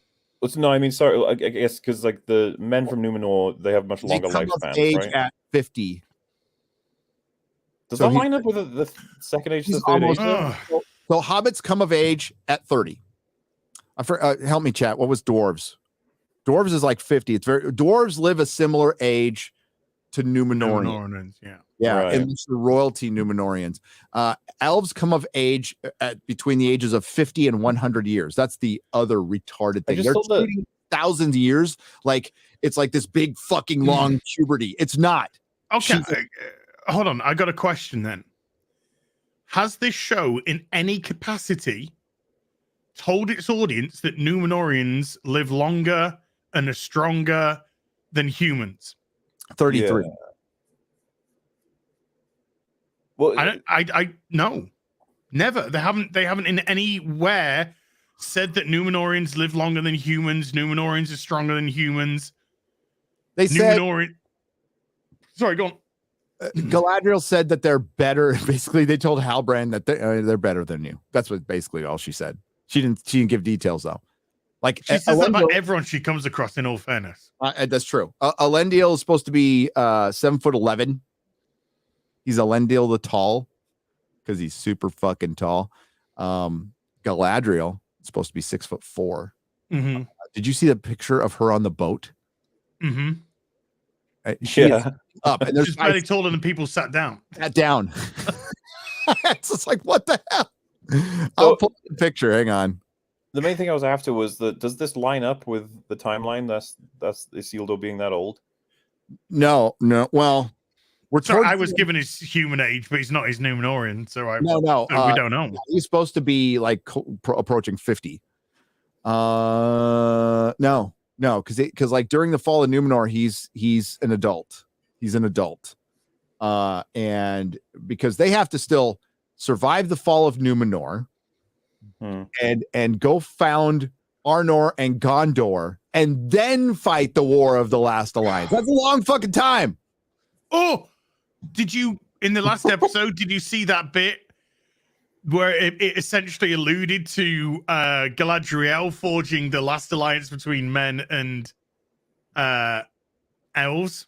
No, I mean, sorry, I guess because like the men from Numenor, they have much longer lifespans, age right? at 50. Does So that line up with the second age to the third age? So hobbits come of age at 30. Help me, chat. What was dwarves? Dwarves is like 50. Dwarves live a similar age to Numenorians. Yeah, Right. and it's the royalty Numenorians. Elves come of age at between the ages of 50 and 100 years. That's the other retarded thing. They're treating 1,000 years like it's like this big fucking long puberty. It's not. Okay, hold on. I got a question then. Has this show in any capacity told its audience that Numenorians live longer and are stronger than humans? 33. Yeah. Well, I no, never. They haven't in anywhere said that Numenorians live longer than humans. Numenorians are stronger than humans. They said. Sorry, go on. Galadriel said that they're better. Basically, they told Halbrand that they're better than you. That's what basically all she said. She didn't give details though. Like she says that about everyone she comes across. In all fairness, that's true. Elendil is supposed to be 7'11". He's Elendil the Tall because he's super fucking tall. Galadriel is supposed to be 6'4". Mm-hmm. Did you see the picture of her on the boat? Mm-hmm. She is up, and she's barely taller than people sat down. Sat down. It's just like, what the hell? I'll pull the picture. Hang on. The main thing I was after was that does this line up with the timeline? That's Isildur being that old? No. Well, I was given his human age, but he's not his Numenorian, so no. So we don't know. He's supposed to be like approaching 50. No, because like during the fall of Numenor, he's an adult. He's an adult, and because they have to still survive the fall of Numenor, and go found Arnor and Gondor, and then fight the War of the Last Alliance. That's a long fucking time. Oh, did you in the last episode? Did you see that bit where it essentially alluded to Galadriel forging the last alliance between men and elves?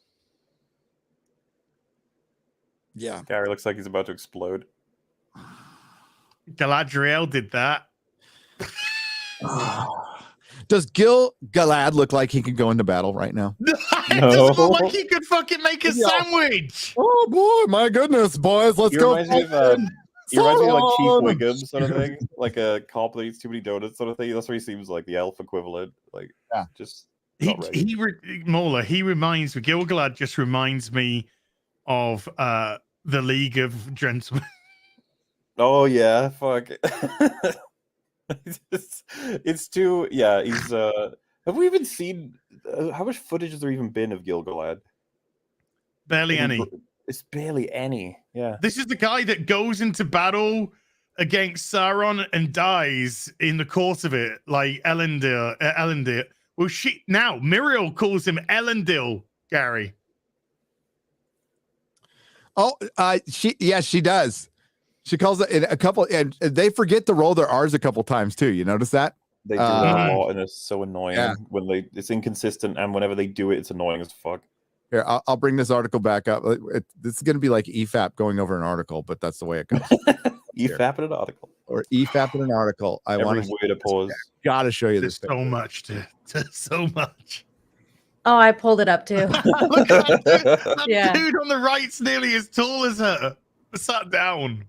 Yeah, Gary looks like he's about to explode. Galadriel did that. Does Gil Galad look like he could go into battle right now? It doesn't look like he could fucking make a sandwich. Oh boy, my goodness, boys, let's go. He reminds me of like Chief Wiggum sort of thing, like a cop that eats too many donuts sort of thing. That's what he seems like, the elf equivalent. Like, just MauLer, Gil-galad just reminds me of the League of Gentlemen. Oh yeah, fuck. It's too, yeah. He's have we even seen how much footage has there even been of Gil-galad? Barely any. It's barely any. Yeah. This is the guy that goes into battle against Sauron and dies in the course of it, like Elendil. Well, Muriel calls him Elendil, Gary. Oh, she does. She calls it in a couple, and they forget to roll their R's a couple times too. You notice that? They do that a lot, and it's so annoying when it's inconsistent, and whenever they do it, it's annoying as fuck. Here, I'll bring this article back up. This is going to be like EFAP going over an article, but that's the way it goes. EFAP in an article. Or EFAP in an article. I want to pause. Got to show you this. So much so much. Oh, I pulled it up too. Look at that dude on the right's nearly as tall as her. Sat down.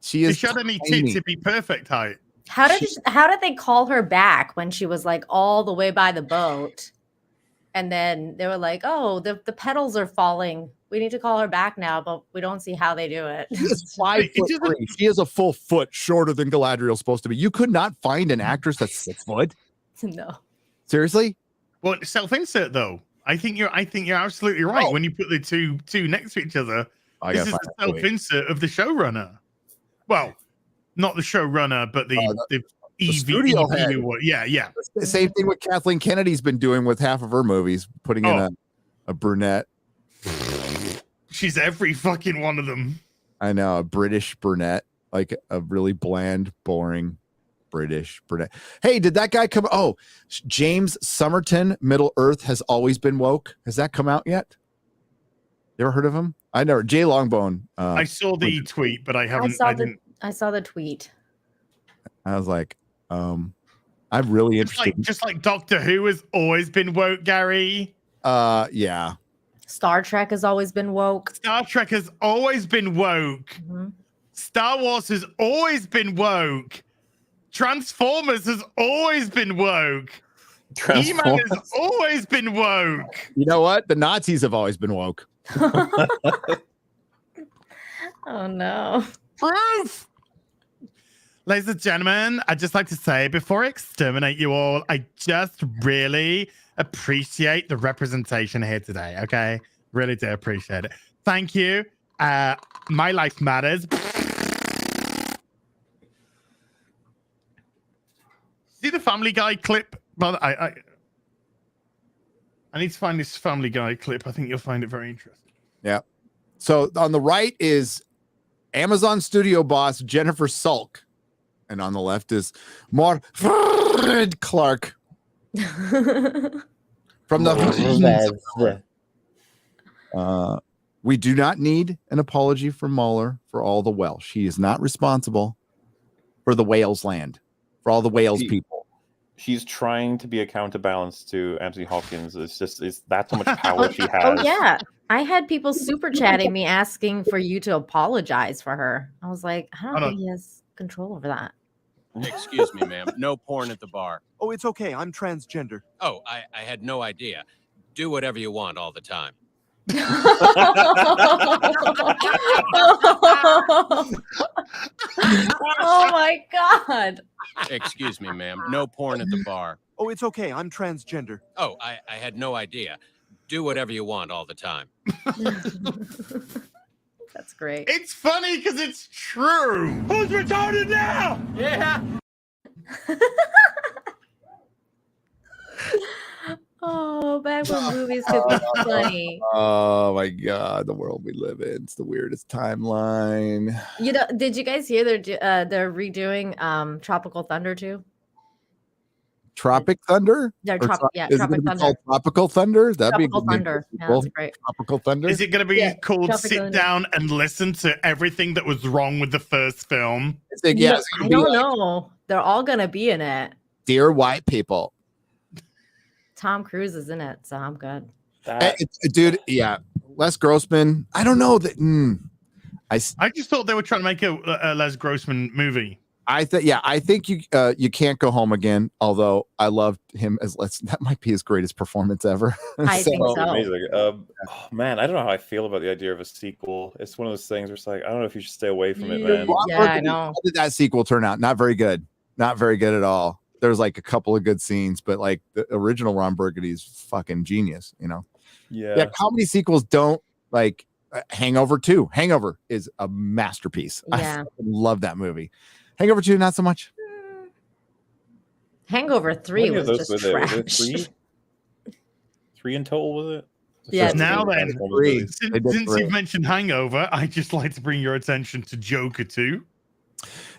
She is. If she had any tits, it'd be perfect height. How did they call her back when she was like all the way by the boat? And then they were like, "Oh, the petals are falling. We need to call her back now," but we don't see how they do it. She is 5'3". She is a full foot shorter than Galadriel's supposed to be. You could not find an actress that's 6 foot. No. Seriously? Well, self-insert though. I think you're absolutely right. When you put the two next to each other, this is the self-insert of the showrunner. Well, not the showrunner, but the studio head. Yeah. The same thing what Kathleen Kennedy's been doing with half of her movies, putting in a brunette. She's every fucking one of them. I know, a British brunette, like a really bland, boring British brunette. Hey, did that guy come? Oh, James Somerton, Middle Earth Has Always Been Woke. Has that come out yet? You ever heard of him? I never. Jay Longbone. I saw the tweet, but I haven't. I saw the tweet. I was like, I'm really interested. Just like Doctor Who has always been woke, Gary. Yeah. Star Trek has always been woke. Star Trek has always been woke. Mm-hmm. Star Wars has always been woke. Transformers has always been woke. He-Man has always been woke. You know what? The Nazis have always been woke. Oh no. Proof. Ladies and gentlemen, I'd just like to say before I exterminate you all, I just really appreciate the representation here today. Okay, really do appreciate it. Thank you. My life matters. See the Family Guy clip? But I need to find this Family Guy clip. I think you'll find it very interesting. Yeah. So on the right is Amazon studio boss Jennifer Salk. And on the left is Fred Clark from the. We do not need an apology from MauLer for all the Welsh. He is not responsible for the Wales land, for all the Wales people. She's trying to be a counterbalance to Anthony Hopkins. It's that's how much power she has. Oh yeah, I had people super chatting me asking for you to apologize for her. I was like, I don't think he has control over that. Excuse me, ma'am. No porn at the bar. Oh, it's okay. I'm transgender. Oh, I had no idea. Do whatever you want all the time. Oh my God. Excuse me, ma'am. No porn at the bar. Oh, it's okay. I'm transgender. Oh, I had no idea. Do whatever you want all the time. That's great. It's funny because it's true. Who's retarded now? Yeah. Oh, back when movies could be funny. Oh my God, the world we live in. It's the weirdest timeline. You know, did you guys hear they're redoing Tropical Thunder too? Tropic Thunder? Yeah, Tropic Thunder. Called Tropical Thunder? That'd Tropical be Thunder. Yeah, that's great. Tropical Thunder. Is it going to be called Tropical Sit Thunder. Down and Listen to Everything That Was Wrong with the First Film? Yeah, I don't know. They're all going to be in it. Dear white people. Tom Cruise is in it, so I'm good. Dude, yeah. Les Grossman. I don't know that. I just thought they were trying to make a Les Grossman movie. I think you can't go home again. Although I loved him as Les. That might be his greatest performance ever. I think so. Amazing. Oh man, I don't know how I feel about the idea of a sequel. It's one of those things where it's like, I don't know if you should stay away from it, man. Yeah, I know. How did that sequel turn out? Not very good. Not very good at all. There's like a couple of good scenes, but like the original Ron Burgundy's fucking genius. Yeah. Comedy sequels don't like. Hangover 2. Hangover is a masterpiece. Yeah. I love that movie. Hangover 2, not so much. Hangover 3 was just trash. Three in total, was it? Yeah. Now then, since three. you've mentioned Hangover, I'd just like to bring your attention to Joker 2.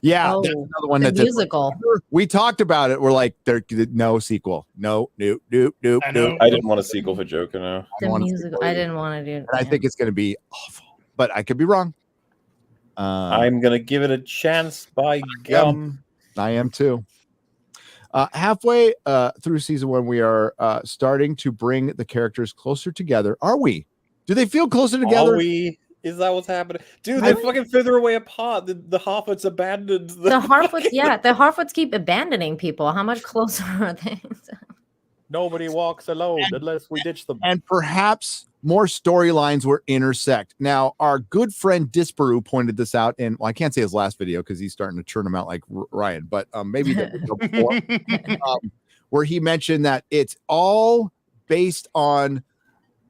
Yeah, Oh, that's another one the that musical. we talked about it. We're like, there no sequel. No. I didn't want a sequel for Joker now. The musical. I didn't want to do it. And I think it's going to be awful, but I could be wrong. I'm gonna give it a chance. By gum, I am too. Halfway through season 1, we are starting to bring the characters closer together. Are we? Do they feel closer together? Are we? Is that what's happening? Dude, they're fucking further away apart. The Harfoots abandoned The Harfoots, yeah, the Harfoots keep abandoning people. How much closer are they? Nobody walks alone unless we ditch them. And perhaps more storylines will intersect. Now, our good friend Disparu pointed this out in, well, I can't say his last video because he's starting to churn them out like Ryan, but maybe the video before, where he mentioned that it's all based on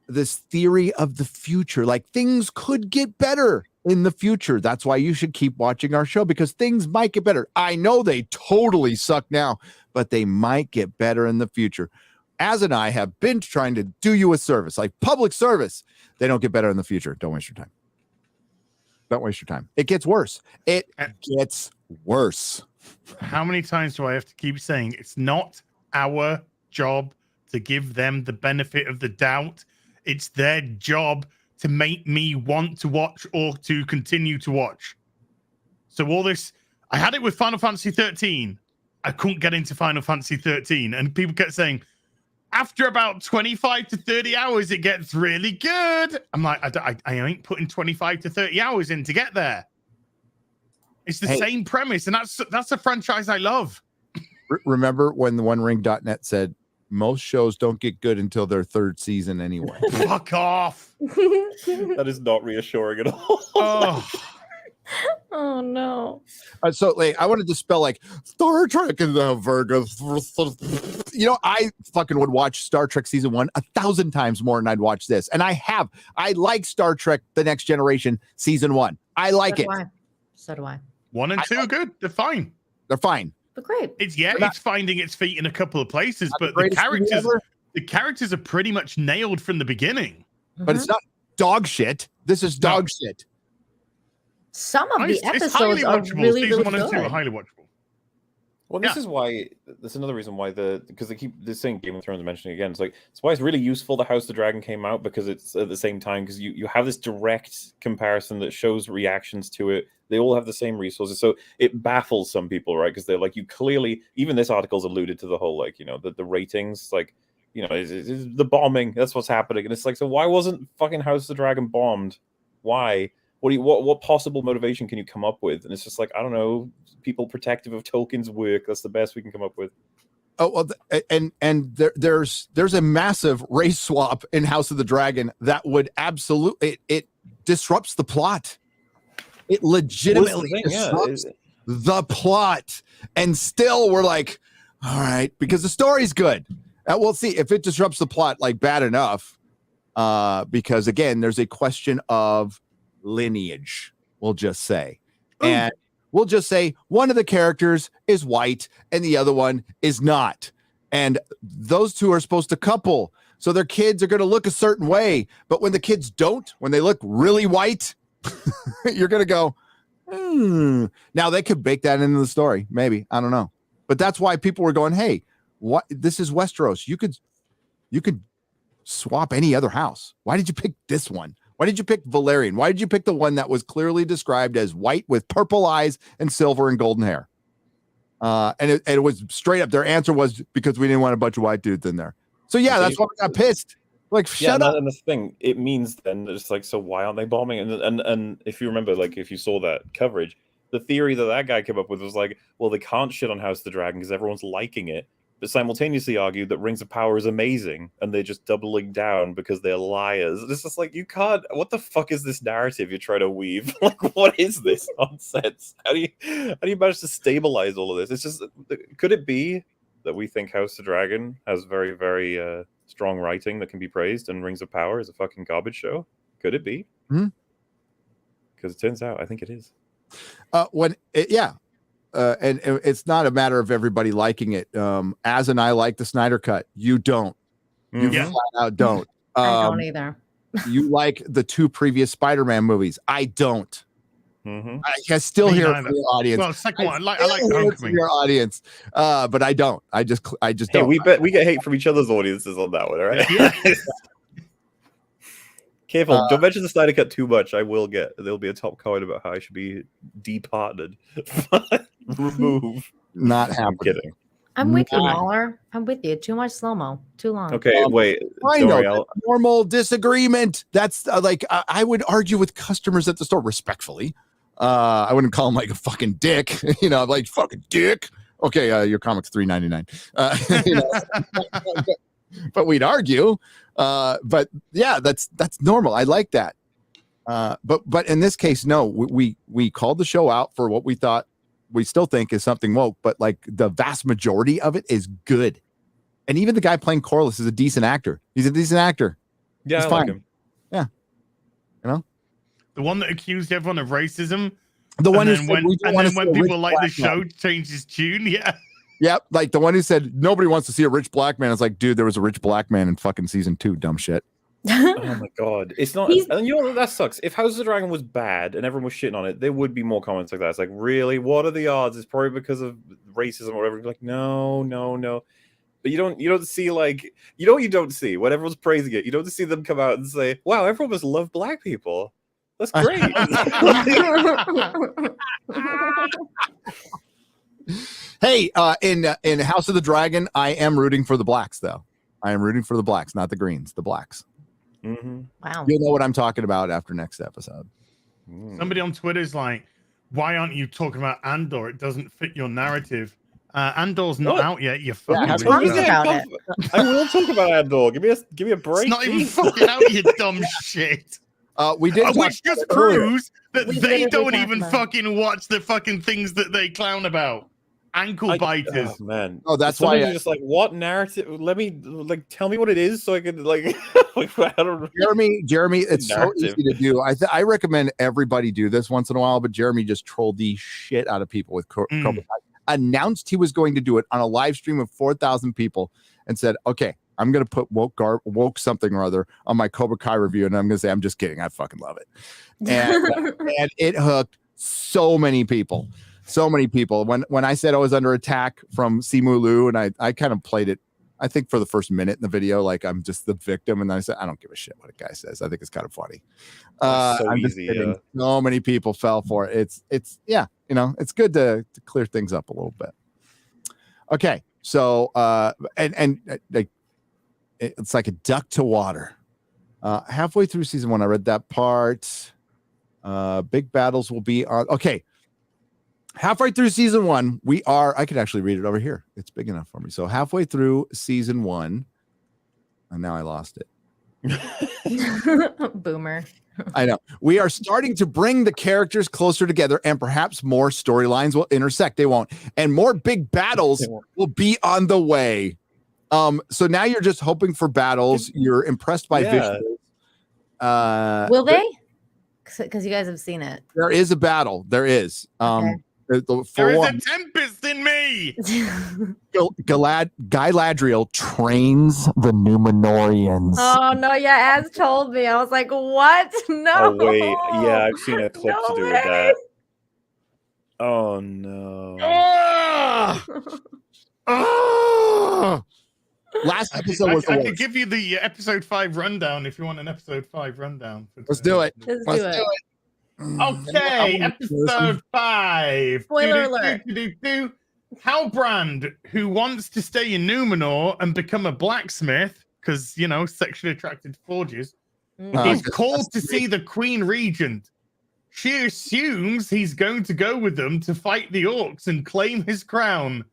this theory of the future. Like things could get better in the future. That's why you should keep watching our show, because things might get better. I know they totally suck now, but they might get better in the future. Az and I have been trying to do you a service, like public service. They don't get better in the future. Don't waste your time. Don't waste your time. It gets worse. It gets worse. How many times do I have to keep saying it's not our job to give them the benefit of the doubt? It's their job to make me want to watch or to continue to watch. So all this, I had it with Final Fantasy 13. I couldn't get into Final Fantasy 13. And people kept saying, after about 25 to 30 hours, it gets really good. I'm like, I ain't putting 25 to 30 hours in to get there. It's the same premise. And that's a franchise I love. Remember when the OneRing.net said, most shows don't get good until their third season anyway. Fuck off. That is not reassuring at all. Oh. Oh no. So like, I wanted to spell like Star Trek in the Virgo. I fucking would watch Star Trek season 1 1,000 times more than I'd watch this. And I have. I like Star Trek The Next Generation season 1. I like it. So do I. 1 and 2 are good. They're fine. They're fine. But great. It's finding its feet in a couple of places, but the characters are pretty much nailed from the beginning. But it's not dog shit. This is dog shit. Some of the It's episodes highly are watchable. really, Season really 1 and 2 are good. highly watchable. Well, this is why. That's another reason why because they keep this thing Game of Thrones mentioning again. It's like it's why it's really useful the House of the Dragon came out, because it's at the same time because you have this direct comparison that shows reactions to it. They all have the same resources, so it baffles some people, right? Because they're like, you clearly, even this article's alluded to the whole like the ratings, like is the bombing. That's what's happening, and it's like, so why wasn't fucking House of the Dragon bombed? Why? What possible motivation can you come up with? And it's just like, I don't know, people protective of Tolkien's work. That's the best we can come up with. Oh well, and there's a massive race swap in House of the Dragon that would absolutely it disrupts the plot. It legitimately disrupts the plot, and still we're like, all right, because the story's good. And we'll see if it disrupts the plot like bad enough, because again, there's a question of lineage, we'll just say. And we'll just say one of the characters is white and the other one is not. And those two are supposed to couple. So their kids are going to look a certain way. But when the kids don't, when they look really white, you're going to go, Now they could bake that into the story. Maybe. I don't know. But that's why people were going, hey, what? This is Westeros. You could swap any other house. Why did you pick this one? Why did you pick Valerian? Why did you pick the one that was clearly described as white with purple eyes and silver and golden hair? And it was straight up. Their answer was because we didn't want a bunch of white dudes in there. So yeah, that's why we got pissed. Like, shut up. And the thing, it means then it's like, so why aren't they bombing? And if you remember, like, if you saw that coverage, the theory that guy came up with was like, well, they can't shit on House of the Dragon because everyone's liking it, but simultaneously argued that Rings of Power is amazing, and they're just doubling down because they're liars. It's just like, you can't. What the fuck is this narrative you're trying to weave? Like, what is this nonsense? How do you manage to stabilize all of this? It's just, could it be that we think House of the Dragon has very, very strong writing that can be praised, and Rings of Power is a fucking garbage show? Could it be? Because it turns out, I think it is. And it's not a matter of everybody liking it. Az and I like the Snyder Cut. You don't. You flat out don't. I don't either. You like the 2 previous Spider-Man movies. I don't. I still hear it from your audience. Well, second one, I like Homecoming. Your audience, but I don't. I just don't. We get hate from each other's audiences on that one, all right? Careful, don't mention the Snyder Cut too much. There'll be a top comment about how I should be departed. Remove. Not happening. I'm kidding. I'm with you, MauLer. I'm with you. Too much slow-mo. Too long. Okay, wait. I know. Normal disagreement. That's like, I would argue with customers at the store respectfully. I wouldn't call him like a fucking dick, like fucking dick. Okay, your comic's $3.99. But we'd argue. But yeah, that's normal. I like that. But in this case, no, we called the show out for what we thought, we still think is something woke, but like the vast majority of it is good. And even the guy playing Corliss is a decent actor. He's a decent actor. Yeah, he's I fine. like him. Yeah. The one that accused everyone of racism. The one who and said, then when people like the show, changed his tune. Yeah. Yep. Like the one who said nobody wants to see a rich black man. It's like, dude, there was a rich black man in fucking season 2. Dumb shit. Oh my god, it's not. And you know what, that sucks. If House of the Dragon was bad and everyone was shitting on it, there would be more comments like that. It's like, really, what are the odds? It's probably because of racism or whatever. Like, no. But you don't see, like, you don't see when everyone's praising it. You don't see them come out and say, wow, everyone must love black people. That's great. Hey, in House of the Dragon, I am rooting for the blacks, though. I am rooting for the blacks, not the greens, the blacks. Wow. You'll know what I'm talking about after next episode. Somebody on Twitter is like, why aren't you talking about Andor? It doesn't fit your narrative. Andor's not out yet. You fucking. I will talk about Andor. Give me a break. It's not even fucking out, you dumb shit. We did, which just proves that they don't even fucking watch the fucking things that they clown about. Ankle biters. Oh, man. Oh, that's why why. Just like, what narrative? Let me tell me what it is so I can I don't. Jeremy, it's so easy to do. I recommend everybody do this once in a while. But Jeremy just trolled the shit out of people with Cobra Kai. Announced he was going to do it on a live stream of 4,000 people, and said, "Okay, I'm going to put woke something or other on my Cobra Kai review," and I'm going to say, "I'm just kidding. I fucking love it," and it hooked so many people. So many people. When I said I was under attack from Simu Liu, and I kind of played it, I think for the first minute in the video, like I'm just the victim, and then I said I don't give a shit what a guy says. I think it's kind of funny. So I'm easy. just kidding. So many people fell for it. It's yeah, it's good to clear things up a little bit. Okay, so and like it's like a duck to water. Halfway through season 1, I read that part. Big battles will be on. Okay. Halfway through season 1, I could actually read it over here. It's big enough for me. So halfway through season 1, and now I lost it. Boomer. I know. We are starting to bring the characters closer together, and perhaps more storylines will intersect. They won't. And more big battles will be on the way. So now you're just hoping for battles. You're impressed by visuals. Will they? Because you guys have seen it. There is a battle. There is. Okay. There is a tempest in me. Guy Ladriel trains the Numenorians. Oh no! Yeah, Az told me. I was like, "What? No." Oh wait, yeah, I've seen a clip to do with that. Oh no! Last episode was. I could give you the episode 5 rundown if you want an episode 5 rundown. Let's do it. Let's do it. Okay, episode 5. Spoiler alert. Halbrand, who wants to stay in Numenor and become a blacksmith, because, you know, sexually attracted to forges, is called to see the Queen Regent. She assumes he's going to go with them to fight the orcs and claim his crown.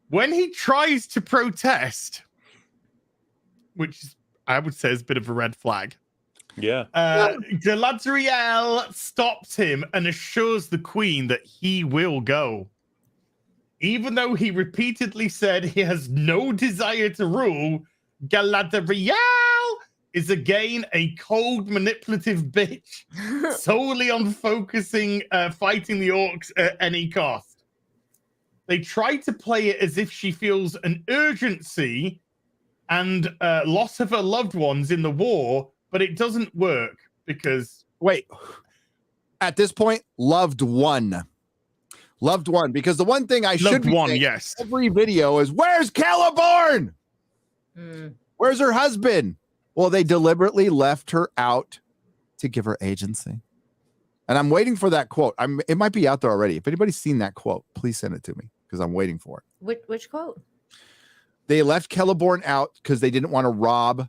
When he tries to protest, which I would say is a bit of a red flag, Yeah. Galadriel stops him and assures the Queen that he will go. Even though he repeatedly said he has no desire to rule, Galadriel is again a cold, manipulative bitch, solely on focusing, fighting the orcs at any cost. They try to play it as if she feels an urgency and loss of her loved ones in the war, but it doesn't work because... Wait, at this point, loved one, because the one thing I should be saying yes, every video is, where's Celeborn? Where's her husband? Well, they deliberately left her out to give her agency. And I'm waiting for that quote. It might be out there already. If anybody's seen that quote, please send it to me because I'm waiting for it. Which quote? They left Celeborn out because they didn't want to rob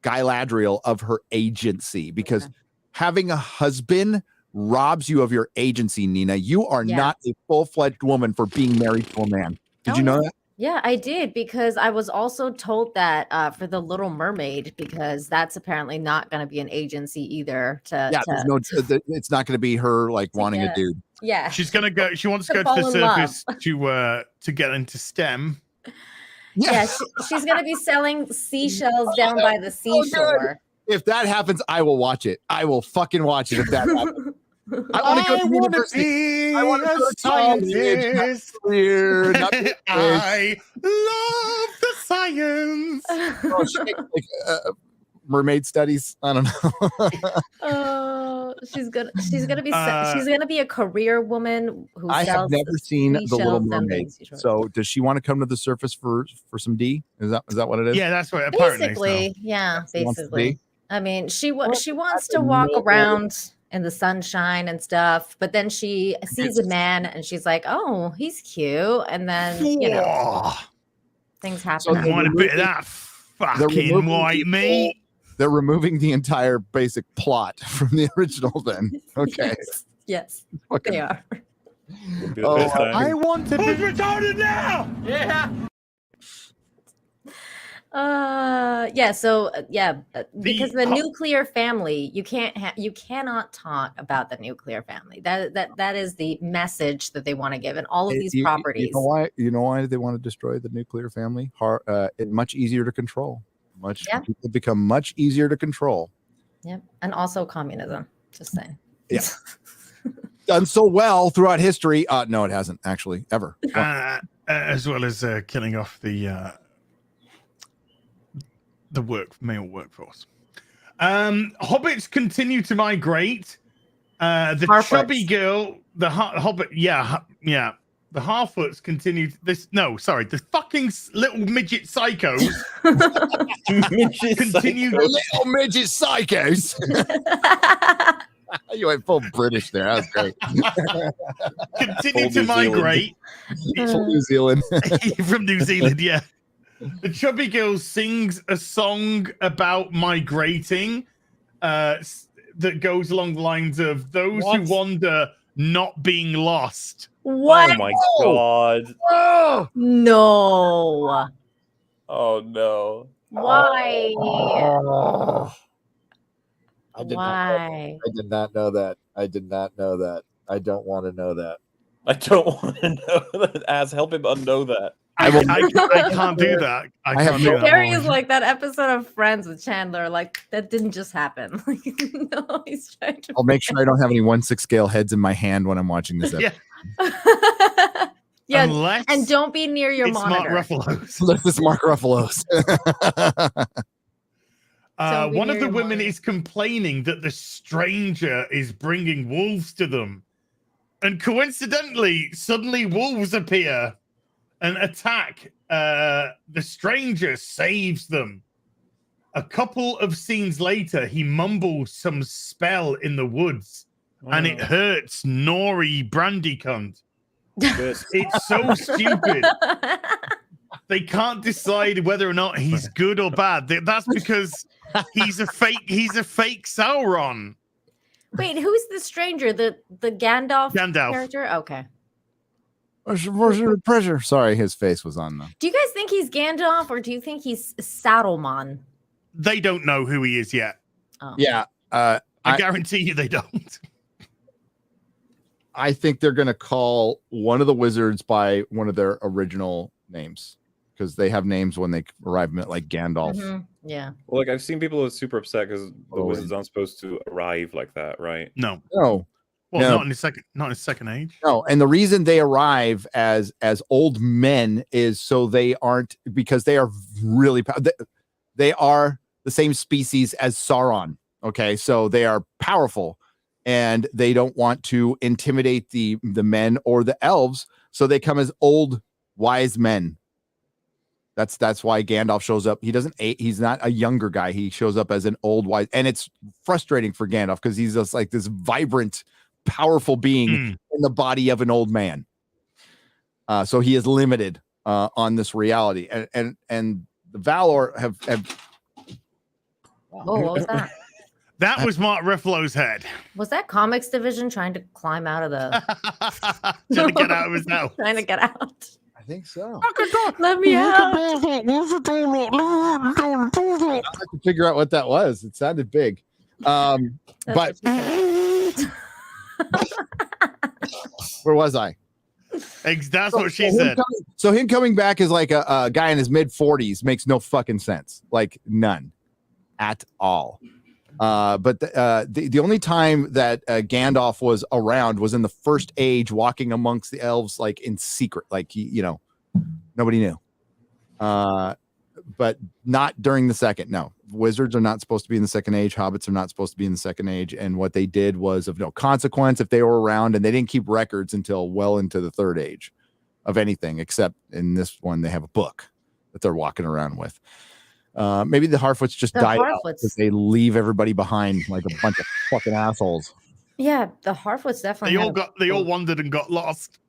Galadriel of her agency, because having a husband robs you of your agency, Nina. You are not a full-fledged woman for being married to a man. Did you know that? Yeah, I did, because I was also told that for the Little Mermaid, because that's apparently not going to be an agency either. It's not going to be her like wanting a dude. Yeah, she's gonna go. She wants to go to the surface to get into STEM. Yeah, she's gonna be selling seashells down by the seashore. If that happens, I will watch it. I will fucking watch it if that happens. I want to go to university. I want to go to scientist. I love the science. Mermaid studies. I don't know. She's gonna be a career woman who I have never seen The Little Mermaid. Mermaid. So does she want to come to the surface for some D? Is that what it is? Yeah, that's what apparently. Basically, yeah, basically. I mean, she wants to I walk know. around in the sunshine and stuff, but then she sees a man and she's like, "Oh, he's cute," and then things happen. So I want a bit of that fucking white meat. They're removing the entire basic plot from the original. Then, okay, yes, they are. I want to be retarded now. Yeah. Because the nuclear family, you cannot talk about the nuclear family. That is the message that they want to give in all of these properties. You know why they want to destroy the nuclear family? It's much easier to control. People become much easier to control. Yep, and also communism. Just saying. Yeah. Done so well throughout history. No, it hasn't actually ever. As well as killing off the male workforce. Hobbits continue to migrate. The Harfoots. chubby girl, the hobbit, the Harfoots continue. The fucking little midget psychos continue. Little midget psychos. You went full British there. That was great. Continue to migrate. From New Zealand. From New Zealand, yeah. The chubby girl sings a song about migrating that goes along the lines of those who wander not being lost. What? Oh my god. Oh! No. Oh no. Why? I did not know that. I did not know that. I don't want to know that. I don't want to know that. Help him unknow that. I can't do that. I can't do that. Gary is like that episode of Friends with Chandler. Like, that didn't just happen. No, he's trying to. I'll make sure I don't have any 1/6 scale heads in my hand when I'm watching this episode. Yeah, Unless and don't be near your it's monitor. Mark Ruffalo's. Unless it's Mark Ruffalo's. One of the women is complaining that the stranger is bringing wolves to them. And coincidentally, suddenly wolves appear and attack. The stranger saves them. A couple of scenes later, he mumbles some spell in the woods and it hurts Nori Brandy cunt. It's so stupid. They can't decide whether or not he's good or bad. That's because he's a fake Sauron. Wait, who's the stranger? The Gandalf character? Okay. Pressure. Sorry, his face was on them. Do you guys think he's Gandalf or do you think he's Saruman? They don't know who he is yet. Oh. Yeah. I guarantee you they don't. I think they're going to call one of the wizards by one of their original names because they have names when they arrive, like Gandalf. Mm-hmm. Yeah. Well, like I've seen people who are super upset because the wizards aren't supposed to arrive like that, right? No. No. Well, No. not in his second age. No, and the reason they arrive as old men is so they aren't, because they are really they are the same species as Sauron. Okay, so they are powerful, and they don't want to intimidate the men or the elves, so they come as old wise men. That's why Gandalf shows up. He's not a younger guy. He shows up as an old wise, and it's frustrating for Gandalf because he's just like this vibrant, powerful being in the body of an old man. So he is limited on this reality, and the Valor have Oh, what was that? That was Mark Ruffalo's head. Was that comics division trying to climb out of the trying to get out of his house? Trying to get out. I think so. Let me out. I have to figure out what that was. It sounded big. But where was I? That's what she said. So him coming back as like a guy in his mid 40s makes no fucking sense. Like none at all. But the only time that Gandalf was around was in the First Age, walking amongst the elves like in secret, like nobody knew. But not during the Second. No, wizards are not supposed to be in the Second Age. Hobbits are not supposed to be in the Second Age. And what they did was of no consequence if they were around, and they didn't keep records until well into the Third Age of anything, except in this one they have a book that they're walking around with. Maybe the Harfoots just died out because they leave everybody behind like a bunch of fucking assholes. Yeah, the Harfoots definitely. They all wandered and got lost.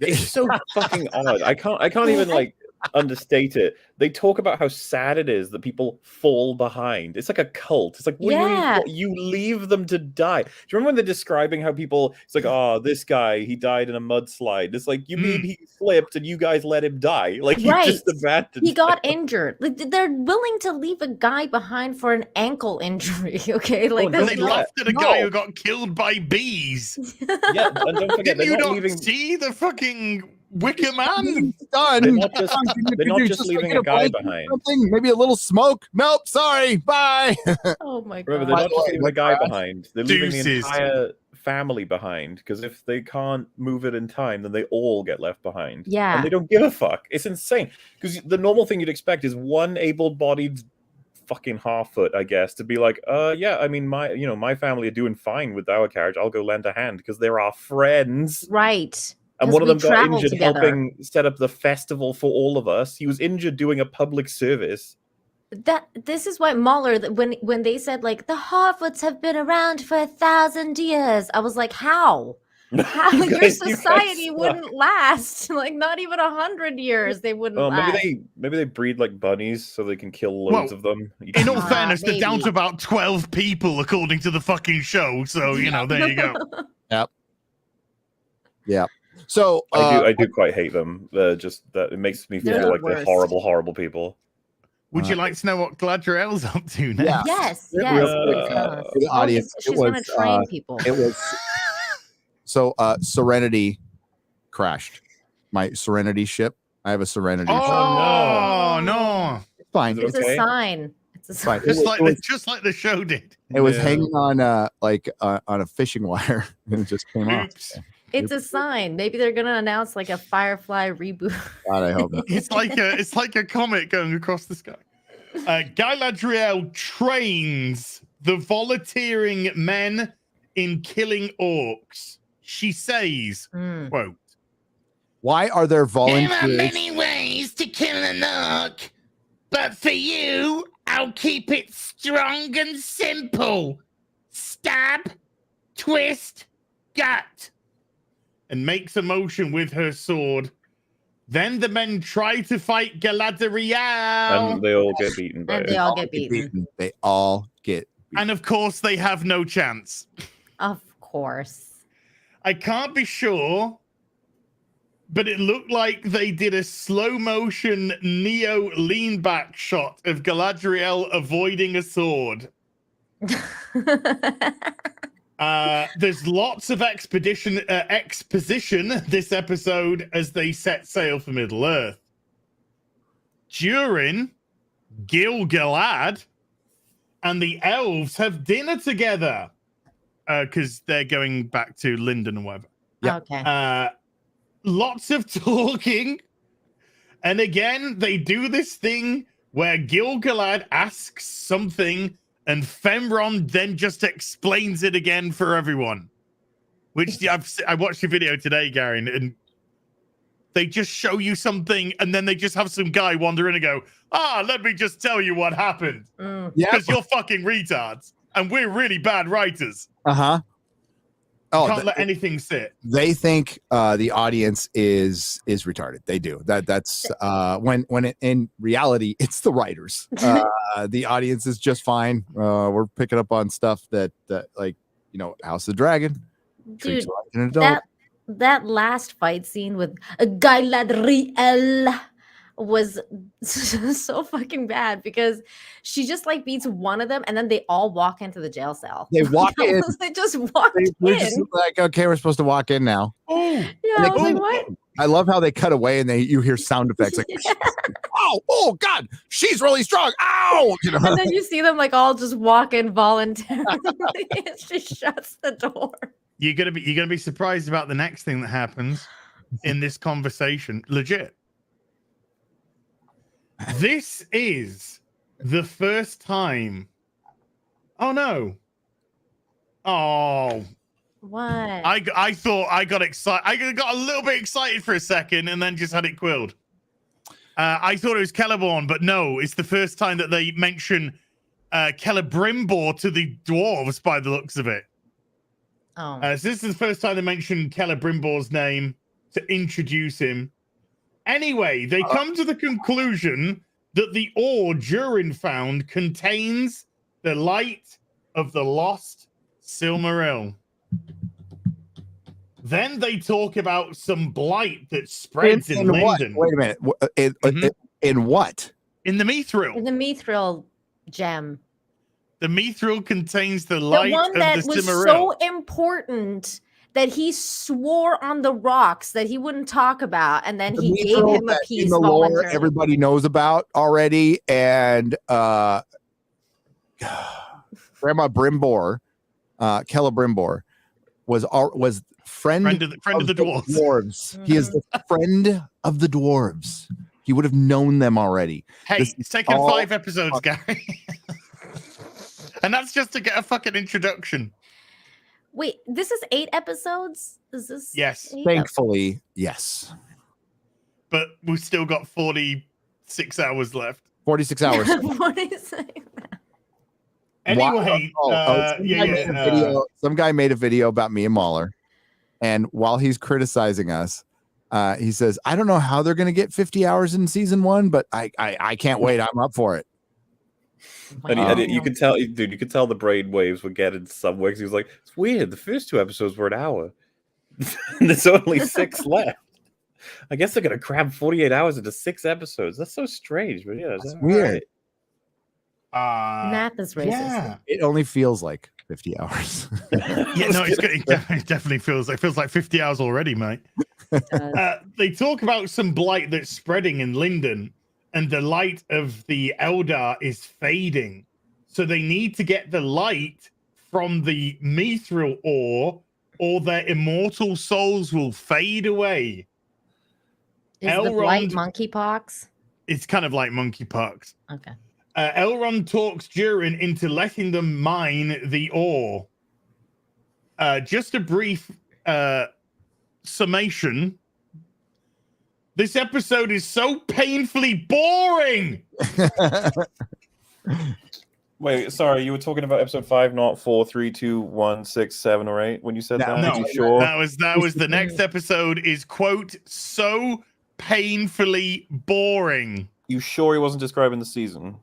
It's so fucking odd. I can't even like understate it. They talk about how sad it is that people fall behind. It's like a cult. It's like you leave them to die. Do you remember when they're describing how people? It's like, oh, this guy, he died in a mudslide. It's like you mean he flipped and you guys let him die? Like you just abandoned. He got injured. Like they're willing to leave a guy behind for an ankle injury. Okay, like they laughed at a guy who got killed by bees. Yeah, and don't forget, did you not not leaving... see the fucking Wicker Man? Done. They're not just leaving a guy behind. Maybe a little smoke. Nope, sorry. Bye. Oh my god. Remember, they're not just leaving a guy behind. They're leaving the Deuces. entire family behind, because if they can't move it in time, then they all get left behind. Yeah. And they don't give a fuck. It's insane. Because the normal thing you'd expect is one able-bodied fucking Harfoot, I guess, to be like, yeah, I mean, my family are doing fine with our carriage. I'll go lend a hand because they're our friends. Right. And one of them got injured helping set up the festival for all of us. He was injured doing a public service. This is why MauLer, when they said like the Harfoots have been around for 1,000 years, I was like, how? How your society wouldn't last? Like not even 100 years, they wouldn't last. Maybe they breed like bunnies so they can kill loads of them. In all fairness, they're down to about 12 people according to the fucking show. So there you go. Yep. Yeah. So I do quite hate them. Just that it makes me feel like they're horrible, horrible people. Would you like to know what Galadriel's up to now? Yeah. Yes. For the audience, she's going to train people. It was so Serenity crashed. My Serenity ship. I have a Serenity ship. Oh no! It's fine. It's a sign. It's a sign. Just like the show did. It was hanging on on a fishing wire, and it just came off. It's a sign. Maybe they're gonna announce like a Firefly reboot. God, I hope not. It's like a comet going across the sky. Galadriel trains the volunteering men in killing orcs. She says, quote, "Why are there volunteers?" There are many ways to kill an orc, but for you, I'll keep it strong and simple. Stab, twist, gut. and makes a motion with her sword. Then the men try to fight Galadriel. And they all get beaten by And it. they all get beaten. They all get beaten. And of course, they have no chance. Of course. I can't be sure, but it looked like they did a slow motion Neo lean back shot of Galadriel avoiding a sword. There's lots of exposition this episode as they set sail for Middle Earth. Durin, Gil-galad, and the elves have dinner together because they're going back to Linden and whatever. Yep. Okay. Lots of talking. And again, they do this thing where Gil-galad asks something and Femron then just explains it again for everyone. Which I watched your video today, Gary, and they just show you something and then they just have some guy wander in and go, let me just tell you what happened. Because you're fucking retards and we're really bad writers. Uh-huh. Can't let anything sit. They think the audience is retarded. They do. That's when in reality it's the writers. The audience is just fine. We're picking up on stuff that like, House of the Dragon. Dude, that last fight scene with Galadriel was so fucking bad because she just like beats one of them and then they all walk into the jail cell. They walk in. They just walked We're in. just like, okay, we're supposed to walk in now. Yeah, I was like, what? I love how they cut away and you hear sound effects like, oh God, she's really strong. Ow! And then you see them like all just walk in voluntarily. And she shuts the door. You're gonna be surprised about the next thing that happens in this conversation. Legit. This is the first time. Oh no. Oh. What? I thought I got excited. I got a little bit excited for a second and then just had it quilled. I thought it was Celeborn, but no, it's the first time that they mention Celebrimbor to the dwarves by the looks of it. Oh. So this is the first time they mention Celebrimbor's name to introduce him. Anyway, they come to the conclusion that the ore Durin found contains the light of the lost Silmaril. Then they talk about some blight that spreads in Linden. Wait a minute. In what? In the Mithril. In the Mithril gem. The Mithril contains the light The one that of the was Silmaril. so important that he swore on the rocks that he wouldn't talk about, and then he gave him a piece in the lore voluntarily. everybody knows about already, and Grandma Brimbor, Celebrimbor, was friend of the dwarves. He is the friend of the dwarves. He would have known them already. Hey, This it's is taken all- 5 episodes, Gary. And that's just to get a fucking introduction. Wait, this is 8 episodes? Is this? Yes. 8? Thankfully, yes. But we've still got 46 hours left. 46 hours. What is it? Anyway, some guy made a video about me and MauLer, and while he's criticizing us, he says, "I don't know how they're going to get 50 hours in season 1, but I can't wait. I'm up for it." And you could tell, dude, you could tell the brain waves were getting somewhere because he was like, "It's weird. The first 2 episodes were an hour. There's only 6 left. I guess they're gonna cram 48 hours into 6 episodes. That's so strange, but yeah, That's weird. Math is racist. Yeah. It only feels like 50 hours. Yeah, no, it's good. It definitely feels like 50 hours already, mate. They talk about some blight that's spreading in Linden, and the light of the Eldar is fading. So they need to get the light from the Mithril ore, or their immortal souls will fade away. Is the blight monkeypox? It's kind of like monkeypox. Okay. Elrond talks Durin into letting them mine the ore. Just a brief summation. This episode is so painfully boring. Wait, sorry, you were talking about episode 5, not 4, 3, 2, 1, 6, 7, or 8 when you said that? Are No, you sure? that was the next episode is quote so painfully boring. You sure he wasn't describing the season?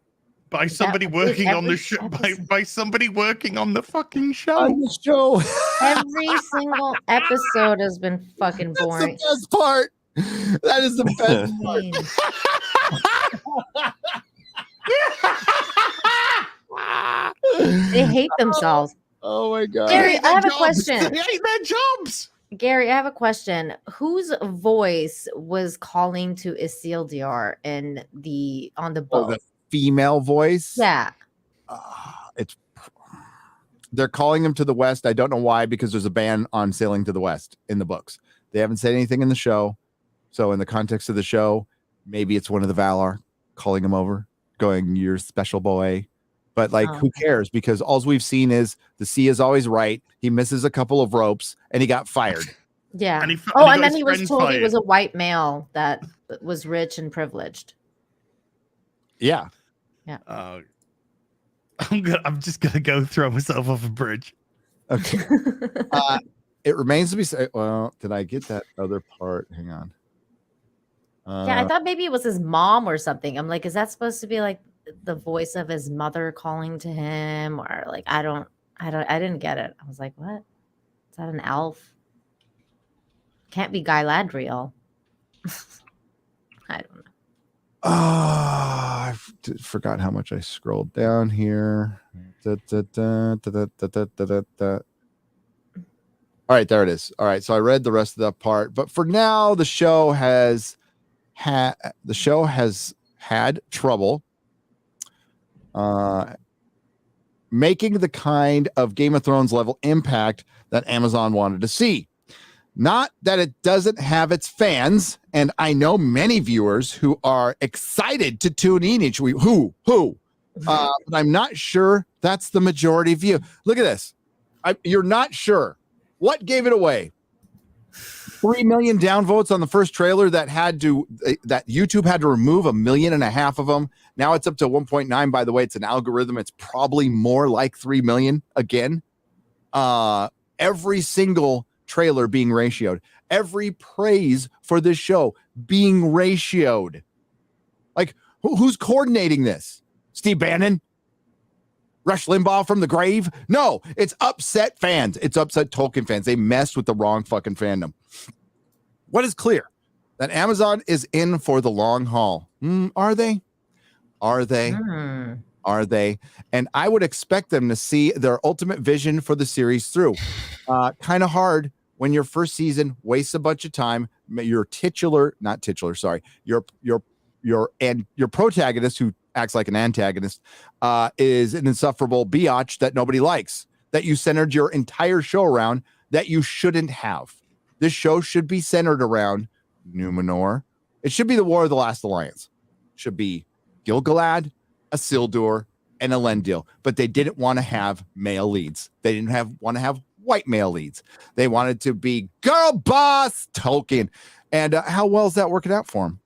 By somebody working on the show, by somebody working on the fucking show. On the show. Every single episode has been fucking boring. That's the best part. That is the best part. They hate themselves. Oh my god. Gary, I have a question. They hate their jobs. Gary, I have a question. Whose voice was calling to Isildur on the boat? The female voice? Yeah. They're calling him to the west. I don't know why, because there's a ban on sailing to the west in the books. They haven't said anything in the show. So in the context of the show, maybe it's one of the Valar calling him over, going, "You're special boy." But who cares? Because all we've seen is the sea is always right. He misses a couple of ropes and he got fired. Yeah. And then he was told he was a white male that was rich and privileged. Yeah. Yeah. I'm just gonna go throw myself off a bridge. Okay. It remains to be said. Well, did I get that other part? Hang on. Yeah, I thought maybe it was his mom or something. I'm like, is that supposed to be like the voice of his mother calling to him, or like I didn't get it. I was like, what? Is that an elf? Can't be Guy Ladriel. I don't know. I forgot how much I scrolled down here. All right, there it is. All right, so I read the rest of that part, but for now, the show has had trouble making the kind of Game of Thrones level impact that Amazon wanted to see. Not that it doesn't have its fans, and I know many viewers who are excited to tune in each week. But I'm not sure that's the majority view. Look at this. You're not sure. What gave it away? 3 million downvotes on the first trailer that YouTube had to remove 1.5 million of them. Now it's up to 1.9. By the way, it's an algorithm. It's probably more like 3 million again. Every single trailer being ratioed, every praise for this show being ratioed. Like, who's coordinating this? Steve Bannon? Rush Limbaugh from the grave? No, it's upset fans. It's upset Tolkien fans. They messed with the wrong fucking fandom. What is clear? That Amazon is in for the long haul. Are they? Are they? Are they? And I would expect them to see their ultimate vision for the series through. Kind of hard when your first season wastes a bunch of time. Your protagonist, who acts like an antagonist, is an insufferable biatch that nobody likes, that you centered your entire show around, that you shouldn't have. This show should be centered around Numenor. It should be the War of the Last Alliance. It should be Gil-galad, Isildur, and Elendil. But they didn't want to have male leads. They didn't want to have white male leads. They wanted to be girl boss Tolkien. And how well is that working out for him?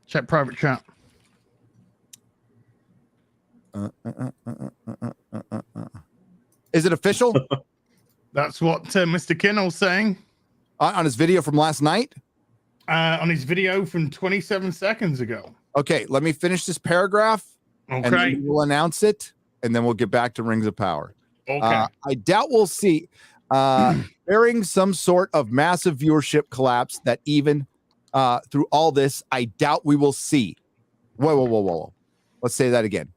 Check private chat. Is it official? That's what Mr. Kinnell's saying. On his video from last night? On his video from 27 seconds ago. Okay, let me finish this paragraph. Okay. And then we'll announce it, and then we'll get back to Rings of Power. Okay. I doubt we'll see bearing some sort of massive viewership collapse that even through all this, I doubt we will see. Whoa. Let's say that again.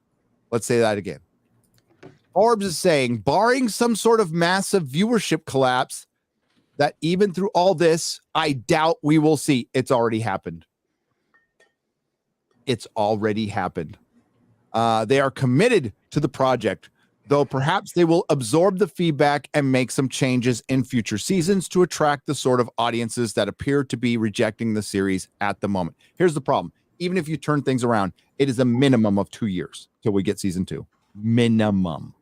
Forbes is saying, barring some sort of massive viewership collapse, that even through all this, I doubt we will see. It's already happened. They are committed to the project, though perhaps they will absorb the feedback and make some changes in future seasons to attract the sort of audiences that appear to be rejecting the series at the moment. Here's the problem. Even if you turn things around, it is a minimum of 2 years till we get season 2. Minimum.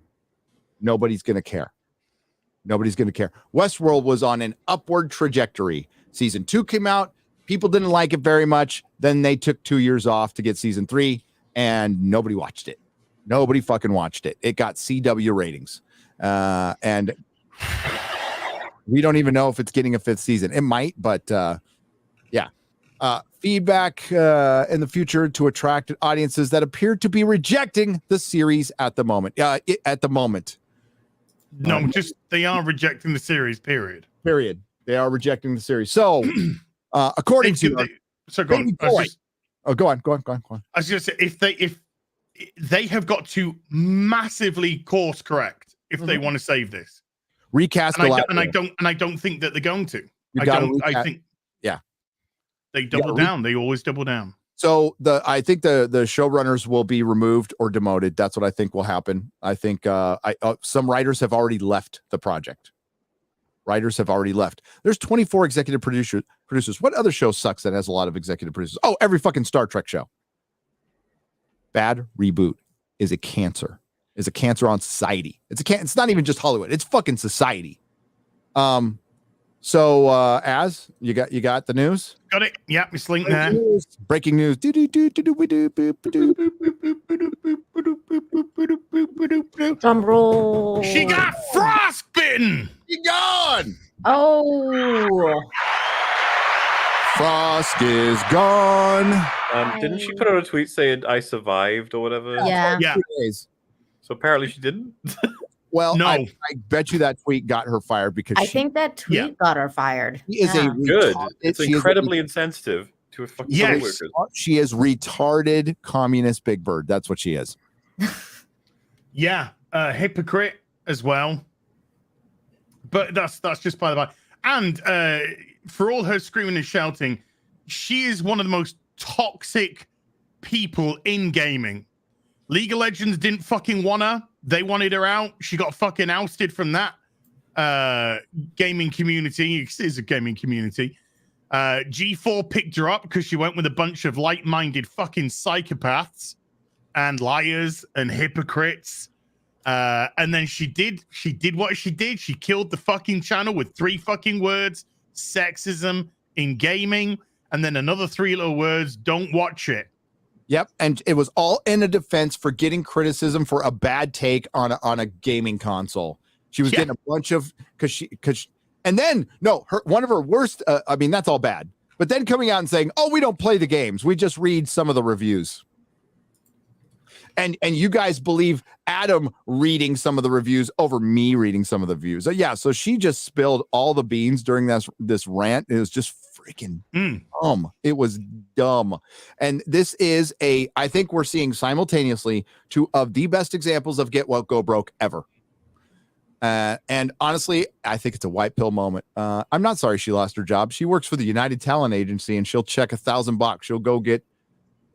Nobody's going to care. Westworld was on an upward trajectory. Season 2 came out. People didn't like it very much. Then they took 2 years off to get season 3, and nobody watched it. Nobody fucking watched it. It got CW ratings. And we don't even know if it's getting a 5th season. It might, but yeah. Feedback in the future to attract audiences that appear to be rejecting the series at the moment. No, just they are rejecting the series. Period. They are rejecting the series. So, according to go on. Go on. I was just say if they have got to massively course correct if they want to save this, recast and I don't think that they're going to. I think they double down. They always double down. So I think the showrunners will be removed or demoted. That's what I think will happen. I think some writers have already left the project. Writers have already left. There's 24 executive producers. What other show sucks that has a lot of executive producers? Oh, every fucking Star Trek show. Bad reboot is a cancer. Is a cancer on society. It's not even just Hollywood. It's fucking society. So Az, you got the news? Got it. Yeah, it's linked there. Breaking news. Drum roll. She got frostbitten. She gone. Oh. Frosk is gone. Didn't she put out a tweet saying I survived or whatever? Yeah. So apparently she didn't. Well, no. I bet you that tweet got her fired because I think that tweet got her fired. She is a good. It's incredibly insensitive to her fucking coworkers. She is retarded communist Big Bird. That's what she is. Yeah, hypocrite as well. But that's just by the by. And for all her screaming and shouting, she is one of the most toxic people in gaming. League of Legends didn't fucking want her. They wanted her out. She got fucking ousted from that gaming community. It is a gaming community. G4 picked her up because she went with a bunch of like-minded fucking psychopaths and liars and hypocrites. And then she did what she did. She killed the fucking channel with 3 fucking words: sexism in gaming, and then another 3 little words: don't watch it. Yep, and it was all in a defense for getting criticism for a bad take on a gaming console. She was getting a bunch of and then one of her worst. I mean, that's all bad. But then coming out and saying, "Oh, we don't play the games. We just read some of the reviews." And you guys believe Adam reading some of the reviews over me reading some of the reviews. Yeah, so she just spilled all the beans during this rant. It was just freaking dumb. It was dumb. And this is I think we're seeing simultaneously 2 of the best examples of get woke, go broke ever. And honestly, I think it's a white pill moment. I'm not sorry she lost her job. She works for the United Talent Agency and she'll check $1,000.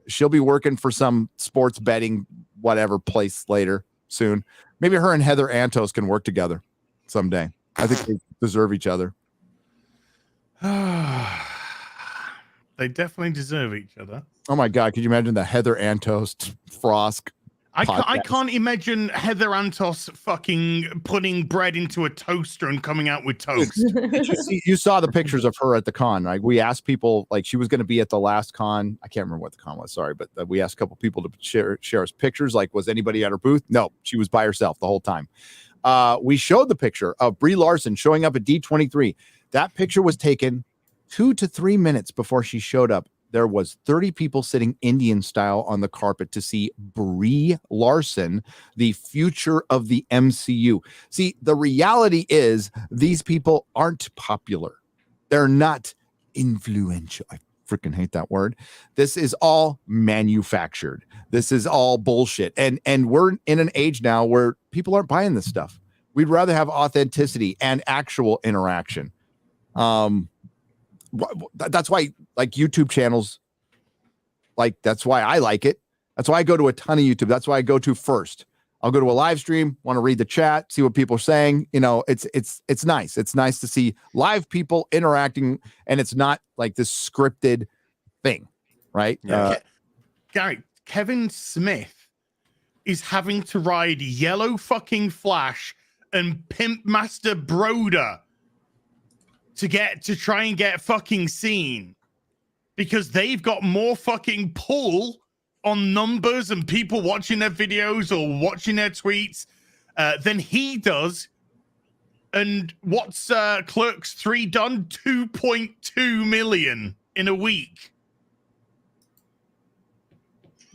She'll be working for some sports betting, whatever place later soon. Maybe her and Heather Antos can work together someday. I think they deserve each other. They definitely deserve each other. Oh my God. Could you imagine the Heather Antos Frosk? I can't imagine Heather Antos fucking putting bread into a toaster and coming out with toast. You saw the pictures of her at the con, right? We asked people, like, she was going to be at the last con. I can't remember what the con was, sorry, but we asked a couple people to share us pictures. Like, was anybody at her booth? No, she was by herself the whole time. We showed the picture of Brie Larson showing up at D23. That picture was taken 2 to 3 minutes before she showed up. There was 30 people sitting Indian style on the carpet to see Brie Larson, the future of the MCU. See, the reality is these people aren't popular. They're not influential. I freaking hate that word. This is all manufactured. This is all bullshit. And we're in an age now where people aren't buying this stuff. We'd rather have authenticity and actual interaction. That's why, like, YouTube channels, like, that's why I like it. That's why I go to a ton of YouTube. That's why I go to first. I'll go to a live stream, want to read the chat, see what people are saying. You know, it's nice. It's nice to see live people interacting, and it's not like this scripted thing, right? Yeah. Gary, Kevin Smith is having to ride Yellow fucking Flash and Pimp Master Broder to try and get fucking seen, because they've got more fucking pull on numbers and people watching their videos or watching their tweets than he does. And what's Clerks 3 done? 2.2 million in a week.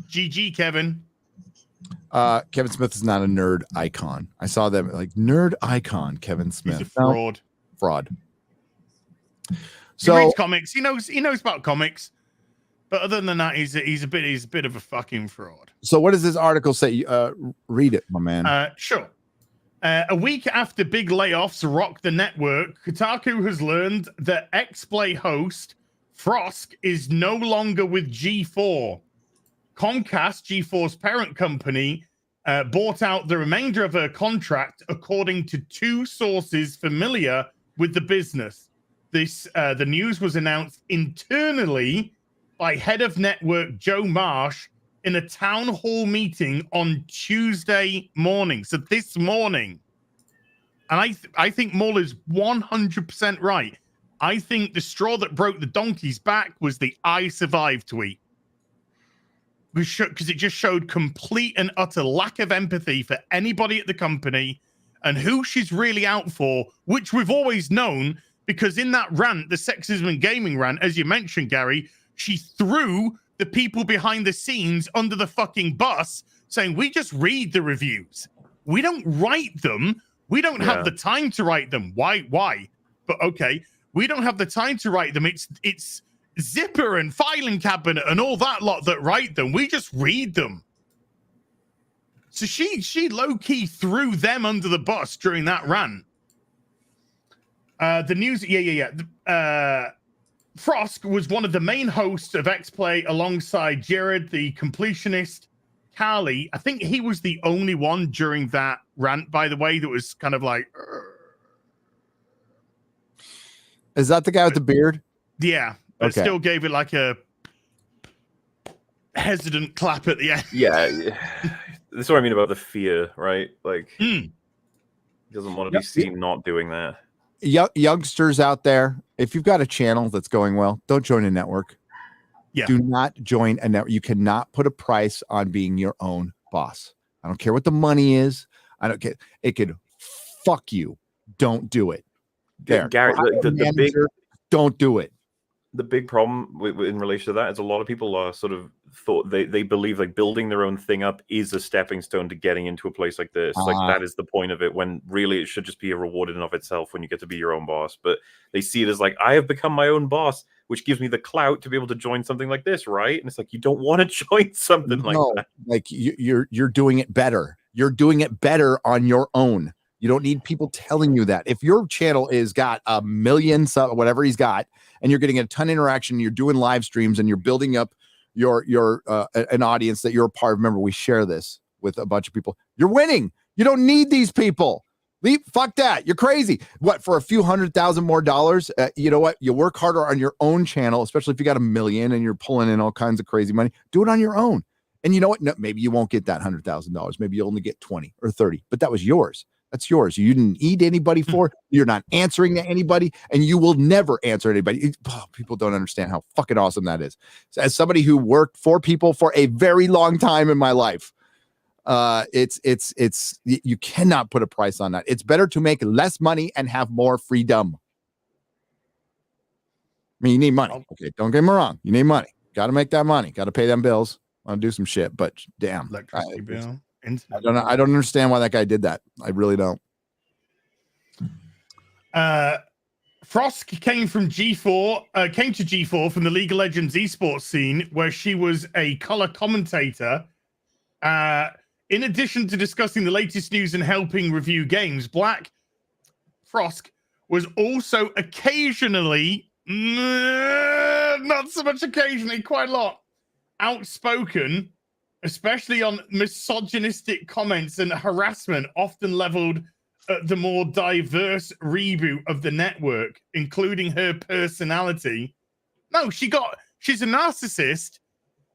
GG, Kevin. Kevin Smith is not a nerd icon. I saw them like nerd icon. Kevin Smith, He's a fraud. No, fraud. So he reads comics. He knows about comics, but other than that, he's a bit of a fucking fraud. So what does this article say? Read it, my man. Sure. A week after big layoffs rock the network, Kotaku has learned that X-Play host Frosk is no longer with G4. Comcast, G4's parent company, bought out the remainder of her contract, according to two sources familiar with the business. The news was announced internally by head of network Joe Marsh in a town hall meeting on Tuesday morning. So this morning, and I think MauLer's 100% right. I think the straw that broke the donkey's back was the "I survived" tweet. Because it just showed complete and utter lack of empathy for anybody at the company and who she's really out for, which we've always known, because in that rant, the sexism and gaming rant, as you mentioned, Gary, she threw the people behind the scenes under the fucking bus, saying, we just read the reviews. We don't write them. We don't have the time to write them. Why? But okay, we don't have the time to write them. It's Zipper and Filing Cabinet and all that lot that write them. We just read them. So she low-key threw them under the bus during that rant. The news, Frosk was one of the main hosts of X-Play alongside Jared, the completionist, Carly. I think he was the only one during that rant, by the way, that was kind of like... Is that the guy with the beard? Yeah. But still gave it like a hesitant clap at the end. Yeah. That's what I mean about the fear, right? Like, he doesn't want to be seen not doing that. Youngsters out there, if you've got a channel that's going well, don't join a network. Yeah. Do not join a network. You cannot put a price on being your own boss. I don't care what the money is. I don't care. It could fuck you. Don't do it. There. Gary, the big... Don't do it. The big problem in relation to that is a lot of people are sort of thought they believe like building their own thing up is a stepping stone to getting into a place like this. Like that is the point of it, when really it should just be a reward in and of itself when you get to be your own boss. But they see it as like, I have become my own boss, which gives me the clout to be able to join something like this, right? And it's like, you don't want to join something like that. Like you're doing it better. You're doing it better on your own. You don't need people telling you that. If your channel is got 1 million sub, whatever he's got, and you're getting a ton of interaction, you're doing live streams, and you're building up your an audience that you're a part of. Remember, we share this with a bunch of people. You're winning. You don't need these people. Fuck that. You're crazy. What, for a few $100,000 more dollars? You know what? You work harder on your own channel, especially if you got 1 million and you're pulling in all kinds of crazy money. Do it on your own. And you know what? No, maybe you won't get that $100,000. Maybe you only get 20 or 30, but that was yours. That's yours. You didn't need anybody for it. You're not answering to anybody, and you will never answer anybody. People don't understand how fucking awesome that is. So as somebody who worked for people for a very long time in my life, you cannot put a price on that. It's better to make less money and have more freedom. I mean, you need money. Okay, don't get me wrong. You need money. Got to make that money. Got to pay them bills. Want to do some shit, but damn, electricity bill. I don't know. I don't understand why that guy did that. I really don't. Frosk came to G4 from the League of Legends esports scene, where she was a color commentator. In addition to discussing the latest news and helping review games, Frosk was also occasionally, not so much occasionally, quite a lot, outspoken, especially on misogynistic comments and harassment, often leveled at the more diverse reboot of the network, including her personality. No, she's a narcissist,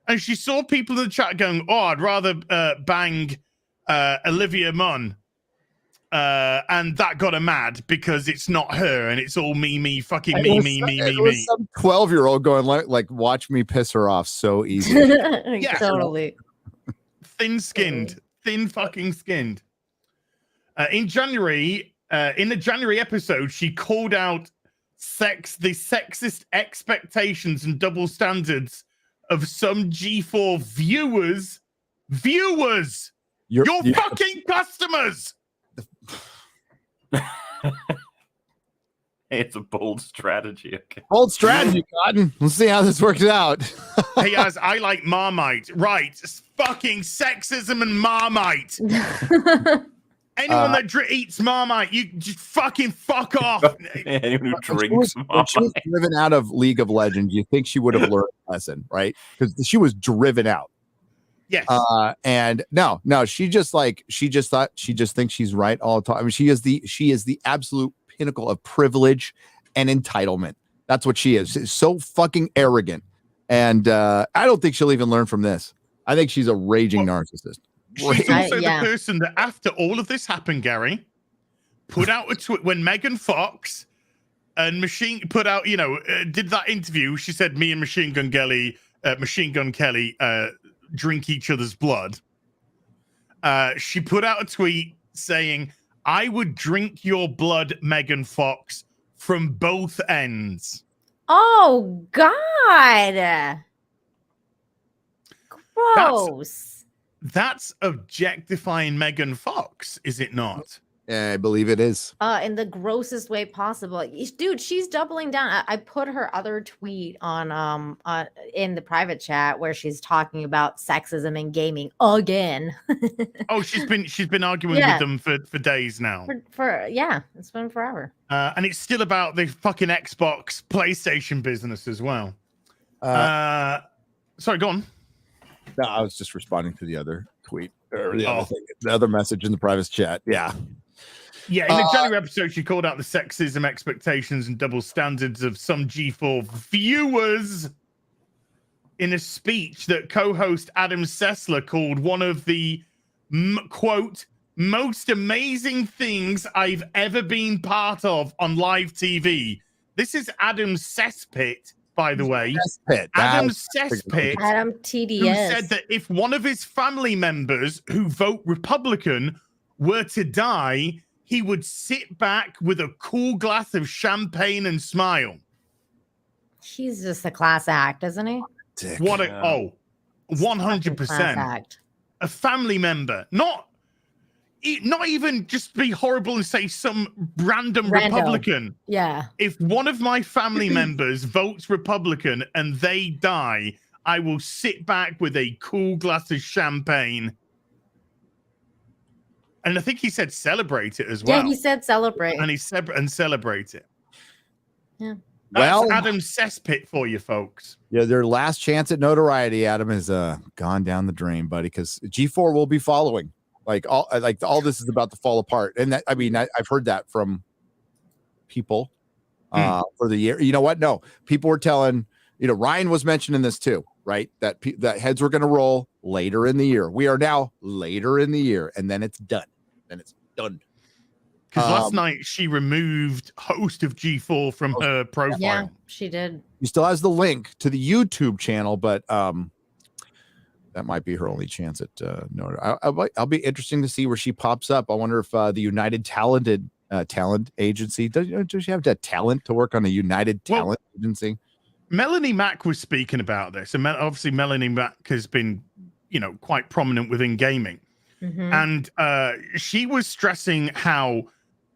and she saw people in the chat going, "Oh, I'd rather bang Olivia Munn." and that got her mad because it's not her and it's all me, fucking It me, was me, some- me, it me, was me. some 12-year-old going like, watch me piss her off so easy. Yeah. Totally. Thin-skinned, thin fucking skinned. In January, in the January episode, she called out the sexist expectations and double standards of some G4 viewers. Your fucking customers. It's a bold strategy. Okay. Bold strategy, Cotton. Let's see how this works out. Hey guys, I like Marmite. Right. It's fucking sexism and Marmite. Anyone that eats Marmite, you just fucking fuck off. Anyone who When she drinks was driven out of League of Legends, you think she would have learned a lesson, right? Because she was driven out. Yes. And no, she just thinks she's right all the time. I mean, she is the absolute pinnacle of privilege and entitlement. That's what she is. She's so fucking arrogant. And I don't think she'll even learn from this. I think she's a raging narcissist. She's also the person that, after all of this happened, Gary, put out a tweet when Megan Fox and Machine put out, did that interview. She said, "Me and Machine Gun Kelly drink each other's blood." She put out a tweet saying, "I would drink your blood, Megan Fox, from both ends." Oh God. Gross. That's objectifying Megan Fox, is it not? Yeah, I believe it is. In the grossest way possible. Dude, she's doubling down. I put her other tweet on in the private chat where she's talking about sexism in gaming again. Oh, she's been arguing with them for days now. It's been forever. And it's still about the fucking Xbox PlayStation business as well. Sorry, go on. No, I was just responding to the other tweet or the other message in the private chat. Yeah. Yeah, in the January episode, she called out the sexism expectations and double standards of some G4 viewers in a speech that co-host Adam Sessler called one of the, quote, most amazing things I've ever been part of on live TV. This is Adam Cesspit, by the way. Adam Cesspit. Adam TDS. Who said that if one of his family members who vote Republican were to die, he would sit back with a cool glass of champagne and smile. He's just a class act, isn't he? What a 100%. A family member, not even just be horrible and say some random Republican. Yeah. If one of my family members votes Republican and they die, I will sit back with a cool glass of champagne. And I think he said celebrate it as well. Yeah, he said celebrate. And celebrate it. Yeah. That's Adam Cesspit for you folks. Yeah, their last chance at notoriety, Adam, has gone down the drain, buddy, because G4 will be following. All this is about to fall apart. And that, I mean, I've heard that from people for the year. You know what? No, people were telling, Ryan was mentioning this too, right? That heads were going to roll later in the year. We are now later in the year, and then it's done. Because last night she removed host of G4 from her profile. Yeah, she did. She still has the link to the YouTube channel, but that might be her only chance at I'll be interesting to see where she pops up. I wonder if the United Talent Agency does she have that talent to work on a United Talent Agency? Melanie Mack was speaking about this, and obviously Melanie Mack has been, quite prominent within gaming, and she was stressing how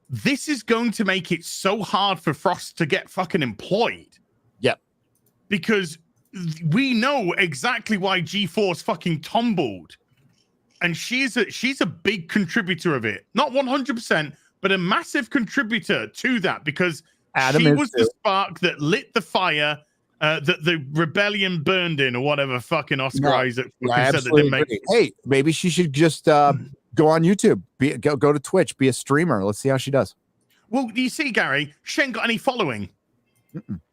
this is going to make it so hard for Frost to get fucking employed. Yep, because we know exactly why G4's fucking tumbled, and she's a big contributor of it. Not 100%, but a massive contributor to that, because she was the spark that lit the fire that the rebellion burned in, or whatever fucking Oscar Isaac said that didn't make it. Hey, maybe she should just go on YouTube, go to Twitch, be a streamer. Let's see how she does. Well, you see, Gary, she ain't got any following.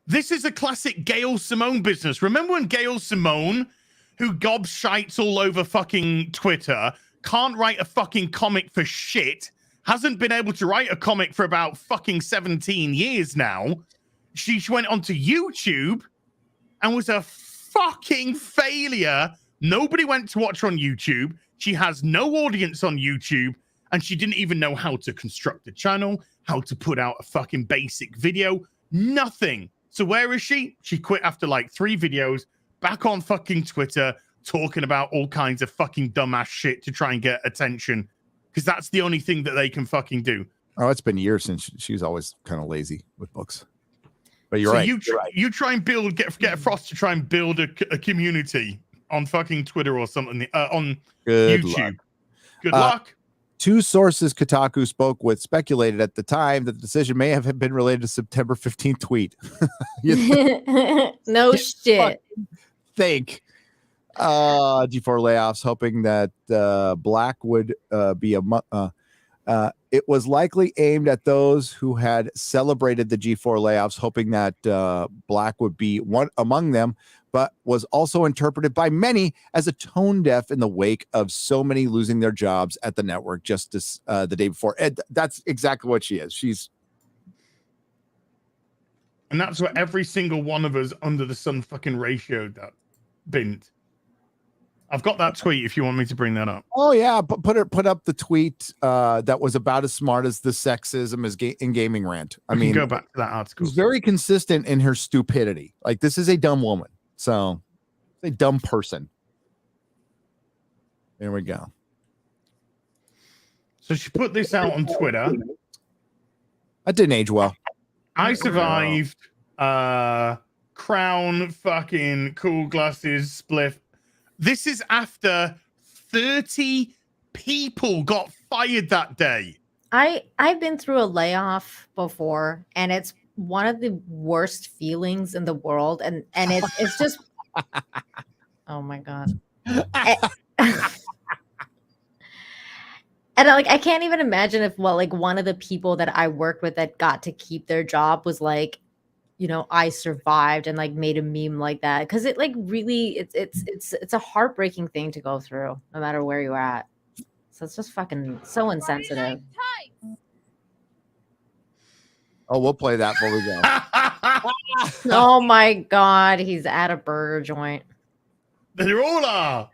This is a classic Gail Simone business. Remember when Gail Simone, who gobshites all over fucking Twitter, can't write a fucking comic for shit, hasn't been able to write a comic for about fucking 17 years now. She went onto YouTube and was a fucking failure. Nobody went to watch her on YouTube. She has no audience on YouTube, and she didn't even know how to construct a channel, how to put out a fucking basic video, nothing. So where is she? She quit after like 3 videos, back on fucking Twitter, talking about all kinds of fucking dumbass shit to try and get attention, because that's the only thing that they can fucking do. Oh, it's been years since she was always kind of lazy with books. But you're so right. You try and build, get Frost to try and build a community on fucking Twitter or something on YouTube. Luck. Good luck. 2 sources Kotaku spoke with speculated at the time that the decision may have been related to September 15th tweet. No shit. Think. G4 layoffs, hoping that Black would be it was likely aimed at those who had celebrated the G4 layoffs, hoping that Black would be one among them, but was also interpreted by many as a tone deaf in the wake of so many losing their jobs at the network just the day before. And that's exactly what she is. And that's what every single one of us under the sun fucking ratioed that bint. I've got that tweet if you want me to bring that up. Oh yeah, put up the tweet that was about as smart as the sexism is in gaming rant. I mean, go back to that article. She's very consistent in her stupidity. Like, this is a dumb woman, so a dumb person. There we go. So she put this out on Twitter. That didn't age well. I survived. Crown, fucking cool glasses, spliff. This is after 30 people got fired that day. I've been through a layoff before, and it's one of the worst feelings in the world, and it's just oh my god. And I can't even imagine if one of the people that I worked with that got to keep their job was like, you know, I survived and made a meme like that, because it really it's a heartbreaking thing to go through no matter where you're at. So it's just fucking so insensitive. Oh, we'll play that before we go. Oh my god, he's at a burger joint. They all are.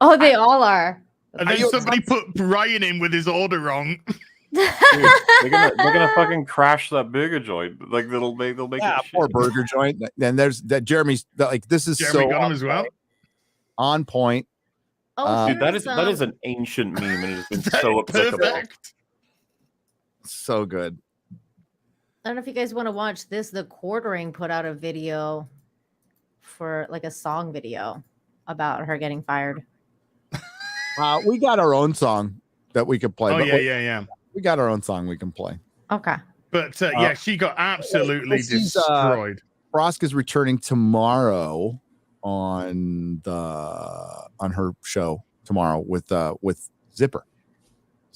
Oh, they all are. And then somebody put Brian in with his order wrong. Dude, they're gonna fucking crash that burger joint. Like they'll make it poor burger joint. And there's that Jeremy's this is Jeremy so got him as well. On point. Dude, that is an ancient meme, and it's been so applicable. So good. I don't know if you guys want to watch this. The Quartering put out a video for a song video about her getting fired. We got our own song that we could play. Oh, yeah. We got our own song we can play. Okay. But yeah, she got absolutely destroyed. Frosk is returning tomorrow on her show tomorrow with Zipper.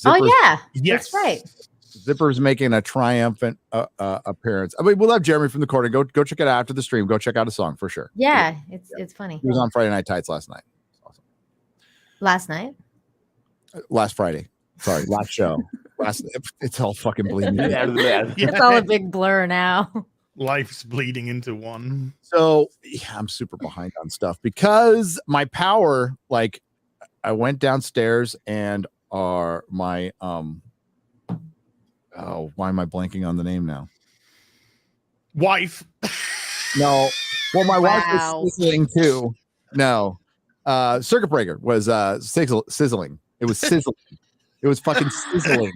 Oh yeah, yes, that's right. Zipper's making a triumphant appearance. I mean, we'll have Jeremy from the corner. Go check it out after the stream. Go check out a song for sure. Yeah, it's funny. He was on Friday Night Tights last night. Awesome. Last night? Last Friday. Sorry, last show. It's all fucking bleeding. It's all a big blur now. Life's bleeding into one. So yeah, I'm super behind on stuff because my power, I went downstairs and my why am I blanking on the name now? Wife. No. Well, my wife was sizzling too. No. Circuit breaker was sizzling. It was sizzling. It was fucking sizzling.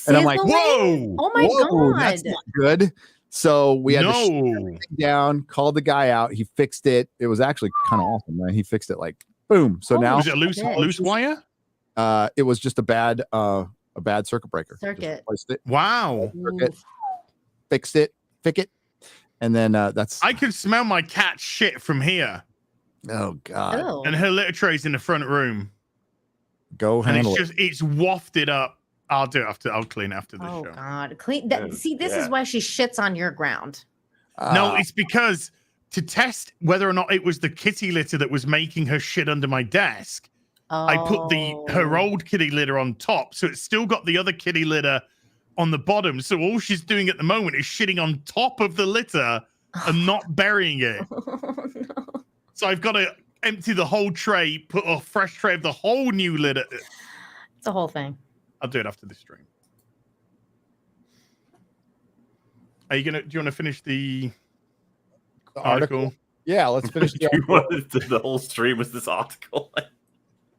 And I'm like, whoa. Oh my god. That's not good. So we had to shut everything down, called the guy out. He fixed it. It was actually kind of awesome, man. He fixed it boom. So now was it a loose wire? It was just a bad circuit breaker. Wow. Fixed it, and then that's. I could smell my cat's shit from here. Oh god! Oh. And her litter tray's in the front room. Go handle it. It's wafted up. I'll do it after. I'll clean after the show. Oh god, clean that. See, this is why she shits on your ground. No, it's because to test whether or not it was the kitty litter that was making her shit under my desk. I put her old kitty litter on top, so it's still got the other kitty litter on the bottom. So all she's doing at the moment is shitting on top of the litter and not burying it. No. So I've got to empty the whole tray, put a fresh tray of the whole new litter. It's a whole thing. I'll do it after the stream. Do you want to finish the article? Yeah, let's finish the You wanted the whole stream was this article.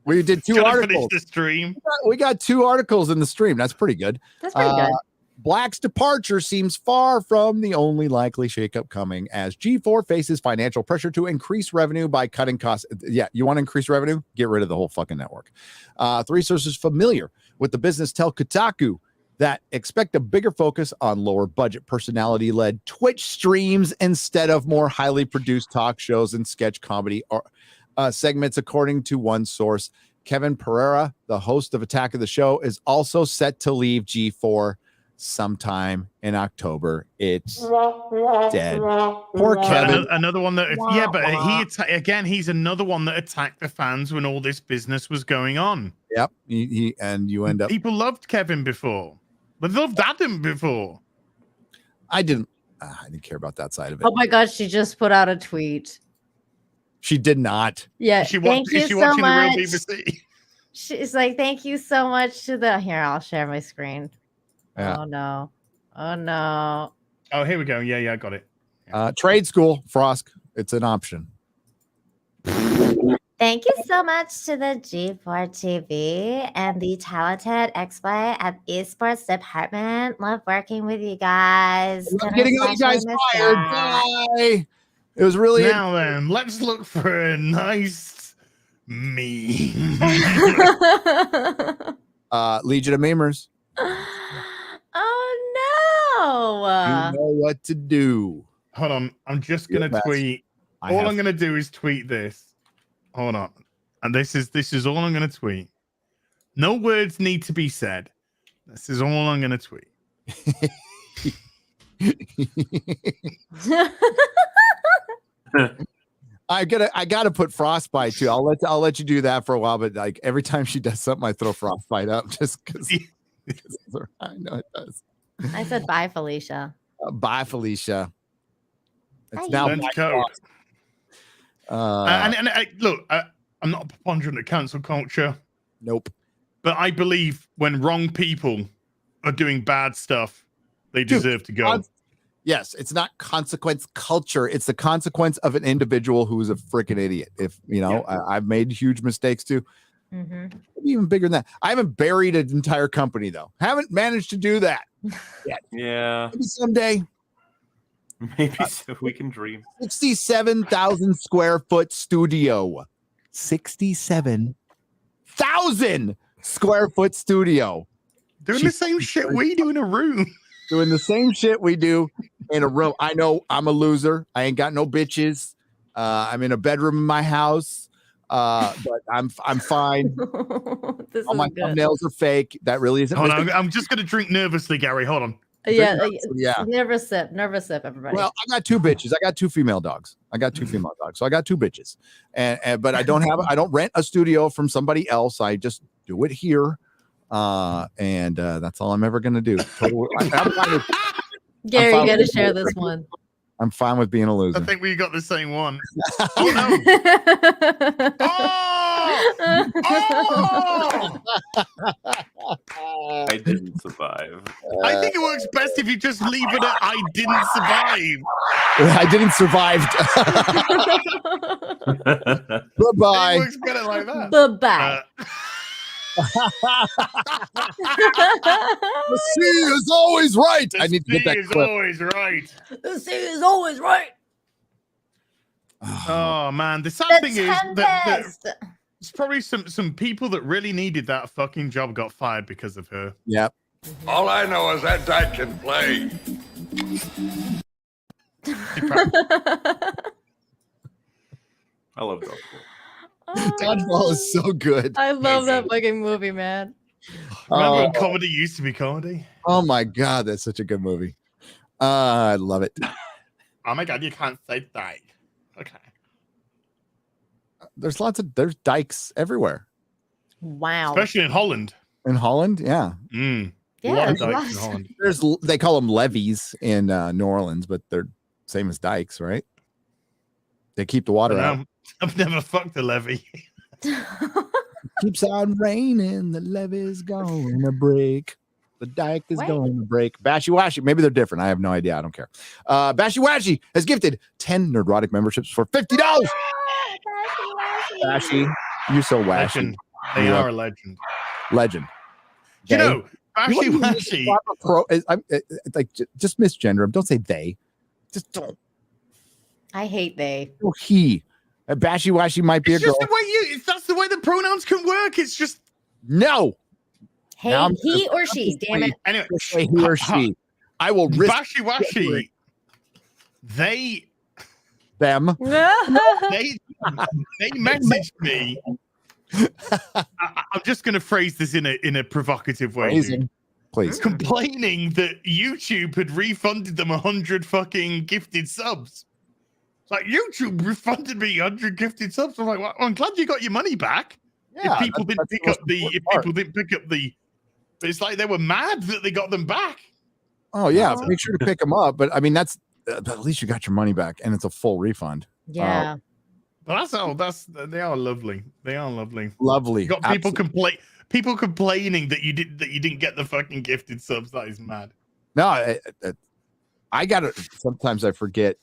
We did two articles. Finish the stream. We got 2 articles in the stream. That's pretty good. That's pretty good. Black's departure seems far from the only likely shakeup coming as G4 faces financial pressure to increase revenue by cutting costs. Yeah, you want to increase revenue? Get rid of the whole fucking network. 3 sources familiar with the business tell Kotaku that expect a bigger focus on lower budget personality-led Twitch streams instead of more highly produced talk shows and sketch comedy or segments, according to one source. Kevin Pereira, the host of Attack of the Show, is also set to leave G4 sometime in October. It's dead. Poor Kevin. Another one that, but he's another one that attacked the fans when all this business was going on. Yep. He and you end up. People loved Kevin before. They loved Adam before. I didn't care about that side of it. Oh my God, she just put out a tweet. She did not. Yeah, thank you so much. The real BBC? She's like, thank you so much to the. Here, I'll share my screen. Yeah. Oh no! Oh no! Oh, here we go. Yeah, I got it. Trade school, Frosk. It's an option. Thank you so much to the G4 TV and the talented expert at Esports Department. Love working with you guys. Getting all you guys fired. Bye. It was really. Now then, let's look for a nice meme. Legion of Memers. Oh You know what to do. Hold on. I'm just gonna tweet. All I'm gonna do is tweet this. Hold on. And this is all I'm gonna tweet. No words need to be said. This is all I'm gonna tweet. I gotta put Frostbite too. I'll let you do that for a while, but like every time she does something, I throw Frostbite up just because I know it does. I said bye, Felicia. Bye, Felicia. It's Bye. now Learn to code. Look, I'm not a proponent of cancel culture. Nope. But I believe when wrong people are doing bad stuff, they deserve to go. Yes, it's not consequence culture. It's the consequence of an individual who is a freaking idiot. If you know, I've made huge mistakes too. Mm-hmm. Even bigger than that. I haven't buried an entire company though. Haven't managed to do that yet. Yeah. Maybe someday. Maybe so we can dream. 67,000 square foot studio. 67,000 square foot studio. Doing the same shit we do in a room. Doing the same shit we do in a room. I know I'm a loser. I ain't got no bitches. I'm in a bedroom in my house. But I'm fine. All my thumbnails are fake. That really isn't. Hold on, I'm just gonna drink nervously, Gary. Hold on. Yeah. Nervous sip, everybody. Well, I got 2 bitches. I got 2 female dogs. So I got 2 bitches. And but I don't rent a studio from somebody else. I just do it here. And that's all I'm ever gonna do. Gary, you gotta share this one. I'm fine with being a loser. I think we got the same one. Oh no! I didn't survive. I think it works best if you just leave it at I didn't survive. I didn't survive. Goodbye. It works better like that. Bye-bye. The sea is always right. I need to get that clip. Always right. The sea is always right. Oh man, the sad thing is that there's probably some people that really needed that fucking job got fired because of her. Yep. All I know is that dyke can play. I love Dodgeball. Dodgeball is so good. I love that fucking movie, man. Remember when comedy used to be comedy? Oh my god, that's such a good movie. I love it. Oh my god, you can't say dyke. Okay. There's dikes everywhere. Wow. Especially in Holland. In Holland, yeah. Mm. A Yeah, lot of there's dikes in lots. Holland. They call them levees in New Orleans, but they're same as dikes, right? They keep the water out. I've never fucked a levee. Keeps on raining, the levee's going to break. The dike is going to break. Bashy Washy, maybe they're different. I have no idea. I don't care. Bashy Washy has gifted 10 Nerdrotic memberships for $50. Bashy, you're so washy. Legend. They are a legend. Legend. You They- know, Bashy Washy. Like, just misgender them. Don't say they. Just don't. I hate they. Oh, he. Bashy Washy might be It's a girl. just the way that's the way the pronouns can work. It's just No. Hey, Now I'm he gonna or she, damn it. anyway. say he or she. I will risk Bashy Washy. They them. they messaged me. I'm just going to phrase this in a provocative way. Phrasing. Please. Complaining that YouTube had refunded them 100 fucking gifted subs. It's like, YouTube refunded me 100 gifted subs. I'm like, well, I'm glad you got your money back. Yeah, if people didn't that's pick the up most the, important if part. people didn't pick up the, but it's like they were mad that they got them back. Oh yeah, make sure to pick them up. But I mean, that's but at least you got your money back, and it's a full refund. Yeah. But that's all. They are lovely. They are lovely. Lovely. You got people complaining that you didn't get the fucking gifted subs. That is mad. No, I got it. Sometimes I forget.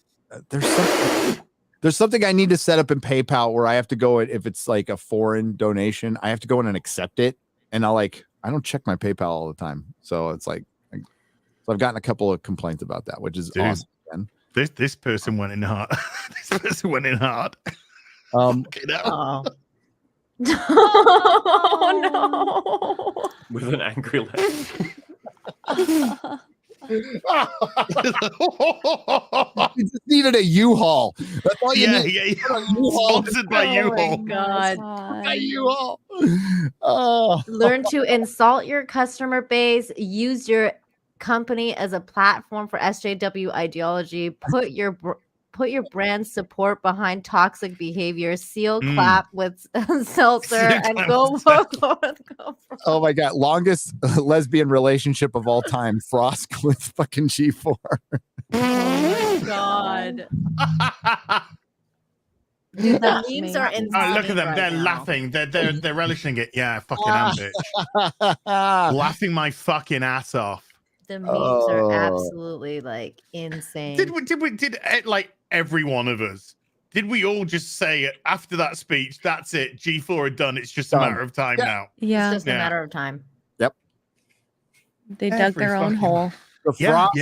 There's something I need to set up in PayPal where I have to go if it's like a foreign donation, I have to go in and accept it. And I don't check my PayPal all the time. So it's like, so I've gotten a couple of complaints about that, which is awesome. Man. This person went in hard. This person went in hard. Okay, Oh. Oh no. With an angry laugh. You just needed a U-Haul. That's all you need. Yeah. U-Haul. Sponsored by U-Haul. God. By U-Haul. Oh. Learn to insult your customer base. Use your company as a platform for SJW ideology. Put your brand support behind toxic behavior. Seal clap with seltzer and go for. Oh my God. Longest lesbian relationship of all time. Frosk with fucking G4. Oh God. Dude, the memes are insane. Oh, look at them. Right They're now. laughing. They're relishing it. Yeah, fucking am, bitch. Laughing my fucking ass off. The memes are absolutely like insane. Did like every one of us? Did we all just say after that speech, that's it? G4 are done. It's just a matter of time now. Yeah. It's just a matter of time. Yep. They dug their own hole. The Frost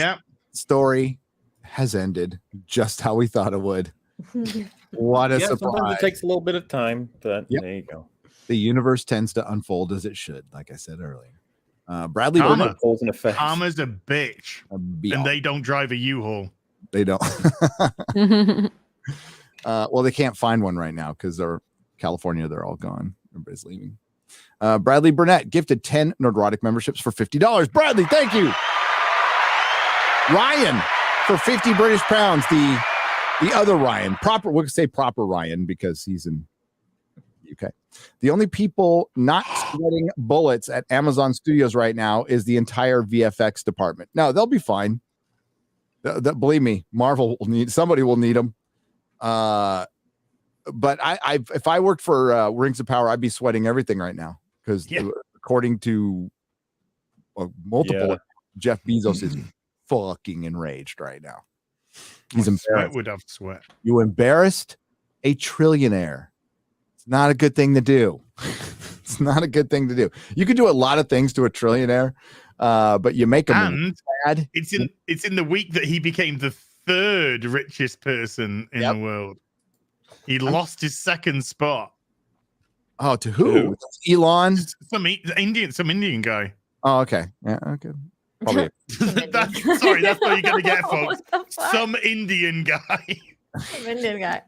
story has ended just how we thought it would. What a Sometimes surprise. it takes a little bit of time, but there you go. The universe tends to unfold as it should, like I said earlier. Bradley Karma. Burnett, Karma's a bitch. And they don't drive a U-Haul. They don't. Well, they can't find one right now because they're California. They're all gone. Everybody's leaving. Bradley Burnett gifted 10 Nerdrotic memberships for $50. Bradley, thank you. Ryan for 50 British pounds. The other Ryan, we'll say proper Ryan because he's in UK. The only people not sweating bullets at Amazon Studios right now is the entire VFX department. No, they'll be fine. Believe me, Marvel somebody will need them. But if I worked for Rings of Power, I'd be sweating everything right now because according to multiple, Jeff Bezos is fucking enraged right now. He's embarrassed. Sweat would have sweat. You embarrassed a trillionaire. It's not a good thing to do. It's not a good thing to do. You could do a lot of things to a trillionaire, but you make him sad. It's in the week that he became the third richest person in the world. He lost his second spot. Oh, to who? Elon? Some Indian guy. Oh, okay. Yeah, okay. Probably. That's where you're gonna get, folks. Some Indian guy. Some Indian guy.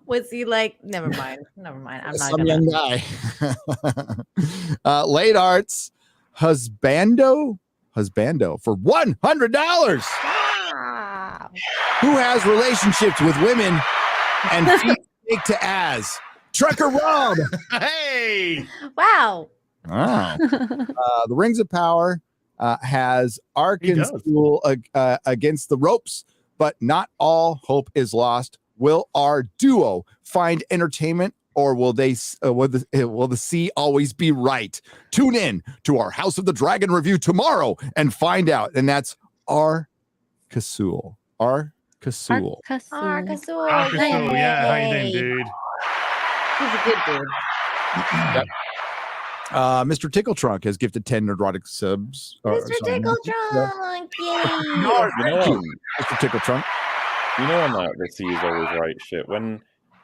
Was he like? Never mind. I'm not. Some young guy. Late Arts husbando for $100. Wow. Who has relationships with women and feet fake to as? Trucker Rob. Hey. Wow. Wow. The Rings of Power has Arkansas against the ropes, but not all hope is lost. Will our duo find entertainment, or will they? Will the sea always be right? Tune in to our House of the Dragon review tomorrow and find out. And that's Arkasul. Arkasul. Arkasul. Yeah. How you doing, dude? He's a good dude. Yep. Mr. Tickle Trunk has gifted 10 Nerdrotic subs. Mr. Tickle Trunk, yay! Mr. Tickle Trunk. You know when the sea is always right shit. When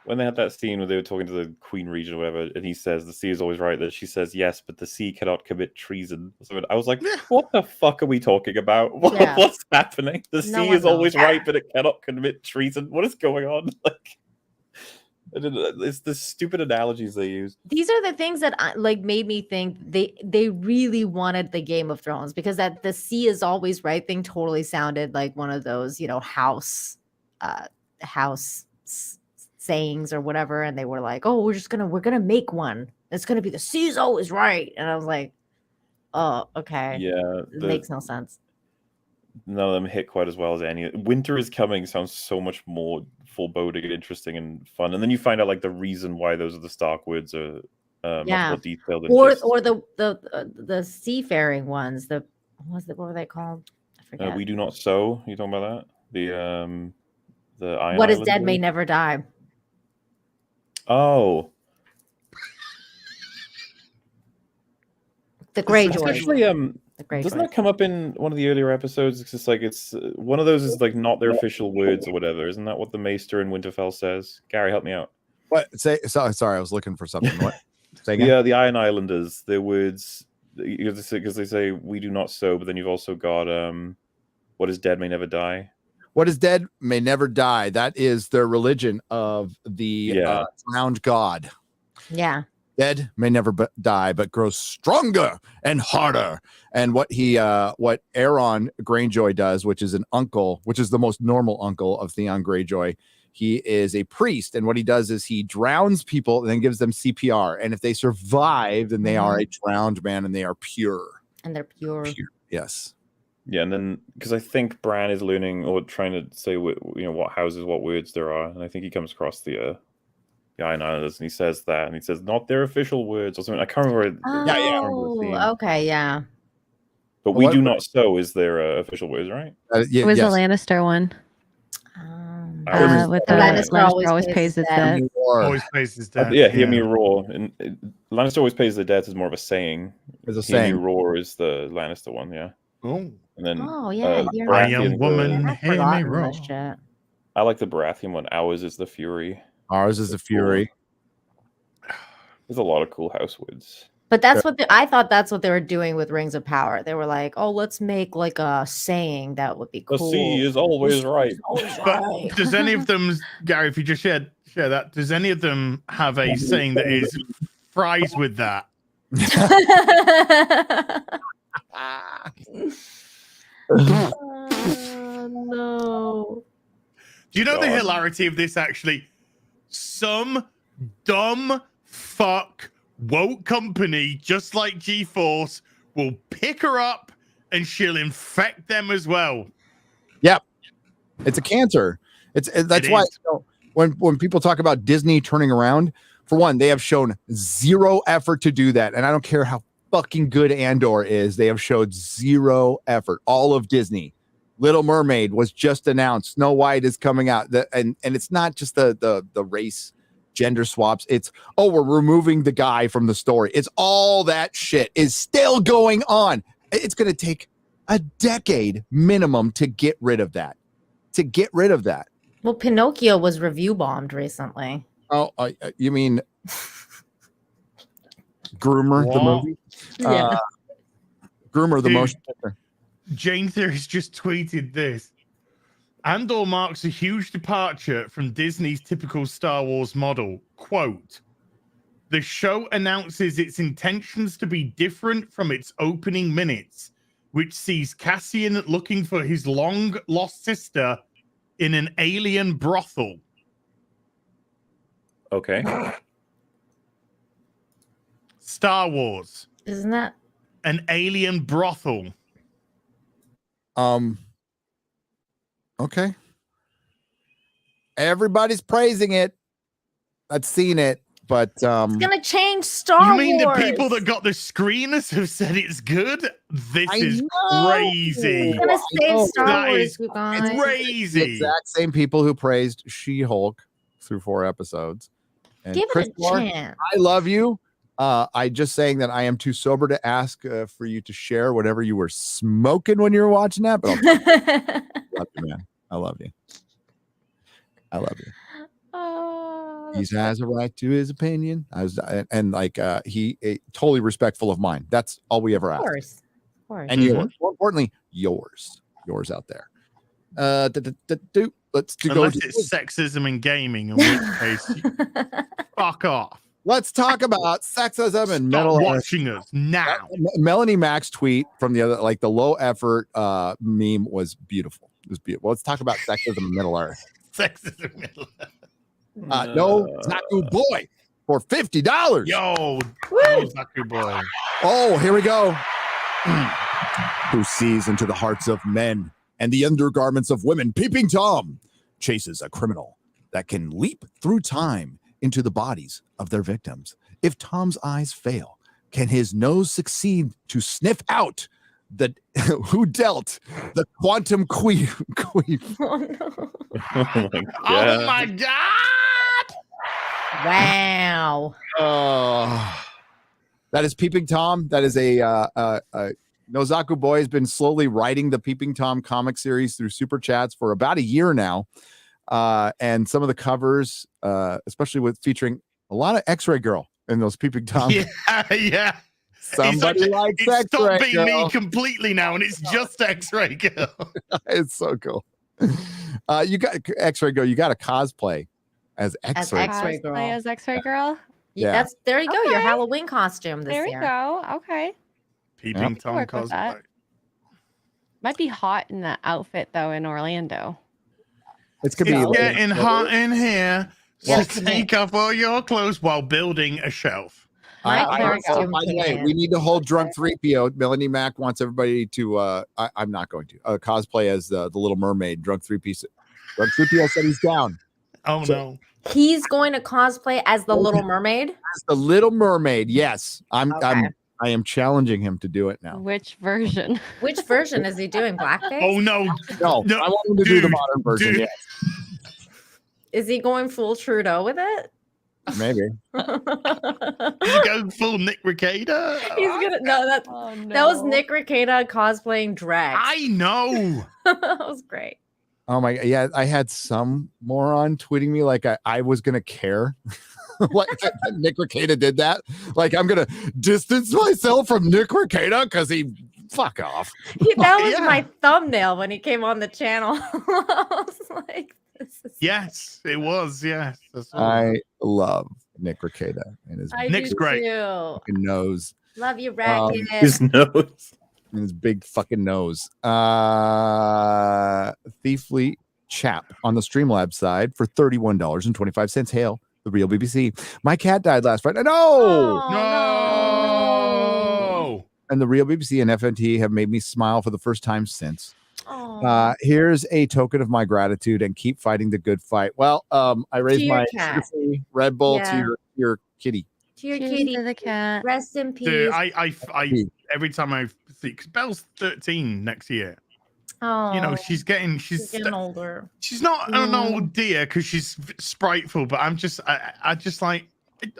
they had that scene where they were talking to the Queen Regent or whatever, and he says the sea is always right, that she says yes, but the sea cannot commit treason. So I was like, what the fuck are we talking about? What's happening? The sea is always right, but it cannot commit treason. What is going on? Like, it's the stupid analogies they use. These are the things that made me think they really wanted the Game of Thrones, because that the sea is always right thing totally sounded like one of those, house sayings or whatever, and they were like, oh, we're gonna make one. It's gonna be the sea's always right. And I was like, oh, okay. Yeah. It makes no sense. None of them hit quite as well as any. Winter is Coming sounds so much more foreboding and interesting and fun. And then you find out like the reason why those are the Stark words are much more detailed. Than Or the seafaring ones. What were they called? I forget. We do not sow. You talking about that? The Iron What is Island dead one? may never die. Oh. The Greyjoy. Actually, doesn't that come up in one of the earlier episodes? It's just like it's one of those is like not their official words or whatever. Isn't that what the Maester in Winterfell says? Gary, help me out. What? Sorry, I was looking for something. What? Say again? Yeah, the Iron Islanders. Their words, because they say we do not sow, but then you've also got what is dead may never die. What is dead may never die. That is their religion of the drowned god. Yeah. Dead may never die, but grows stronger and harder. And what Aeron Greyjoy does, which is an uncle, which is the most normal uncle of Theon Greyjoy, he is a priest. And what he does is he drowns people and then gives them CPR. And if they survive, then they are a drowned man and they are pure. And they're pure. Yes. Yeah, and then because I think Bran is learning or trying to say what houses, what words there are, and I think he comes across the Iron Islanders, and he says that, and he says not their official words or something. I can't remember. Oh, okay, yeah. But we do not sow is their official words, right? It was a Lannister one. With the Lannister always pays his debt. Always pays his debt. Yeah, hear me roar. And Lannister always pays the debt is more of a saying. It's a hear saying. me roar is the Lannister one, yeah. Oh. And then a young woman, hear me roar. I like the Baratheon one. Ours is the Fury. Ours is the Fury. There's a lot of cool house words. But that's what I thought that's what they were doing with Rings of Power. They were like, oh, let's make like a saying that would be cool. The sea is always right. But does any of them, Gary, if you just share that, does any of them have a saying that is fries with that? No. Do you know the hilarity of this actually? Some dumb fuck woke company, just like G-Force, will pick her up and she'll infect them as well. Yep. It's a cancer. That's why when people talk about Disney turning around, for one, they have shown zero effort to do that. And I don't care how fucking good Andor is, they have showed zero effort. All of Disney. Little Mermaid was just announced. Snow White is coming out. And it's not just the race gender swaps. It's, oh, we're removing the guy from the story. It's all that shit is still going on. It's going to take a decade minimum to get rid of that. Well, Pinocchio was review bombed recently. Oh, you mean Groomer, the movie? Yeah. Groomer, the motion picture. Jane Theory's just tweeted this. Andor marks a huge departure from Disney's typical Star Wars model. Quote, the show announces its intentions to be different from its opening minutes, which sees Cassian looking for his long-lost sister in an alien brothel. Okay. Star Wars. Isn't that an alien brothel? Okay. Everybody's praising it. I've seen it, but it's gonna change Star You mean Wars. the people that got the screeners have said it's good? This I is know. crazy. It's gonna save Star That Wars, is you guys. crazy. The exact same people who praised She-Hulk through 4 episodes. And Give Chris it a Moore, chance. I love you. I just saying that I am too sober to ask for you to share whatever you were smoking when you were watching that. But I love you, man. I love you. I love you. He has a right to his opinion. He totally respectful of mine. That's all we ever ask. Of course. And yours. More importantly, yours out there. Let's go. Unless it's sexism in gaming, in which case, fuck off. Let's talk about sexism and Stop mental watching us now. Melanie Mack's tweet from the other, like the low effort meme was beautiful. It was beautiful. Let's talk about sexism in Middle Earth. Sexism in Middle Earth. No Zaku boy for $50. Yo, no Zaku boy. Oh, here we go. Who sees into the hearts of men and the undergarments of women? Peeping Tom chases a criminal that can leap through time into the bodies of their victims. If Tom's eyes fail, can his nose succeed to sniff out the who dealt the quantum queef? Oh no! Oh my god! Wow. That is Peeping Tom. That is a Nozaku Boy has been slowly writing the Peeping Tom comic series through super chats for about a year now. And some of the covers, especially with featuring a lot of X-Ray Girl in those Peeping Tom. Yeah. Somebody likes It's stopped X-Ray being Girl. me completely now, and it's just X-Ray Girl. It's so cool. You got X-Ray Girl. You got a cosplay as X-Ray. X-Ray Girl. Play as X-Ray Girl. Yeah. There you go. Your Okay. Halloween costume this There year. you go. Okay. Peeping Tom work with that. cosplay. Might be hot in that outfit though in Orlando. It's gonna be getting hot in here. So Yes. take off all your clothes while building a shelf. My By the way, we need to hold Drunk 3PO. Melanie Mack wants everybody to. I'm not going to cosplay as the Little Mermaid. Drunk 3PO. Drunk 3PO said he's down. Oh no! He's going to cosplay as the Little Mermaid. As the Little Mermaid. Yes, I am challenging him to do it now. Which version? Which version is he doing? Blackface? Oh no! No, I want him to do the modern version. dude. Yes, Is he going full Trudeau with it? maybe. You go full Nick Recader. He's gonna that was Nick Recader cosplaying drag. I know. That was great. Oh my god! Yeah, I had some moron tweeting me like I was gonna care. Like Nick Recader did that. Like I'm gonna distance myself from Nick Recader because he fuck off. That was my thumbnail when he came on the channel. I was like, this is Yes, it was. Yes. That's what it I was. love Nick Recader and his I Nick's do great. too. fucking nose. Love you, Racket. His nose. And his big fucking nose. Thiefly Chap on the Streamlabs side for $31.25. Hail the real BBC. My cat died last Friday. No. No. And the real BBC and FNT have made me smile for the first time since. Here's a token of my gratitude and keep fighting the good fight. Well, I raised your my cat. sugar-free Red Bull Yeah. to your kitty. To your Cheers kitty. to the cat. Rest in peace. Dude, I every time I see, because Belle's 13 next year. Oh, You know, she's getting older. She's not an old dear because she's spriteful, but I'm just I just like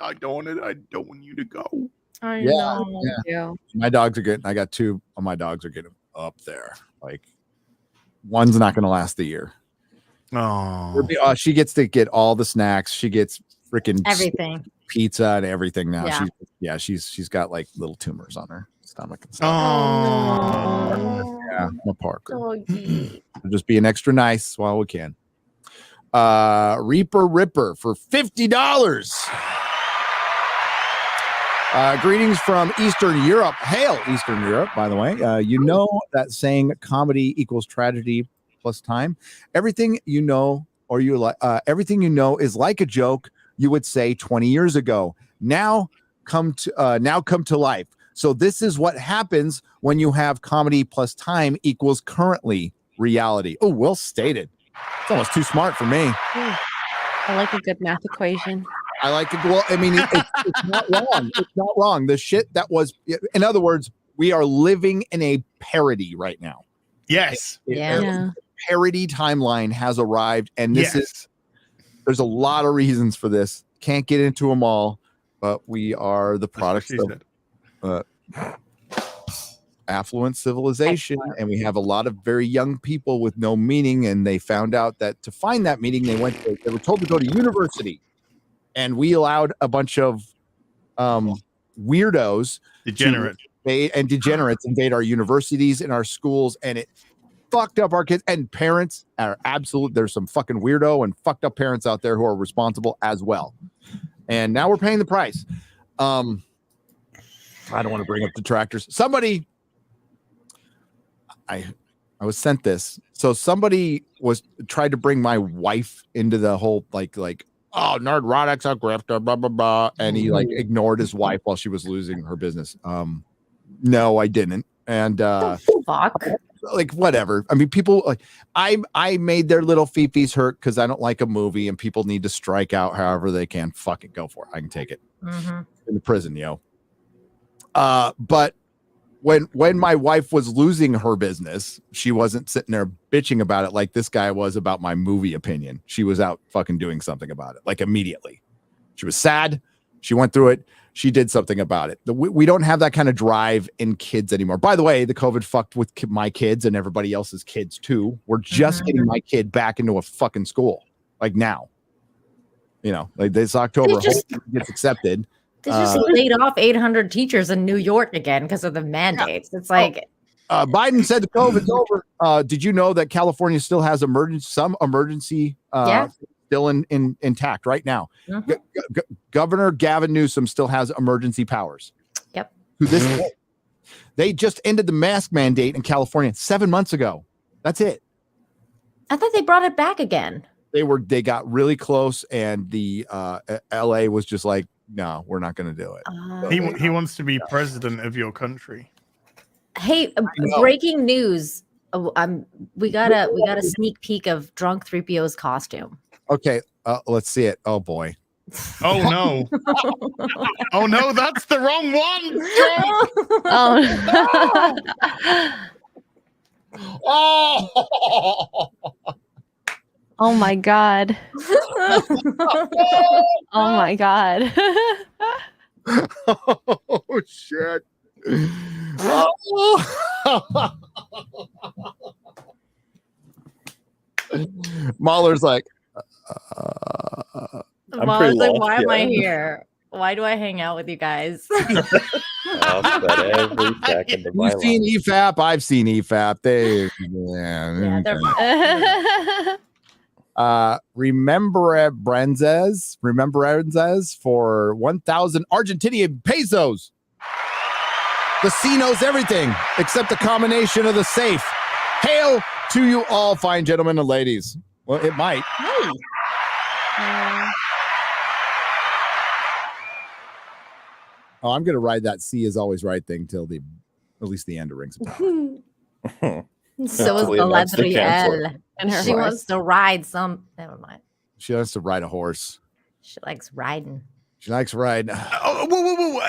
I don't want you to go. I Yeah, know. yeah. My dogs are getting. I got 2 of my dogs are getting up there. Like one's not going to last the year. Oh, She gets to get all the snacks. She gets freaking Everything. pizza and everything now. Yeah. She's got like little tumors on her stomach and stuff. Oh, Yeah, my Parker. Doggy. We're just being extra nice while we can. Reaper Ripper for $50. Greetings from Eastern Europe. Hail Eastern Europe, by the way. You know that saying comedy equals tragedy plus time. Everything you know or you like everything you know is like a joke you would say 20 years ago. Now come to life. So this is what happens when you have comedy plus time equals currently reality. Oh, well stated. It's almost too smart for me. I like a good math equation. I like it. Well, I mean, it's not wrong. It's not wrong. The shit that was, in other words, we are living in a parody right now. Yes. A parody timeline has arrived, and there's a lot of reasons for this. Can't get into them all, but we are the products of affluent civilization, and we have a lot of very young people with no meaning, and they found out that to find that meaning, they were told to go to university, and we allowed a bunch of weirdos, degenerates invade our universities and our schools, and it fucked up our kids. And parents are there's some fucking weirdo and fucked up parents out there who are responsible as well, and now we're paying the price. I don't want to bring up detractors. Somebody, I was sent this. So somebody tried to bring my wife into the whole like oh, Nerdrotic's a grifter, blah blah blah, and he like ignored his wife while she was losing her business. No, I didn't. And fuck. Like whatever. I mean, people like I made their little fifis hurt because I don't like a movie, and people need to strike out however they can. Fucking go for it. I can take it. In the prison, yo. But when my wife was losing her business, she wasn't sitting there bitching about it like this guy was about my movie opinion. She was out fucking doing something about it, like immediately. She was sad. She went through it. She did something about it. We don't have that kind of drive in kids anymore. By the way, the COVID fucked with my kids and everybody else's kids too. We're just getting my kid back into a fucking school, like now. You know, like this October, gets accepted. They just laid off 800 teachers in New York again because of the mandates. It's like Biden said the COVID's over. Did you know that California still has some emergency still intact right now? Governor Gavin Newsom still has emergency powers. Yep. To this point. They just ended the mask mandate in California 7 months ago. That's it. I thought they brought it back again. They got really close, and the LA was just like, no, we're not going to do it. He wants to be president of your country. Hey, breaking news! We got a sneak peek of Drunk 3PO's costume. Okay, let's see it. Oh boy. Oh no! Oh no! That's the wrong one. Oh. Oh my god. Oh my god. Oh shit. MauLer's like MauLer's like, why am I here? Why do I hang out with you guys? I'll spend every second of my You've seen life. EFAP. I've seen EFAP. Remembrenzas for 1,000 Argentinian pesos. The C knows everything except the combination of the safe. Hail to you all, fine gentlemen and ladies. Well, it might. Hey. Oh, I'm gonna ride that C is always right thing till at least the end of Rings of Power. So is Galadriel. And she wants to ride some. Never mind. She wants to ride a horse. She likes riding. She likes riding. Oh, whoa.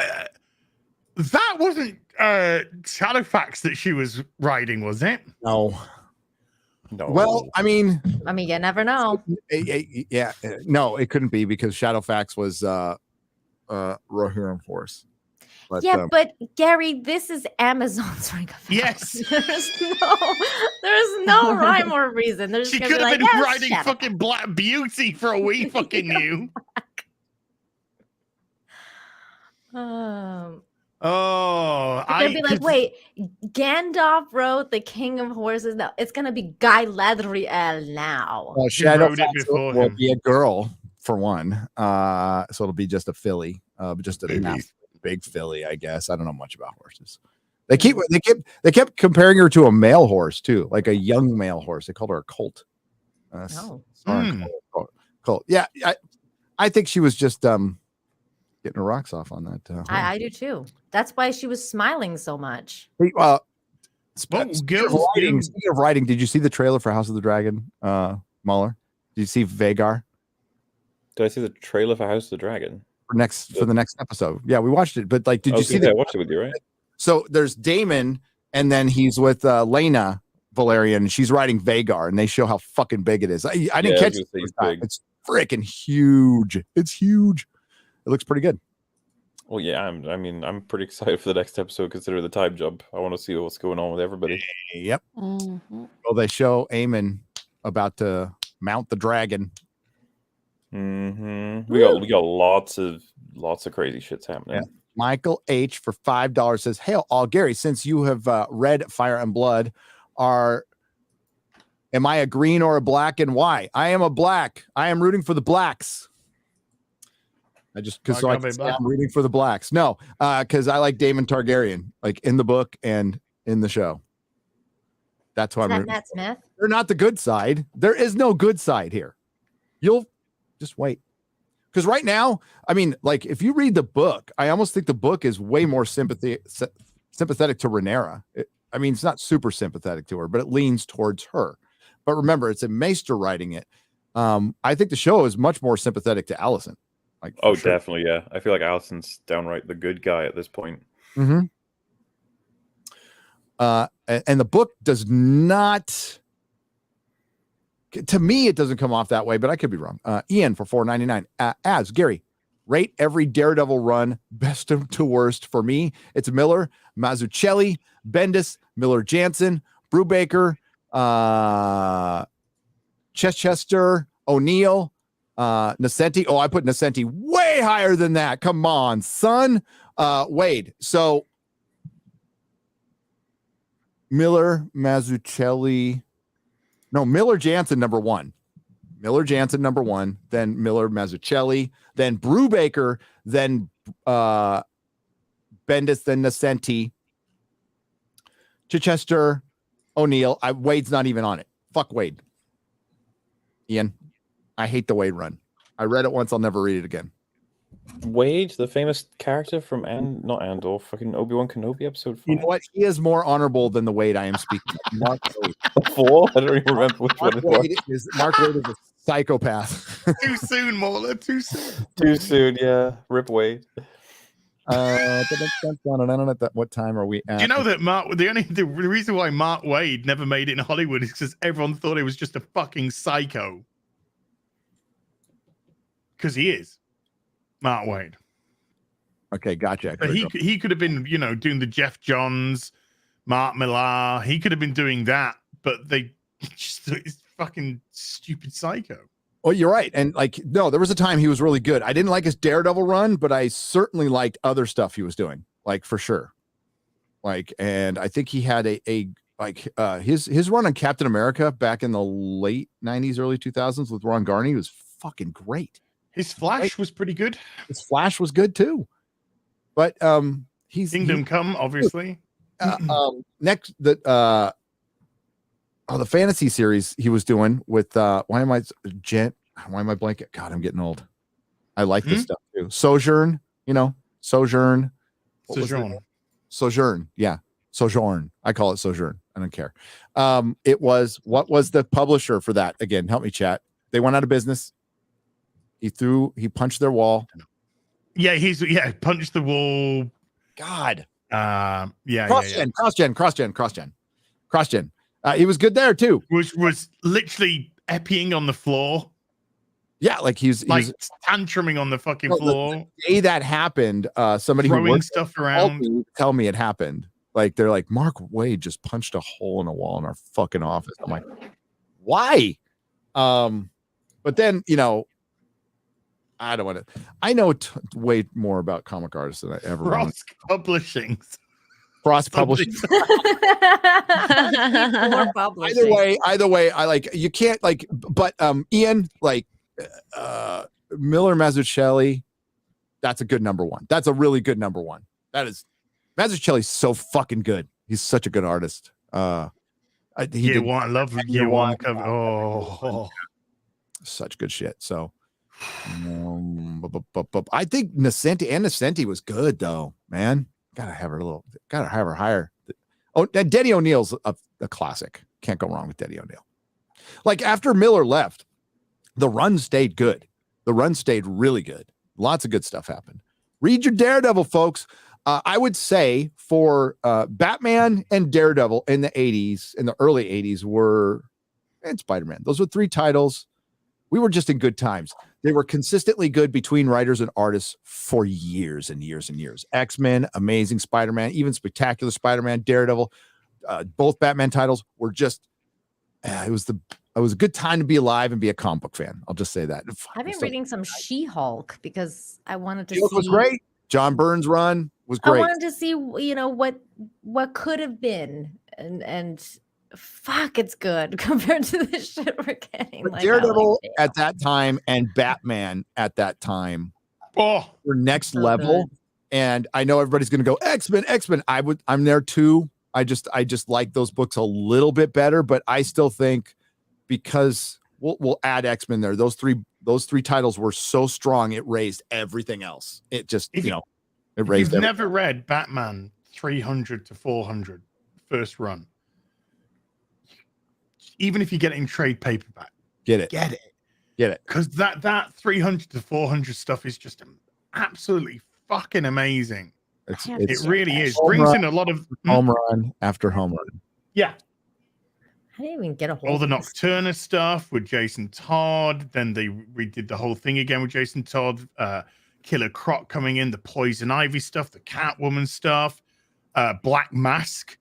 That wasn't Shadowfax that she was riding, was it? No. Well, I mean, you never know. Yeah, no, it couldn't be because Shadowfax was Rohirrim Force. But, but Gary, this is Amazon's Ring of Power. Yes. There's no rhyme or reason. There's She could have been riding fucking Black Beauty for all we fucking knew. They'd be like, wait, Gandalf wrote the King of Horses. No, it's gonna be Galadriel now. Shadowfax will be a girl for one. So it'll be just a filly, just a big filly, I guess. I don't know much about horses. They kept comparing her to a male horse too, like a young male horse. They called her a colt. Colt. Yeah, I think she was just getting her rocks off on that. I do too. That's why she was smiling so much. Speaking girls of writing, did you see the trailer for House of the Dragon, MauLer? Did you see Vagar? Did I see the trailer for House of the Dragon? For the next episode? Yeah, we watched it. But like, did you see? I watched it with you, right? So there's Damon, and then he's with Lena Valerian, and she's riding Vagar, and they show how fucking big it is. I didn't catch it. It's freaking huge. It's huge. It looks pretty good. Well, yeah, I'm pretty excited for the next episode considering the time jump. I want to see what's going on with everybody. Yep. Well, they show Aemon about to mount the dragon. We got lots of crazy shits happening. Yeah. Michael H for $5 says, "Hail all, Gary. Since you have read Fire and Blood, am I a green or a black, and why? I am a black. I am rooting for the blacks. I just because I'm rooting for the blacks. No, because I like Daemon Targaryen, like in the book and in the show. That's why I'm rooting. Matt Smith. They're not the good side. There is no good side here. You'll just wait. Because right now, I mean, like if you read the book, I almost think the book is way more sympathetic to Rhaenyra. I mean, it's not super sympathetic to her, but it leans towards her. But remember, it's a Maester writing it. I think the show is much more sympathetic to Alicent. Like, sure. Definitely, yeah. I feel like Alicent's downright the good guy at this point. Mm-hmm. And the book does not. To me, it doesn't come off that way, but I could be wrong. Ian for $4.99. As Gary, rate every Daredevil run best to worst. For me, it's Miller, Mazzucchelli, Bendis, Miller Jansen, Brubaker, Chichester, O'Neill, Nascenti. Oh, I put Nascenti way higher than that. Come on, son. Wade. So Miller, Mazzucchelli. No, Miller Jansen number one. Miller Jansen number one. Then Miller Mazzucchelli. Then Brubaker. Then Bendis. Then Nascenti. Chichester, O'Neill. Wade's not even on it. Fuck Wade. Ian, I hate the Wade run. I read it once. I'll never read it again. Wade, the famous character from not Andor, fucking Obi-Wan Kenobi episode 5. You know what? He is more honorable than the Wade I am speaking of. Mark Wade. 4? I don't even remember which one it was. Mark Wade is a psychopath. Too soon, MauLer. Too soon. Too soon, yeah. Rip Wade. What time are we at? Do you know that the reason why Mark Wade never made it in Hollywood is because everyone thought he was just a fucking psycho. Because he is. Mark Wade. Okay, gotcha. But he could have been, doing the Jeff Johns, Mark Millar. He could have been doing that, but they just he's fucking stupid psycho. Oh, you're right. And no, there was a time he was really good. I didn't like his Daredevil run, but I certainly liked other stuff he was doing, for sure. And I think he had his run on Captain America back in the late 90s, early 2000s with Ron Garney was fucking great. His Flash was pretty good. His Flash was good too. But he's Kingdom Come, obviously. Next the fantasy series he was doing with why am I blanking? God, I'm getting old. I like this stuff too. Sojourn, Sojourn. Sojourn, yeah. Sojourn. I call it Sojourn. I don't care. What was the publisher for that? Again, help me chat. They went out of business. He punched their wall. Yeah, punched the wall. God. Cross-gen. He was good there too. Was literally epping on the floor. Yeah, he's tantruming on the fucking floor. The day that happened, somebody throwing who worked stuff around. Tell me it happened. They're like, Mark Wade just punched a hole in a wall in our fucking office. I'm like, why? But then I don't want to. I know way more about comic artists than I ever. Frosk Publishing. Frosk Publishing. Either way, I you can't but Ian Miller Mazzucchelli. That's a good number one. That's a really good number one. That is Mazzucchelli's so fucking good. He's such a good artist. I love Year One cover. Oh, Oh, such good shit. So. I think Nascenti was good though, man. Gotta have her higher. Oh, and Denny O'Neill's a classic. Can't go wrong with Denny O'Neill. Like after Miller left, the run stayed good. The run stayed really good. Lots of good stuff happened. Read your Daredevil, folks. I would say for Batman and Daredevil in the 80s, in the early 80s and Spider-Man. Those were 3 titles. We were just in good times. They were consistently good between writers and artists for years and years and years. X-Men, Amazing Spider-Man, even Spectacular Spider-Man, Daredevil, both Batman titles were just, it was a good time to be alive and be a comic book fan. I'll just say that. I've been reading some She-Hulk because I wanted to see. She-Hulk was great. John Byrne's run was great. I wanted to see, what could have been, and fuck, it's good compared to the shit we're getting. But Daredevil at that time and Batman at that time were next level. Good. And I know everybody's going to go X-Men. I'm there too. I just like those books a little bit better, but I still think because we'll add X-Men there. Those three titles were so strong it raised everything else. It just it raised. You've never read Batman 300 to 400 first run. Even if you get it in trade paperback, get it. Because that 300 to 400 stuff is just absolutely fucking amazing. It really is. Brings in a lot of home run after home run. Yeah. I didn't even get a hold all the of Nocturna stuff with Jason Todd. Then they redid the whole thing again with Jason Todd. Killer Croc coming in, the Poison Ivy stuff, the Catwoman stuff. Black Mask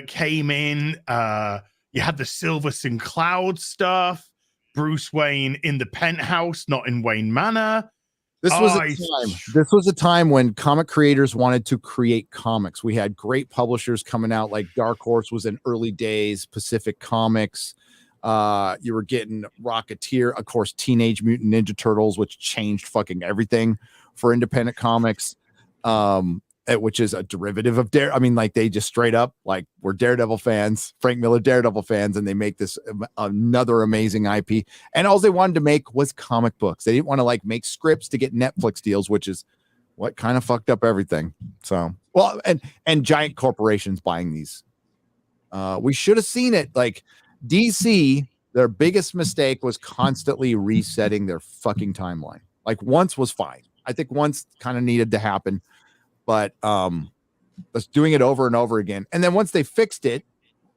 came in. You had the Silverson Cloud stuff. Bruce Wayne in the penthouse, not in Wayne Manor. This was a time when comic creators wanted to create comics. We had great publishers coming out, like Dark Horse was in early days, Pacific Comics. You were getting Rocketeer, of course, Teenage Mutant Ninja Turtles, which changed fucking everything for independent comics, which is a derivative of they just straight up, we're Daredevil fans, Frank Miller Daredevil fans, and they make this another amazing IP. And all they wanted to make was comic books. They didn't want to make scripts to get Netflix deals, which is what kind of fucked up everything. So, well, and giant corporations buying these. We should have seen it. DC, their biggest mistake was constantly resetting their fucking timeline. Once was fine. I think once kind of needed to happen. But let's doing it over and over again. And then once they fixed it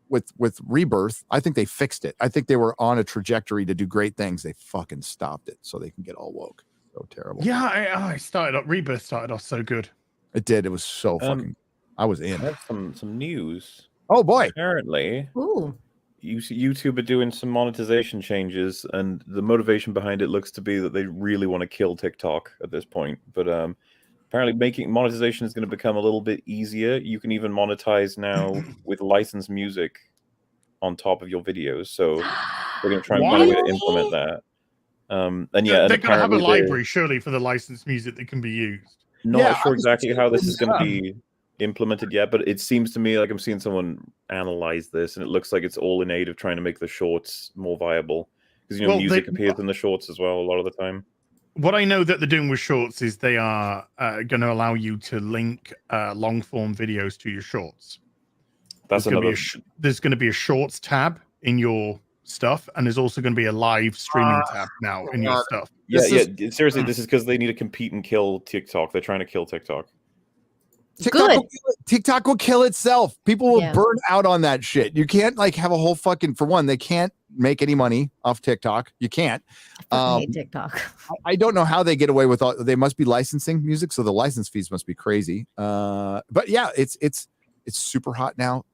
with Rebirth, I think they fixed it. I think they were on a trajectory to do great things. They fucking stopped it so they can get all woke. So terrible. Yeah, Rebirth started off so good. It did. It was so fucking. I was in. I have some news. Oh boy! Apparently, ooh, YouTube are doing some monetization changes, and the motivation behind it looks to be that they really want to kill TikTok at this point. But apparently, making monetization is going to become a little bit easier. You can even monetize now with licensed music on top of your videos. So they're going to try and find a way to implement that. And yeah, they're going to have a library surely for the licensed music that can be used. Not sure exactly how this is going to be implemented yet, but it seems to me like I'm seeing someone analyze this, and it looks like it's all in aid of trying to make the shorts more viable, because music appears in the shorts as well a lot of the time. What I know that they're doing with shorts is they are going to allow you to link long form videos to your shorts. There's going to be a shorts tab in your stuff, and there's also going to be a live streaming tab now in your stuff. Seriously, this is because they need to compete and kill TikTok. They're trying to kill TikTok. TikTok will kill itself. People will burn out on that shit. You can't have a whole fucking, for one, they can't make any money off TikTok. You can't. I hate TikTok. I don't know how they get away with all. They must be licensing music, so the license fees must be crazy. But yeah, it's super hot now.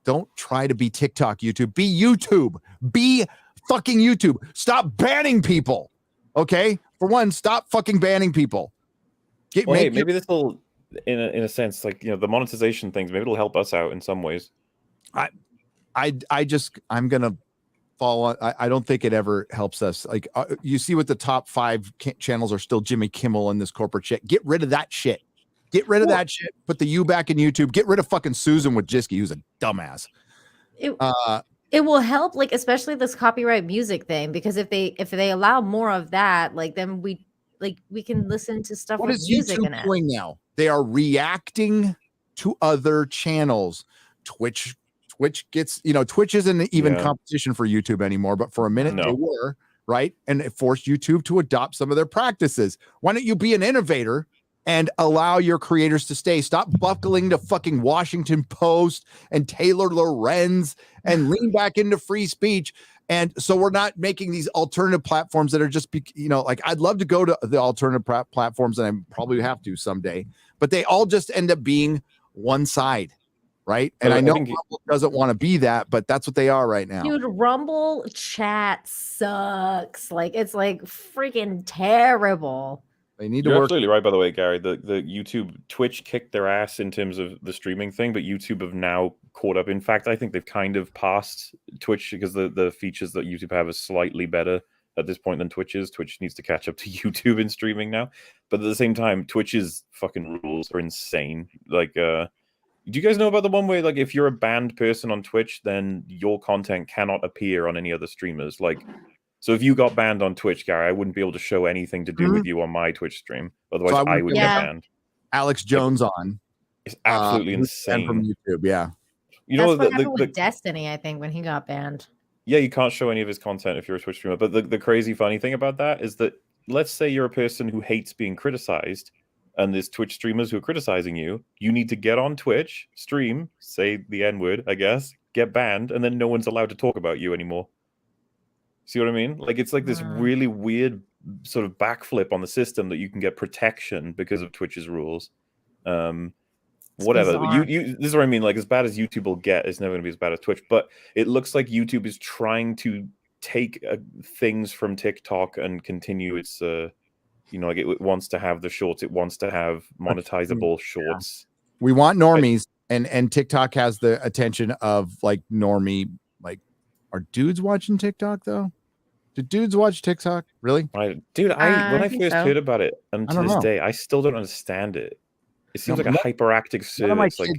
Don't try to be TikTok, YouTube. Be YouTube. Be fucking YouTube. Stop banning people. Okay, for one, stop fucking banning people. Maybe this will. In a sense, the monetization things, maybe it'll help us out in some ways. I'm gonna fall on. I don't think it ever helps us. You see what the top 5 channels are still Jimmy Kimmel and this corporate shit. Get rid of that shit. Get rid of that shit. Put the U back in YouTube. Get rid of fucking Susan Wojcicki, who's a dumbass. It will help, like especially this copyright music thing, because if they allow more of that, like then we can listen to stuff What with is music YouTube in it. doing now? They are reacting to other channels. Twitch gets, Twitch isn't even competition for YouTube anymore, but for a minute they were, right? And it forced YouTube to adopt some of their practices. Why don't you be an innovator and allow your creators to stay? Stop buckling to fucking Washington Post and Taylor Lorenz and lean back into free speech. And so we're not making these alternative platforms that are just, like I'd love to go to the alternative platforms, and I probably have to someday, but they all just end up being one side, right? And I know Rumble doesn't want to be that, but that's what they are right now. Dude, Rumble chat sucks. Like it's like freaking terrible. They need to You're work. absolutely right, by the way, Gary. The Twitch kicked their ass in terms of the streaming thing, but YouTube have now caught up. In fact, I think they've kind of passed Twitch, because the features that YouTube have are slightly better at this point than Twitch is. Twitch needs to catch up to YouTube in streaming now. But at the same time, Twitch's fucking rules are insane. Like, do you guys know about the one where, like, if you're a banned person on Twitch, then your content cannot appear on any other streamers? Like, so if you got banned on Twitch, Gary, I wouldn't be able to show anything to do with you on my Twitch stream. Otherwise, So I would get banned. Alex Jones on. It's absolutely insane. From YouTube, yeah. You know, That's what happened with Destiny, I think, when he got banned. Yeah, you can't show any of his content if you're a Twitch streamer. But the crazy funny thing about that is that, let's say you're a person who hates being criticized, and there's Twitch streamers who are criticizing you. You need to get on Twitch, stream, say the N-word, I guess, get banned, and then no one's allowed to talk about you anymore. See what I mean? Like, it's like this really weird sort of backflip on the system that you can get protection because of Twitch's rules. Whatever. This is what I mean. Like, as bad as YouTube will get, it's never going to be as bad as Twitch. But it looks like YouTube is trying to take things from TikTok and continue its, like it wants to have the shorts. It wants to have monetizable shorts. We want normies, and TikTok has the attention of like normie. Like, are dudes watching TikTok though? Do dudes watch TikTok? Really? When I first heard about it, and to this day, I still don't understand it. It seems like a hyperactive service. Like,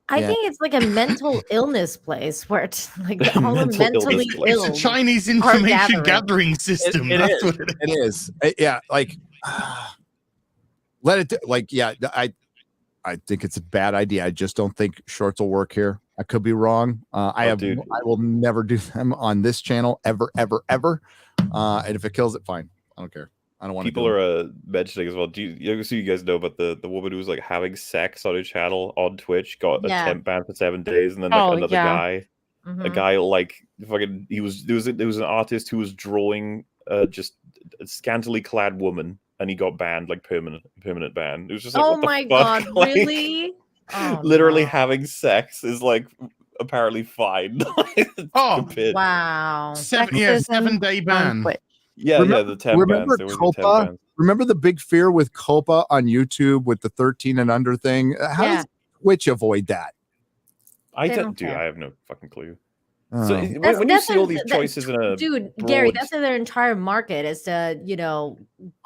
I think it's like a mental illness place where it's like all the mentally ill. It's a Chinese information gathering system. That's what It is. Yeah, like let it. Like, yeah, I think it's a bad idea. I just don't think shorts will work here. I could be wrong. I will never do them on this channel ever. And if it kills it, fine. I don't care. I don't want people are mentioning as well. So you guys know about the woman who was like having sex on her channel on Twitch, got a temp ban for 7 days, and then like another guy, a guy like fucking there was an artist who was drawing just a scantily clad woman, and he got banned, like permanent ban. It was just like, what the fuck? God, really? Literally having sex is like apparently fine. Wow. 7-day ban. Yeah, the 10 remember bans. Copa? Remember the big fear with Copa on YouTube with the 13 and under thing? How does Twitch avoid that? I have no fucking clue. So when you see all these choices in a Gary, that's in their entire market is to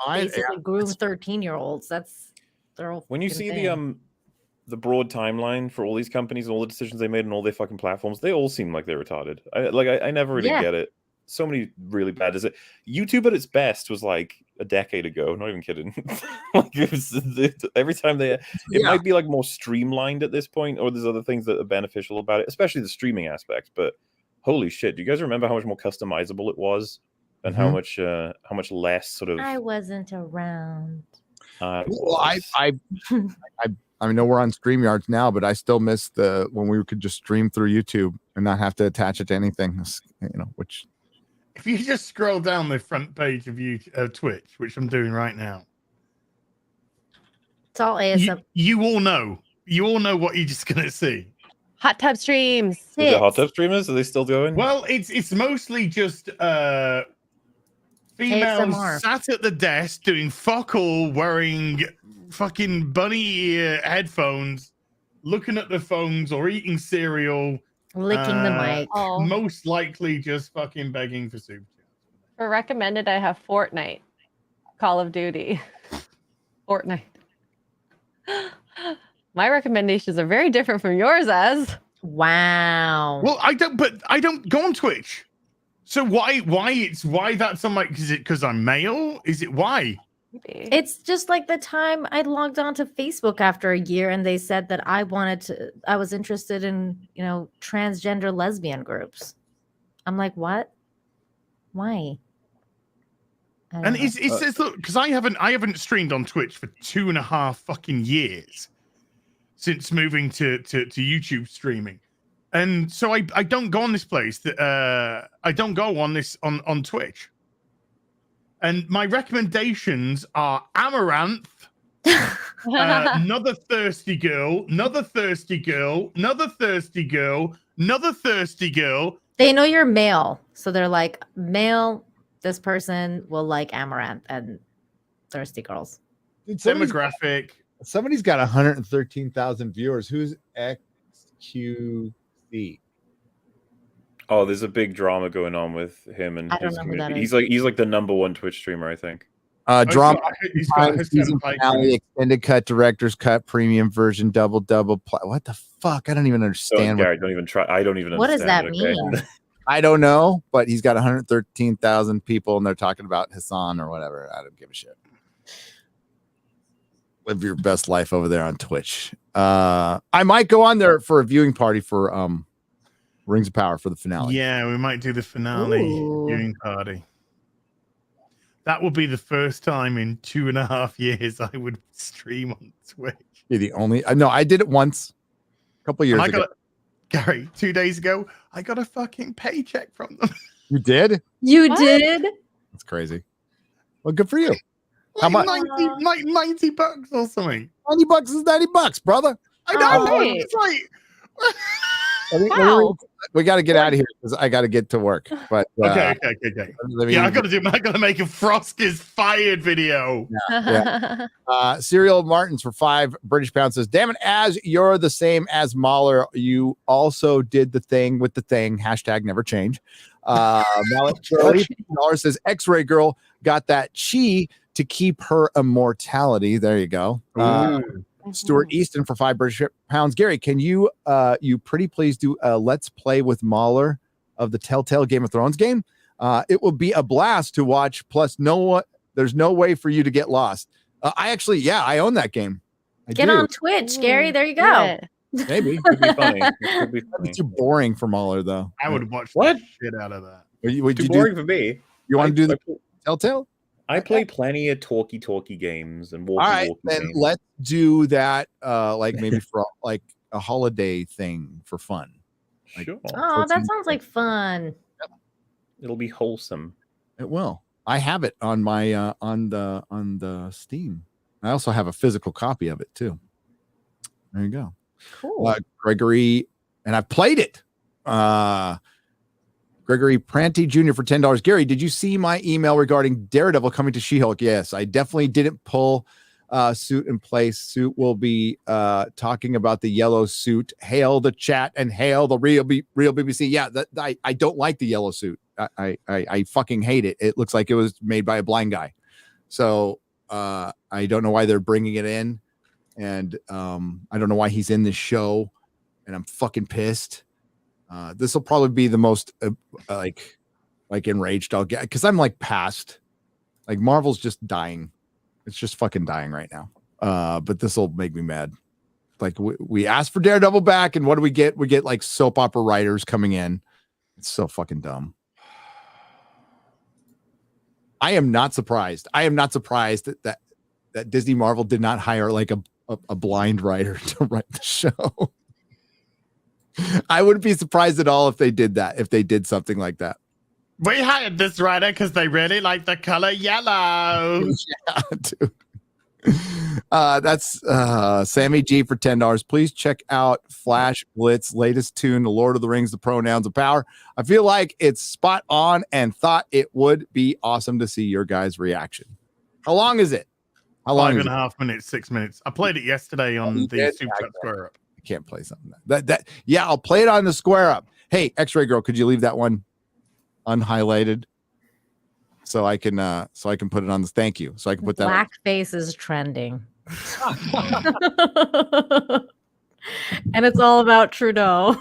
basically groom 13-year-olds. That's their whole. When you see the broad timeline for all these companies and all the decisions they made and all their fucking platforms, they all seem like they're retarded. I never really get it. So many really bad. Is it YouTube at its best was like a decade ago? Not even kidding. Like every time it might be like more streamlined at this point, or there's other things that are beneficial about it, especially the streaming aspect. But holy shit, do you guys remember how much more customizable it was, and how much less sort of? I wasn't around. I know we're on StreamYards now, but I still miss when we could just stream through YouTube and not have to attach it to anything. Which. If you just scroll down the front page of Twitch, which I'm doing right now, it's all ASM. You all know what you're just gonna see. Hot tub streams. Is it hot tub streamers? Are they still going? Well, it's mostly just females ASMR. sat at the desk doing fuck all, wearing fucking bunny ear headphones, looking at the phones or eating cereal. Licking the mic. Most likely just fucking begging for super chats. For recommended, I have Fortnite, Call of Duty. Fortnite. My recommendations are very different from yours, Az. Wow. Well, I don't go on Twitch. So why that's on my, is it because I'm male? Is it why? It's just like the time I logged on to Facebook after a year and they said that I was interested in, transgender lesbian groups. I'm like, what? Why? And it says, look, because I haven't streamed on Twitch for 2.5 fucking years since moving to YouTube streaming. And so I don't go on this place I don't go on this on Twitch. And my recommendations are Amaranth, another thirsty girl, another thirsty girl, another thirsty girl, another thirsty girl. They know you're male, so they're like, male, this person will like Amaranth and thirsty girls. Dude, Demographic. Somebody's got 113,000 viewers. Who's XQC? Oh, there's a big drama going on with him and his community. He's like the #1 Twitch streamer, I think. Drama, he's got season finale, extended cut, director's cut, premium version, double. What the fuck? I don't even understand. Gary, don't even try. I don't even. What does that understand, mean? I don't know, but he's got 113,000 people, and they're talking about Hassan or whatever. I don't give a shit. Live your best life over there on Twitch. I might go on there for a viewing party for Rings of Power for the finale. Yeah, we might do the finale viewing party. That would be the first time in 2.5 years I would stream on Twitch. You're the only. No, I did it once, a couple years ago. Gary, 2 days ago, I got a fucking paycheck from them. You did? You did? That's crazy. Well, good for you. How much? $90 or something. $90 is $90, brother. I know. Right. It's like. Wow. We got to get out of here because I got to get to work. But Okay. Yeah, I got to make a Frosk is fired video. Yeah. Serial Martins for £5 British pounds says, damn it, as you're the same as MauLer, you also did the thing with the thing. # never change. $$ says X-Ray Girl got that chi to keep her immortality. There you go. Stuart Easton for £5 British pounds. Gary, can you pretty please do a let's play with MauLer of the Telltale Game of Thrones game? It will be a blast to watch. Plus, there's no way for you to get lost. I own that game. Get on Twitch, Gary. There you go. Maybe. It'd be funny. It could be funny. It's too boring for MauLer, though. I would watch the shit out of that. Would Too you boring for me. You want to do the Telltale? I play plenty of talky games and walkie. All right, then games. let's do that. Like maybe for like a holiday thing for fun. Like, Sure. Oh, that sounds like fun. It'll be wholesome. It will. I have it on my on the Steam. I also have a physical copy of it too. There you go. Cool. Gregory, and I've played it. Gregory Pranty Jr. for $10. Gary, did you see my email regarding Daredevil coming to She-Hulk? Yes, I definitely didn't pull Suit in place. Suit will be talking about the yellow suit. Hail the chat and hail the real BBC. Yeah, I don't like the yellow suit. I fucking hate it. It looks like it was made by a blind guy. So I don't know why they're bringing it in, and I don't know why he's in this show, and I'm fucking pissed. This will probably be the most like enraged I'll get, because I'm like past, like Marvel's just dying. It's just fucking dying right now. But this will make me mad. Like we asked for Daredevil back, and what do we get? We get like soap opera writers coming in. It's so fucking dumb. I am not surprised. I am not surprised that Disney Marvel did not hire like a blind writer to write the show. I wouldn't be surprised at all if they did that, if they did something like that. We hired this writer because they really like the color yellow. Yeah, dude. That's Sammy G for $10. Please check out Flash Blitz latest tune, The Lord of the Rings, The Pronouns of Power. I feel like it's spot on and thought it would be awesome to see your guys' reaction. How long is it? How long? 5.5 minutes, 6 minutes. I played it yesterday on the Super Chat Square Up. I can't play something yeah, I'll play it on the Square Up. Hey, X-Ray Girl, could you leave that one unhighlighted so I can put it on this? Thank you. So I can put that Blackface is trending. And it's all about Trudeau.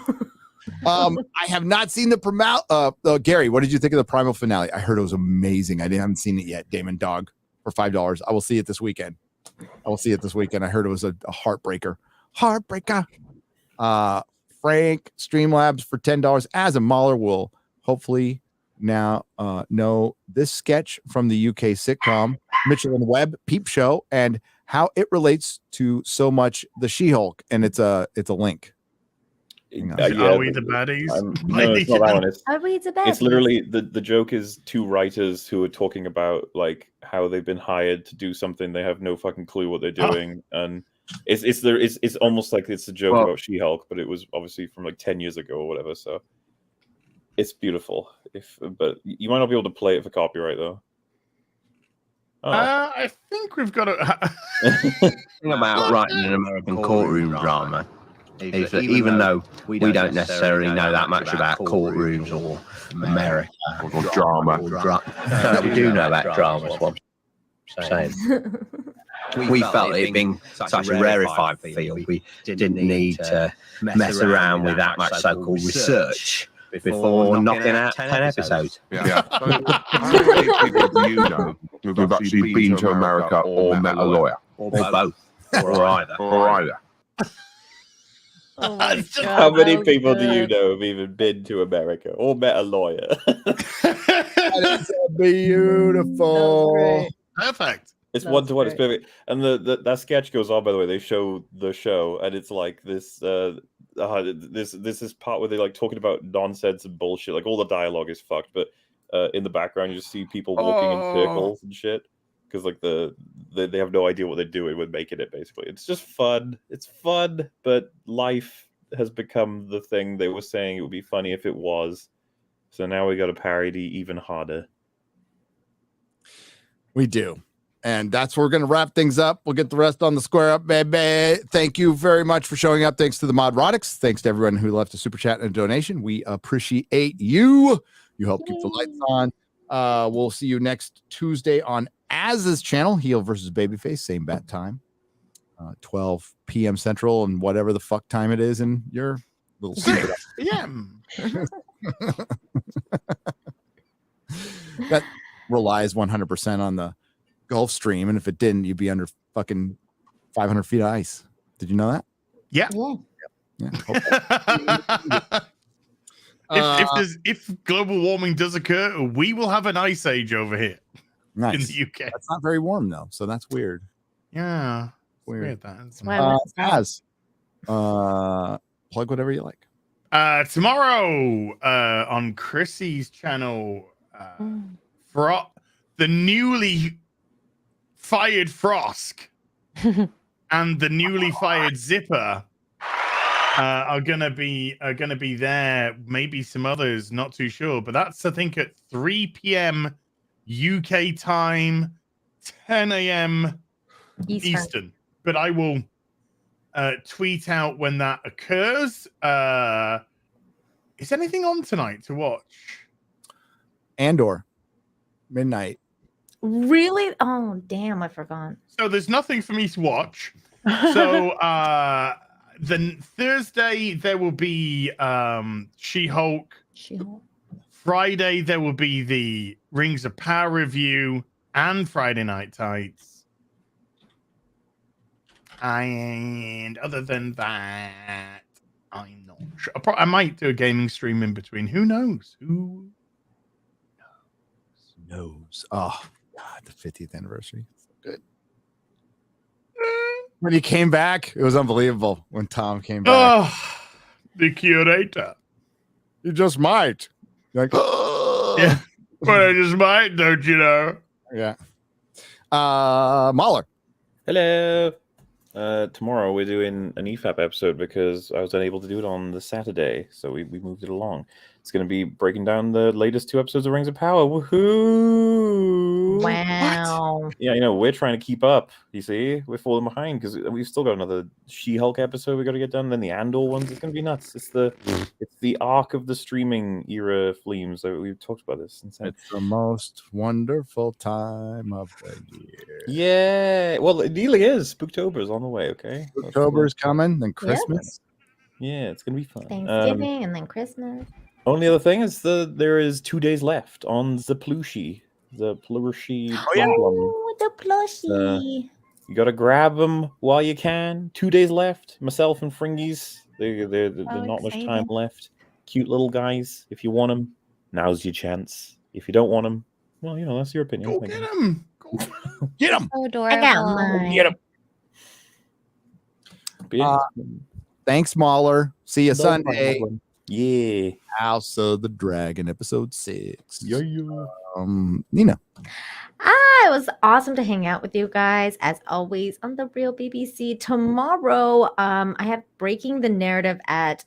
I have not seen the Primal. Gary, what did you think of the Primal finale? I heard it was amazing. I haven't seen it yet. Damon Dog for $5. I will see it this weekend. I heard it was a heartbreaker. Frank Streamlabs for $10. As a MauLer will hopefully now know this sketch from the UK sitcom Mitchell and Webb Peep Show and how it relates to so much the She-Hulk, and it's a link. Are we the baddies? No, it's not that one. Are we the baddies? It's literally the joke is two writers who are talking about like how they've been hired to do something they have no fucking clue what they're doing, and it's almost like it's a joke about She-Hulk, but it was obviously from like 10 years ago or whatever. So it's beautiful. But you might not be able to play it for copyright though. Oh. I think we've got The thing about writing an American courtroom drama is that even though we don't necessarily know that much about courtrooms or America or drama, we do know about drama. Is what I'm saying. We felt it being such a rarefied field, we didn't need to mess around with that much so-called research before knocking out 10 episodes. Yeah. How many people do you know who've actually been to America or met a lawyer? Or both. Or either. Oh my God, How many that was people do you good. know have even been to America or met a lawyer? That is beautiful. Perfect. It's one-to-one. It's perfect. And that sketch goes on, by the way. They show the show, and it's like this this part where they're like talking about nonsense and bullshit. Like all the dialogue is fucked, but in the background you just see people walking in circles and shit because like they have no idea what they're doing with making it. Basically, it's just fun. It's fun, but life has become the thing they were saying it would be funny if it was. So now we got to parody even harder. We do. And that's where we're going to wrap things up. We'll get the rest on the square up, baby. Thank you very much for showing up. Thanks to the Modrotics. Thanks to everyone who left a super chat and a donation. We appreciate you. You help keep the lights on. We'll see you next Tuesday on Az's channel, Heel versus Babyface. Same bat time. 12 p.m. Central and whatever the fuck time it is in your little secret. Yeah. That relies 100% on the Gulf Stream, and if it didn't, you'd be under fucking 500 feet of ice. Did you know that? Yeah. If global warming does occur, we will have an ice age over here in the UK. That's not very warm though, so that's weird. Yeah, weird. That's Az, plug whatever you like. Tomorrow on Chrissy's channel, the newly fired Frosk and the newly fired Zipper are gonna be there. Maybe some others, not too sure. But that's I think at 3 p.m. UK time, 10 a.m. Eastern. But I will tweet out when that occurs. Is anything on tonight to watch? Andor, midnight. Really? Oh, damn! I forgot. So there's nothing for me to watch. So then Thursday there will be She-Hulk. She-Hulk. Friday there will be the Rings of Power review and Friday Night Tights. And other than that, I'm not sure. I might do a gaming stream in between. Who knows? Who knows? Oh God, the 50th anniversary. So good. When he came back, it was unbelievable. When Tom came back, oh, the curator. You just might. Like, yeah, but I just might, don't you know? Yeah. MauLer. Hello. Tomorrow we're doing an EFAP episode because I was unable to do it on the Saturday, so we moved it along. It's going to be breaking down the latest 2 episodes of Rings of Power. Woohoo! Wow. What? Yeah, we're trying to keep up. You see, we're falling behind because we've still got another She-Hulk episode we got to get done. Then the Andor ones. It's going to be nuts. It's the arc of the streaming era fleams. So we've talked about this. It's the most wonderful time of the year. Yeah. Well, it really is. Spooktober is on the way. Okay. October's coming, then Christmas. Yeah, it's gonna be fun. Thanksgiving and then Christmas. Only other thing is there is 2 days left on the plushie. The plushie. Oh, the plushie. You gotta grab them while you can. 2 days left. Myself and Fringies. There's not much time left. Cute little guys. If you want them, now's your chance. If you don't want them, well, that's your opinion. Go get them. Get them. So adorable. I got mine. Get them. Thanks, MauLer. See you Sunday. Yeah. House of the Dragon, episode 6. Yeah. Nina. It was awesome to hang out with you guys, as always, on the Real BBC. Tomorrow, I have Breaking the Narrative at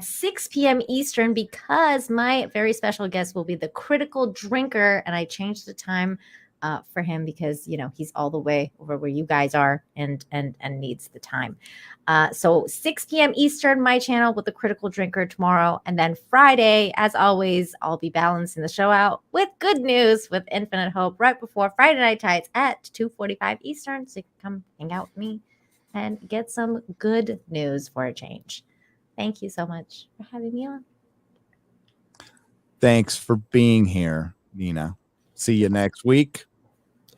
6 p.m. Eastern, because my very special guest will be the Critical Drinker, and I changed the time for him because he's all the way over where you guys are and needs the time. So 6 p.m. Eastern, my channel with the Critical Drinker tomorrow, and then Friday, as always, I'll be balancing the show out with good news with Infinite Hope right before Friday Night Tights at 2:45 Eastern. So you can come hang out with me and get some good news for a change. Thank you so much for having me on. Thanks for being here, Nina. See you next week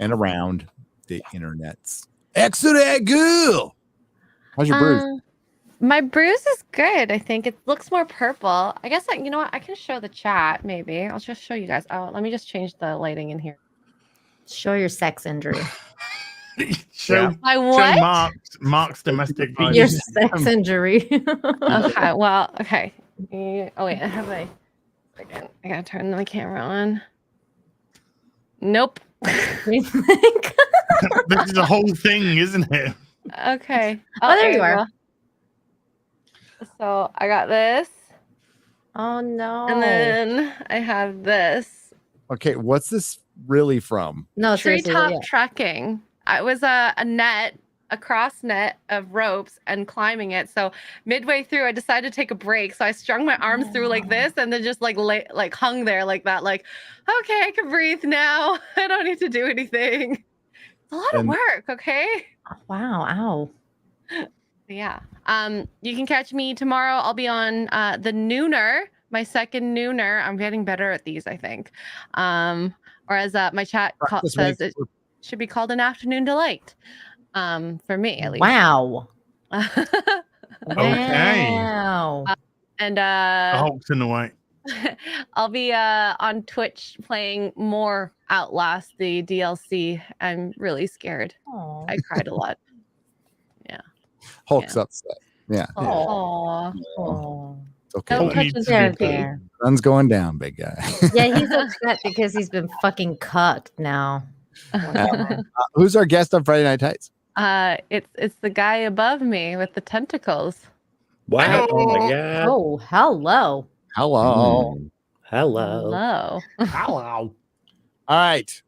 and around the internets. Excellent, girl. How's your bruise? My bruise is good. I think it looks more purple. I guess you know what? I can show the chat. Maybe I'll just show you guys. Oh, let me just change the lighting in here. Show your sex injury. Show Mark's domestic violence. Your sex injury. Okay. Well. Okay. Oh wait. I have a. Second. I gotta turn my camera on. Nope. This is a whole thing, isn't it? Okay. Oh, there you are. So I got this. Oh no. And then I have this. Okay, what's this really from? No, treetop trekking. It was a net, a cross net of ropes and climbing it. So midway through, I decided to take a break. So I strung my arms through like this, and then just like hung there like that. Like, okay, I can breathe now. I don't need to do anything. It's a lot of work. Okay. Wow. Ow. Yeah. You can catch me tomorrow. I'll be on the Nooner, my second Nooner. I'm getting better at these, I think. Or as my chat says, it should be called an Afternoon Delight. For me, at least. Wow. Okay. Wow. And the Hulk's in the way. I'll be on Twitch playing more Outlast, the DLC. I'm really scared. Aww. I cried a lot. Yeah. Hulk's upset. Yeah. Aww. It's okay. Don't touch his therapy. Sun's going down, big guy. Yeah, he's upset because he's been fucking cucked now. Who's our guest on Friday Night Tights? It's the guy above me with the tentacles. Wow. Oh my god. Oh, hello. Hello. Hello. Hello. All right.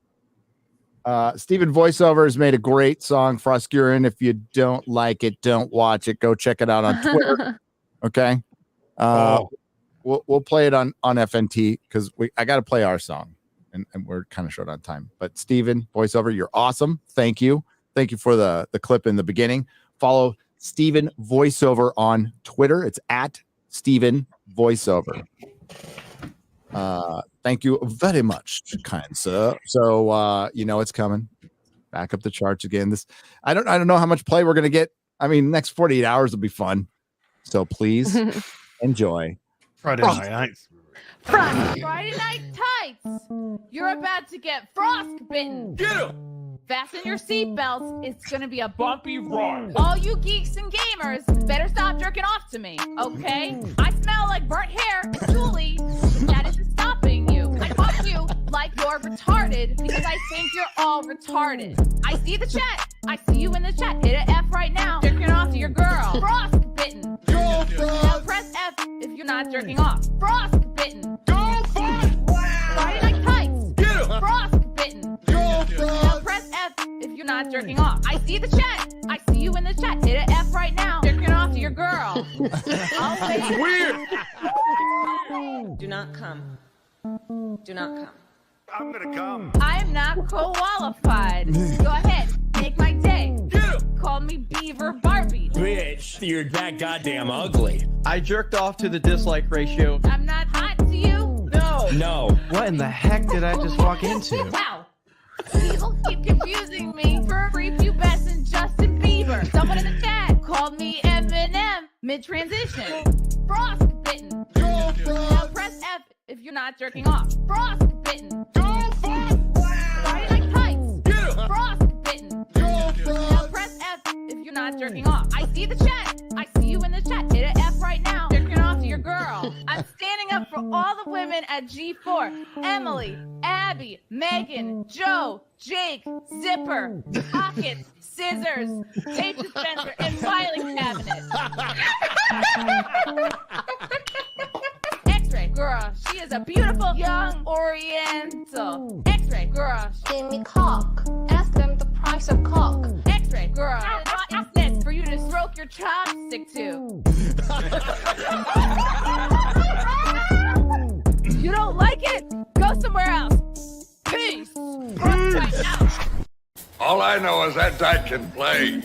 Steven Voiceover has made a great song, Frosk Urine. If you don't like it, don't watch it. Go check it out on Twitter. Okay. We'll play it on FNT because I got to play our song, and we're kind of short on time. But Steven Voiceover, you're awesome. Thank you. Thank you for the clip in the beginning. Follow Steven Voiceover on Twitter. It's at Steven Voiceover. Thank you very much, kind sir. So it's coming. Back up the charts again. I don't know how much play we're gonna get. I mean, next 48 hours will be fun. So please enjoy. Friday night. Friday Night Tights. You're about to get frost bitten. Get him! Fasten your seatbelts. It's gonna be a bumpy ride. ride. All you geeks and gamers better stop jerking off to me, okay? I smell like burnt hair and Julie, but that isn't stopping you. I fuck you like you're retarded because I think you're all retarded. I see the chat. I see you in the chat. Hit an F right now. Jerking off to your girl. Frost bitten. Go, Frost! Now press F if you're not jerking off. Frost bitten. Go, Frost! Friday Night Tights. Get him! Frost bitten. Go, Frost! Now press F if you're not jerking off. I see the chat. I see you in the chat. Hit an F right now. Jerking off to your girl. I'll wait. It's weird! Do not come. Do not come. I'm gonna come. I am not qualified. Go ahead. Make my day. Get him! called me Beaver Barbie. Bitch, you're that goddamn ugly. I jerked off to the dislike ratio. I'm not hot to you. No. What in the heck did I just walk into? Wow. People keep confusing me for prepubescent Justin Bieber. Someone in the chat called me Eminem mid-transition. Frosk bitten. Now press F if you're not jerking off. Frosk bitten. Why do you like tights? Frosk bitten. Now press F if you're not jerking off. I see the chat. I see you in the chat. Hit an F right now. Jerking off to your girl. I'm standing up for all the women at G4. Emily, Abby, Megan, Joe, Jake, Zipper, Pockets, Scissors, Tape Dispenser, and Filing Cabinet. X-ray girl, she is a beautiful young Oriental. X-ray girl, give me cock. Ask them the price of cock. X-ray girl, what is this for you to stroke your chopstick to? You don't like it? Go somewhere else. Peace. Right out. All I know is that dad can play.